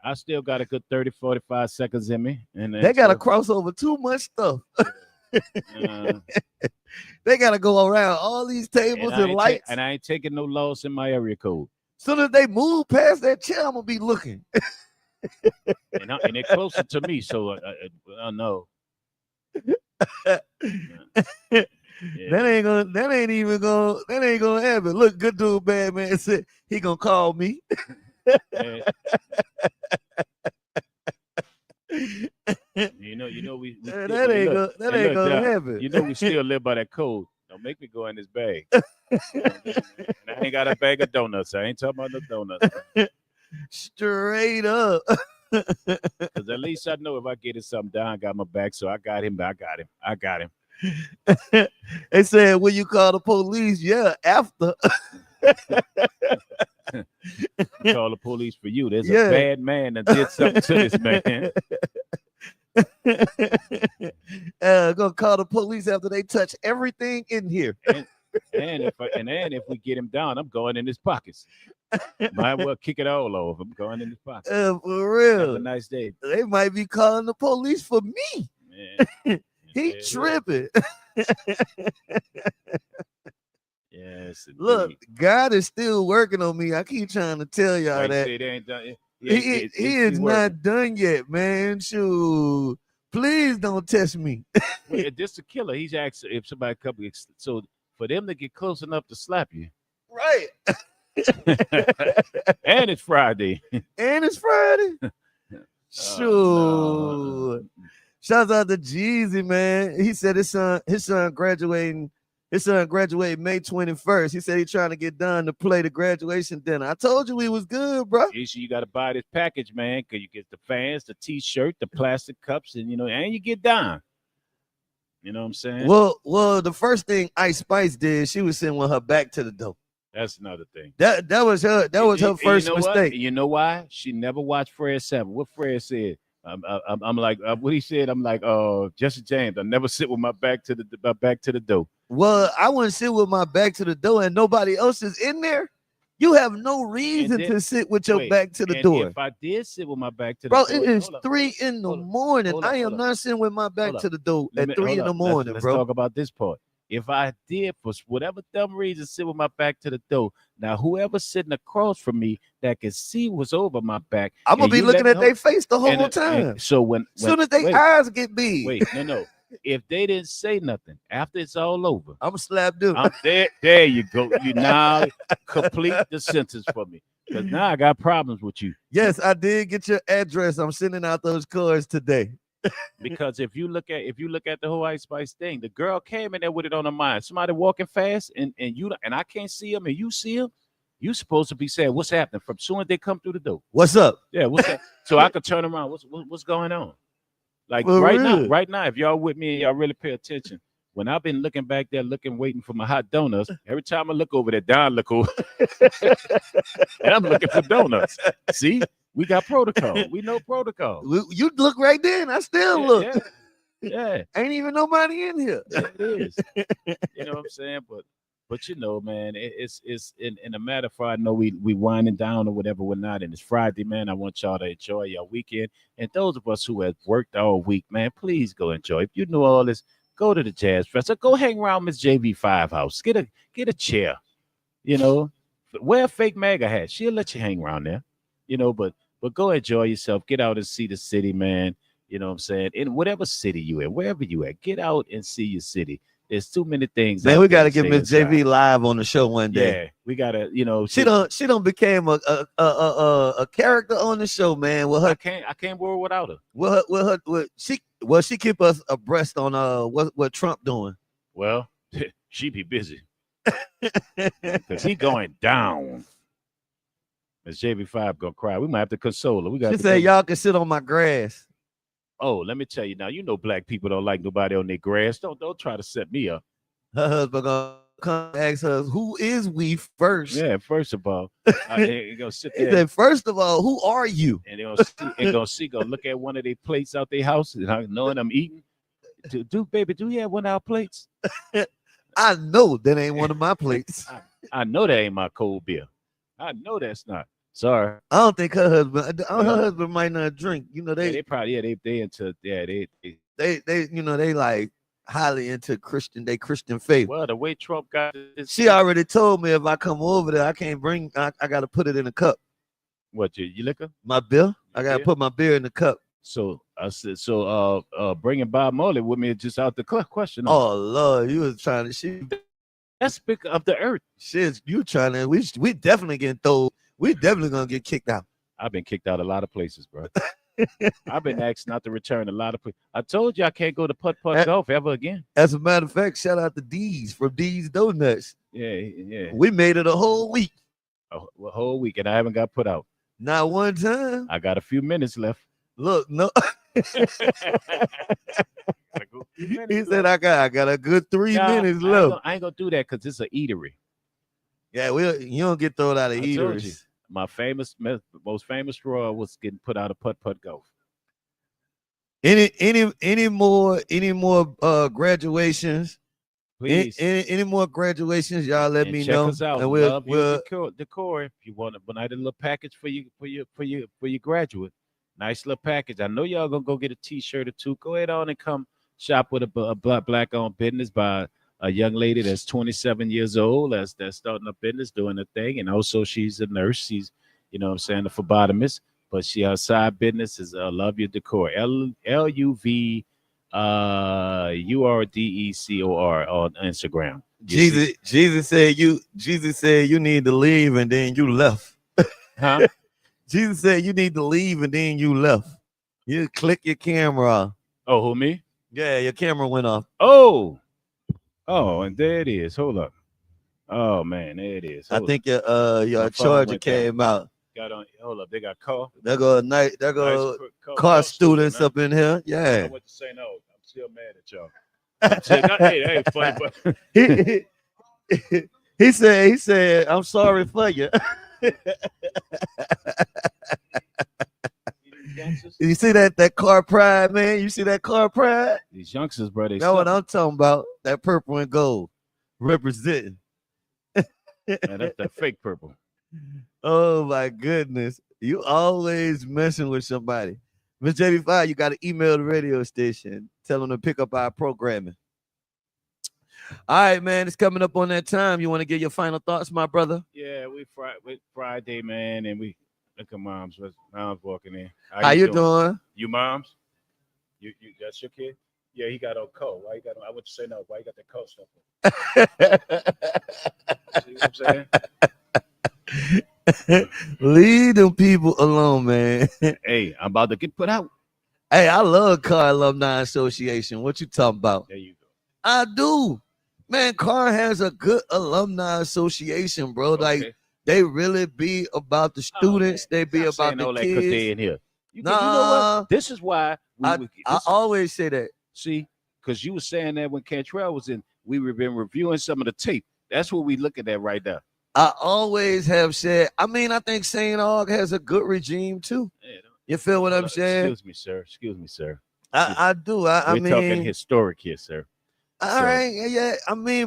I still got a good 30, 45 seconds in me. And they got to cross over too much stuff. They got to go around all these tables and lights. And I ain't taking no loss in my area code. Soon as they move past that chair, I'm going to be looking. and they're closer to me, so I know. Yeah. That ain't gonna happen. Look, good dude, bad man said he gonna call me. We that ain't gonna happen. We still live by that code. Don't make me go in this bag. And I ain't got a bag of donuts. I ain't talking about no donuts. Straight up. Because at least I know if I get it something down, got my back. So I got him. I got him. They said, will you call the police? Yeah, after. Call the police for you. There's a bad man that did something to this man. Gonna call the police after they touch everything in here. And if we get him down, I'm going in his pockets. Might well kick it all off. I'm going in his pockets. For real. Have a nice day. They might be calling the police for me. He tripping. Yeah, Yes, Look, indeed. God is still working on me. I keep trying to tell y'all Like that say they ain't done it. he is not done yet, man. Shoot, please don't test me. Well, this a killer. He's actually if somebody so for them to get close enough to slap you, Right. and it's Friday. And it's Friday. No. Sure. Shouts out to Jeezy, man. He said his son graduating. His son graduated May 21st. He said he's trying to get done to play the graduation dinner. I told you he was good, bro. You got to buy this package, man, because you get the fans, the T-shirt, the plastic cups, and and you get down. You know what I'm saying? Well, the first thing Ice Spice did, she was sitting with her back to the door. That's another thing. That was her first mistake. You know why? She never watched Fred 7. What Fred said? I'm like what he said. I'm like, Jesse James. I never sit with my back to the door. Well, I wouldn't sit with my back to the door and nobody else is in there. You have no reason to sit with your back to the door. If I did sit with my back to the door, it is 3 in the morning. I am not sitting with my back to the door at 3 in the morning, let's bro. Let's talk about this part. If I did, for whatever dumb reason, sit with my back to the door, now whoever's sitting across from me that can see what's over my back, I'm gonna be looking at their face the whole time. So when soon as their eyes get big, wait, no. If they didn't say nothing after it's all over, I'm slap them. There you go. You now complete the sentence for me. Because now I got problems with you. Yes, I did get your address. I'm sending out those cards today. Because if you look at the whole Ice Spice thing, the girl came in there with it on her mind. Somebody walking fast and I can't see him and you see him, you supposed to be saying what's happening from soon as they come through the door. What's up? Yeah, what's that? So I could turn around. What's going on? Like right now, if y'all with me and y'all really pay attention, when I've been looking back there, waiting for my hot donuts, every time I look over there, Don look over, and I'm looking for donuts. See, we got protocol. We know protocol. You look right there, and I still look. Yeah. Ain't even nobody in here. Yeah, it is. You know what I'm saying? But man, it's in a matter for I know we winding down or whatever we're not, and it's Friday, man. I want y'all to enjoy your weekend. And those of us who have worked all week, man, please go enjoy. If you know all this, go to the Jazz Fest or go hang around Miss JV5 house. Get a chair. Wear a fake MAGA hat. She'll let you hang around there. But go enjoy yourself. Get out and see the city, man. You know what I'm saying? In whatever city you in, wherever you at, get out and see your city. There's too many things. Man, we got to get Miss JV live on the show one day. Yeah, we gotta. She don't became a character on the show, man. With her, I can't work without her. She keep us abreast on what Trump doing. Well, she be busy because he going down. Miss JV5 gonna cry. We might have to console her. She said y'all can sit on my grass. Oh, let me tell you now. Black people don't like nobody on their grass. Don't try to set me up. Her husband gonna come ask her, "Who is we first?" Yeah, first of all, gonna sit there. He said, "First of all, who are you?" And they're gonna look at one of their plates out their house, and knowing I'm eating. Baby, do you have one of our plates? I know that ain't one of my plates. I know that ain't my cold beer. I know that's not. Sorry. I don't think her husband might not drink. They probably they into they like highly into Christian faith. Well, the way Trump got this, she already told me if I come over there, I can't bring. I got to put it in a cup. What you liquor? My beer. I got to put my beer in the cup. So I said, bringing Bob Marley with me just out the question. Oh Lord, you was trying to that's big of the earth. Shit, you trying to? We definitely getting thrown. We definitely gonna get kicked out. I've been kicked out a lot of places, bro. I've been asked not to return a lot of places. I told you I can't go to putt golf ever again. As a matter of fact, shout out to D's from D's Donuts. Yeah. We made it a whole week. A whole week, and I haven't got put out. Not one time. I got a few minutes left. Look, no. He said I got a good 3 minutes left. I ain't gonna do that because it's an eatery. Yeah, you don't get thrown out of eateries. My most famous drawer was getting put out of putt golf. Any more graduations? Please. Any more graduations? Y'all let me know. Check us out. And we'll decor if you want a little package for your graduate. Nice little package. I know y'all gonna go get a T-shirt or two. Go ahead on and come shop with a black owned business by a young lady that's 27 years old that's starting a business, doing a thing, and also she's a nurse. She's, what I'm saying, a phlebotomist, but she her side business is Love Your Decor. Luv Urdecor on Instagram. You see, Jesus said you need to leave and then you left. huh? Jesus said you need to leave and then you left. You click your camera off. Oh, who me? Yeah, your camera went off. Oh, and there it is. Hold up. Oh man, there it is. I Hold think My your phone charger went down. came out. Got on. Hold up. They got car. There go car students up in here. I Yeah. want to say no. I'm still mad at y'all. I'm still, hey, that ain't funny, but he said, I'm sorry for you. You see that car pride, man? You see that car pride? These youngsters, bro, That's what I'm talking about. That purple and gold representing. Man, that's that fake purple. Oh my goodness. You always messing with somebody. Miss JB5, you got to email the radio station. Tell them to pick up our programming. All right, man. It's coming up on that time. You want to get your final thoughts, my brother? Yeah, we Friday, man, and we look at mom's walking in. How you doing? You moms? You that's your kid? Yeah, he got on coat. Why you got on? I would say no. Why you got that coat stuff on? See what I'm saying? Leave them people alone, man. Hey, I'm about to get put out. Hey, I love Car Alumni Association. What you talking about? There you go. I do. Man, Car has a good alumni association, bro. Okay. Like, they really be about the students. They be about the kids. They in here. You know Nah. what? This is why I always say that. See, because you were saying that when Cantrell was in, we were been reviewing some of the tape. That's what we looking at right now. I always have said, I think St. Aug has a good regime too. Yeah, you feel what I'm saying? Excuse me, sir. I do. We're mean, talking historic here, sir. All right, yeah.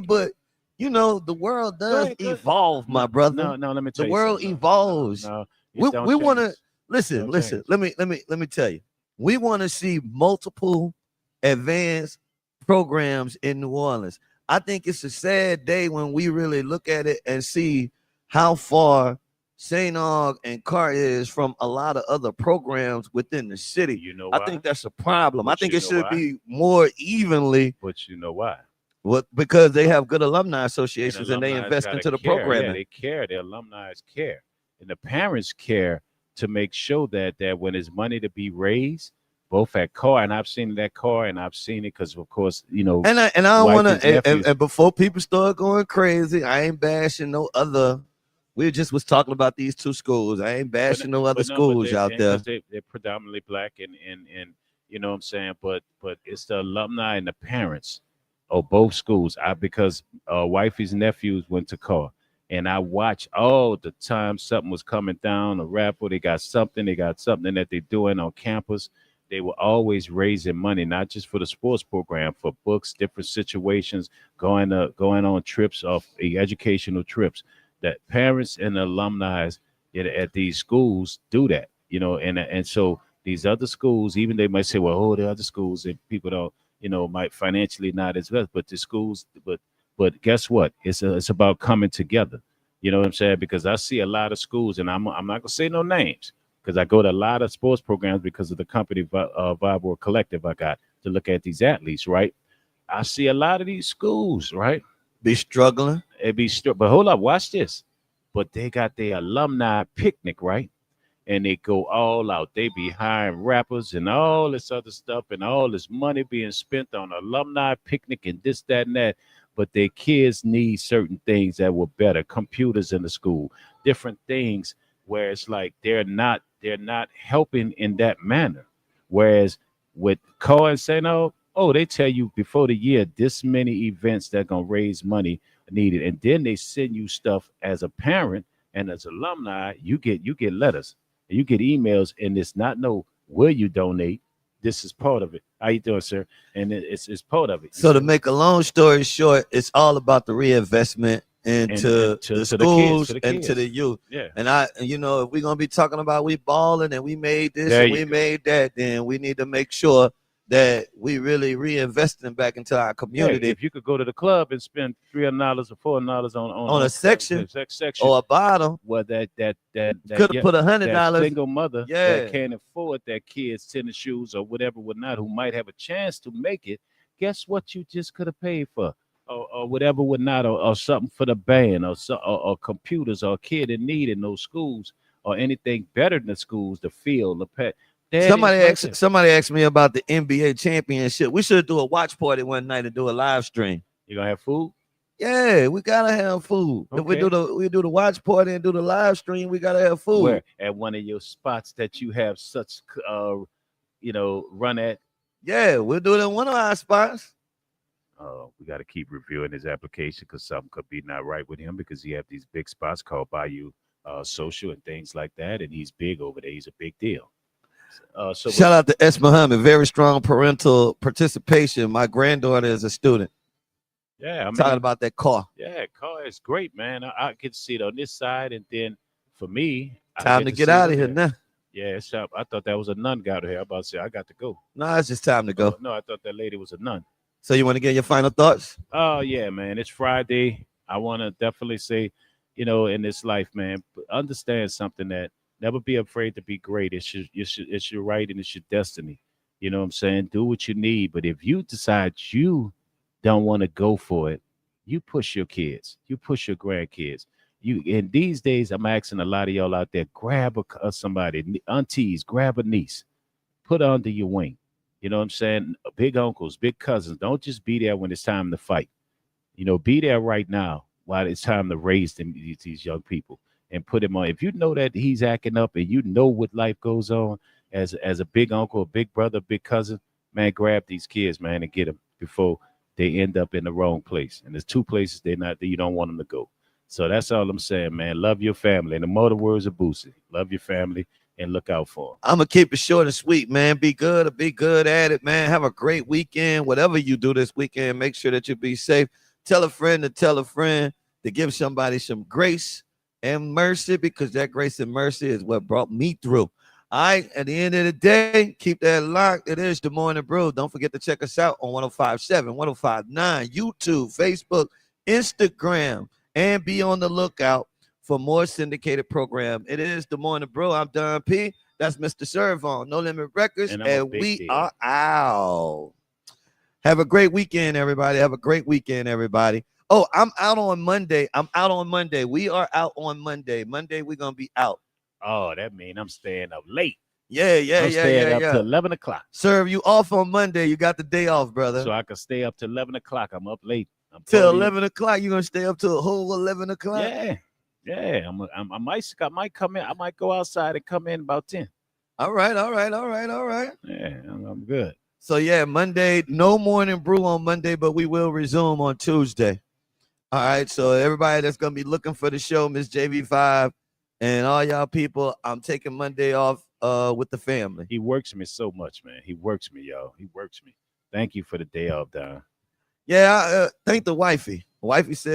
But the world does evolve, my brother. No, let me tell you. The world evolves. No, we want to listen. Let me tell you. We want to see multiple advanced programs in New Orleans. I think it's a sad day when we really look at it and see how far St. Aug and Car is from a lot of other programs within the city. You know why? I think that's a problem. But I think it should why? be more evenly. But you know why? What? Because they have good alumni associations and they invest into the programming. Yeah, they care. The alumni care, and the parents care to make sure that when there's money to be raised, both at Car, and I've seen that Car, and I've seen it because, of course, And I don't want to. And before people start going crazy, I ain't bashing no other. We just was talking about these two schools. I ain't bashing no other schools out there. They're predominantly black, and you know what I'm saying. But it's the alumni and the parents of both schools. Because wifey's nephews went to Car, and I watched all the time something was coming down a rapper. They got something that they're doing on campus. They were always raising money, not just for the sports program, for books, different situations, going on trips, educational trips. That parents and alumni at these schools do that, and so these other schools, even they might say, well, the other schools, and people don't, might financially not as well, but the schools, but guess what? It's about coming together. You know what I'm saying? Because I see a lot of schools, and I'm not gonna say no names, because I go to a lot of sports programs because of the company Vibe Collective I got to look at these athletes, right? I see a lot of these schools, right? Be struggling. But hold up, watch this. But they got their alumni picnic, right? And they go all out. They be hiring rappers and all this other stuff, and all this money being spent on alumni picnic and this, that, and that. But their kids need certain things that were better. Computers in the school, different things where it's like they're not helping in that manner. Whereas with Car and St. Aug, they tell you before the year this many events that gonna raise money needed, and then they send you stuff as a parent and as alumni. You get letters, and you get emails, and it's not will you donate. This is part of it. How you doing, sir? And it's part of it. So to make a long story short, it's all about the reinvestment into the schools and to the youth. Yeah. And if we're gonna be talking about we balling and we made this and we made that, then we need to make sure that we really reinvesting back into our Yeah, community if you could go to the club and spend $300 or $400 on a section section, or a bottle. well, Could that have put that $100. single mother Yeah. that can't afford that kid's tennis shoes or whatever would not, who might have a chance to make it, guess what you just could have paid for? Or whatever would not, or something for the band, or computers, or a kid in need in those schools, or anything better than the schools, the field, the pet. Somebody asked me about the NBA championship. We should do a watch party one night and do a live stream. You gonna have food? Yeah, we gotta have food. If we Okay. do the watch party and do the live stream, we gotta have food. Where at one of your spots that you have such run at. Yeah, we'll do it in one of our spots. We got to keep reviewing his application because something could be not right with him because he have these big spots called Bayou Social and things like that, and he's big over there. He's a big deal. So Shout out to S. Muhammad. Very strong parental participation. My granddaughter is a student. Yeah, Talking about that car. Yeah, car is great, man. I can see it on this side, and then for me, time to get out of here now. Yeah, it's up. I thought that was a nun got here. I'm about to say I got to go. No, it's just time to go. No, I thought that lady was a nun. So you want to get your final thoughts? Oh yeah, man. It's Friday. I want to definitely say, in this life, man, understand something, that never be afraid to be great. It's your right and it's your destiny. You know what I'm saying? Do what you need. But if you decide you don't want to go for it, you push your kids, you push your grandkids. In these days, I'm asking a lot of y'all out there, grab somebody, aunties, grab a niece, put her under your wing. You know what I'm saying? Big uncles, big cousins. Don't just be there when it's time to fight. Be there right now while it's time to raise these young people and put him on. If you know that he's acting up and you know what life goes on as a big uncle, a big brother, big cousin, man, grab these kids, man, and get them before they end up in the wrong place. And there's two places you don't want them to go. So that's all I'm saying, man. Love your family. And the more the words of Boosie, love your family and look out for them. I'm going to keep it short and sweet, man. Be good or be good at it, man. Have a great weekend. Whatever you do this weekend, make sure that you be safe. Tell a friend to give somebody some grace and mercy, because that grace and mercy is what brought me through. All right, at the end of the day, keep that locked. It is the Morning Brew. Don't forget to check us out on 105.7, 105.9, YouTube, Facebook, Instagram, and be on the lookout for more syndicated program. It is the Morning Brew. I'm Don P. That's Mr. Servon, No Limit Records, and we are out. Have a great weekend, everybody. Have a great weekend, everybody. Oh, I'm out on Monday. We are out on Monday. Monday, we're going to be out. Oh, that means I'm staying up late. Yeah. I'm staying up to 11 o'clock. Serve you off on Monday. You got the day off, brother. So I can stay up to 11 o'clock. I'm up late. Till 11 o'clock. You're going to stay up to a whole 11 o'clock? Yeah. I might come in. I might go outside and come in about 10. All right. Yeah, I'm good. So, yeah, Monday, no Morning Brew on Monday, but we will resume on Tuesday. All right, so everybody that's going to be looking for the show, Miss JV5, and all y'all people, I'm taking Monday off with the family. He works me so much, man. He works me, y'all. He works me. Thank you for the day off, Don. Yeah, thank the wifey. Wifey said,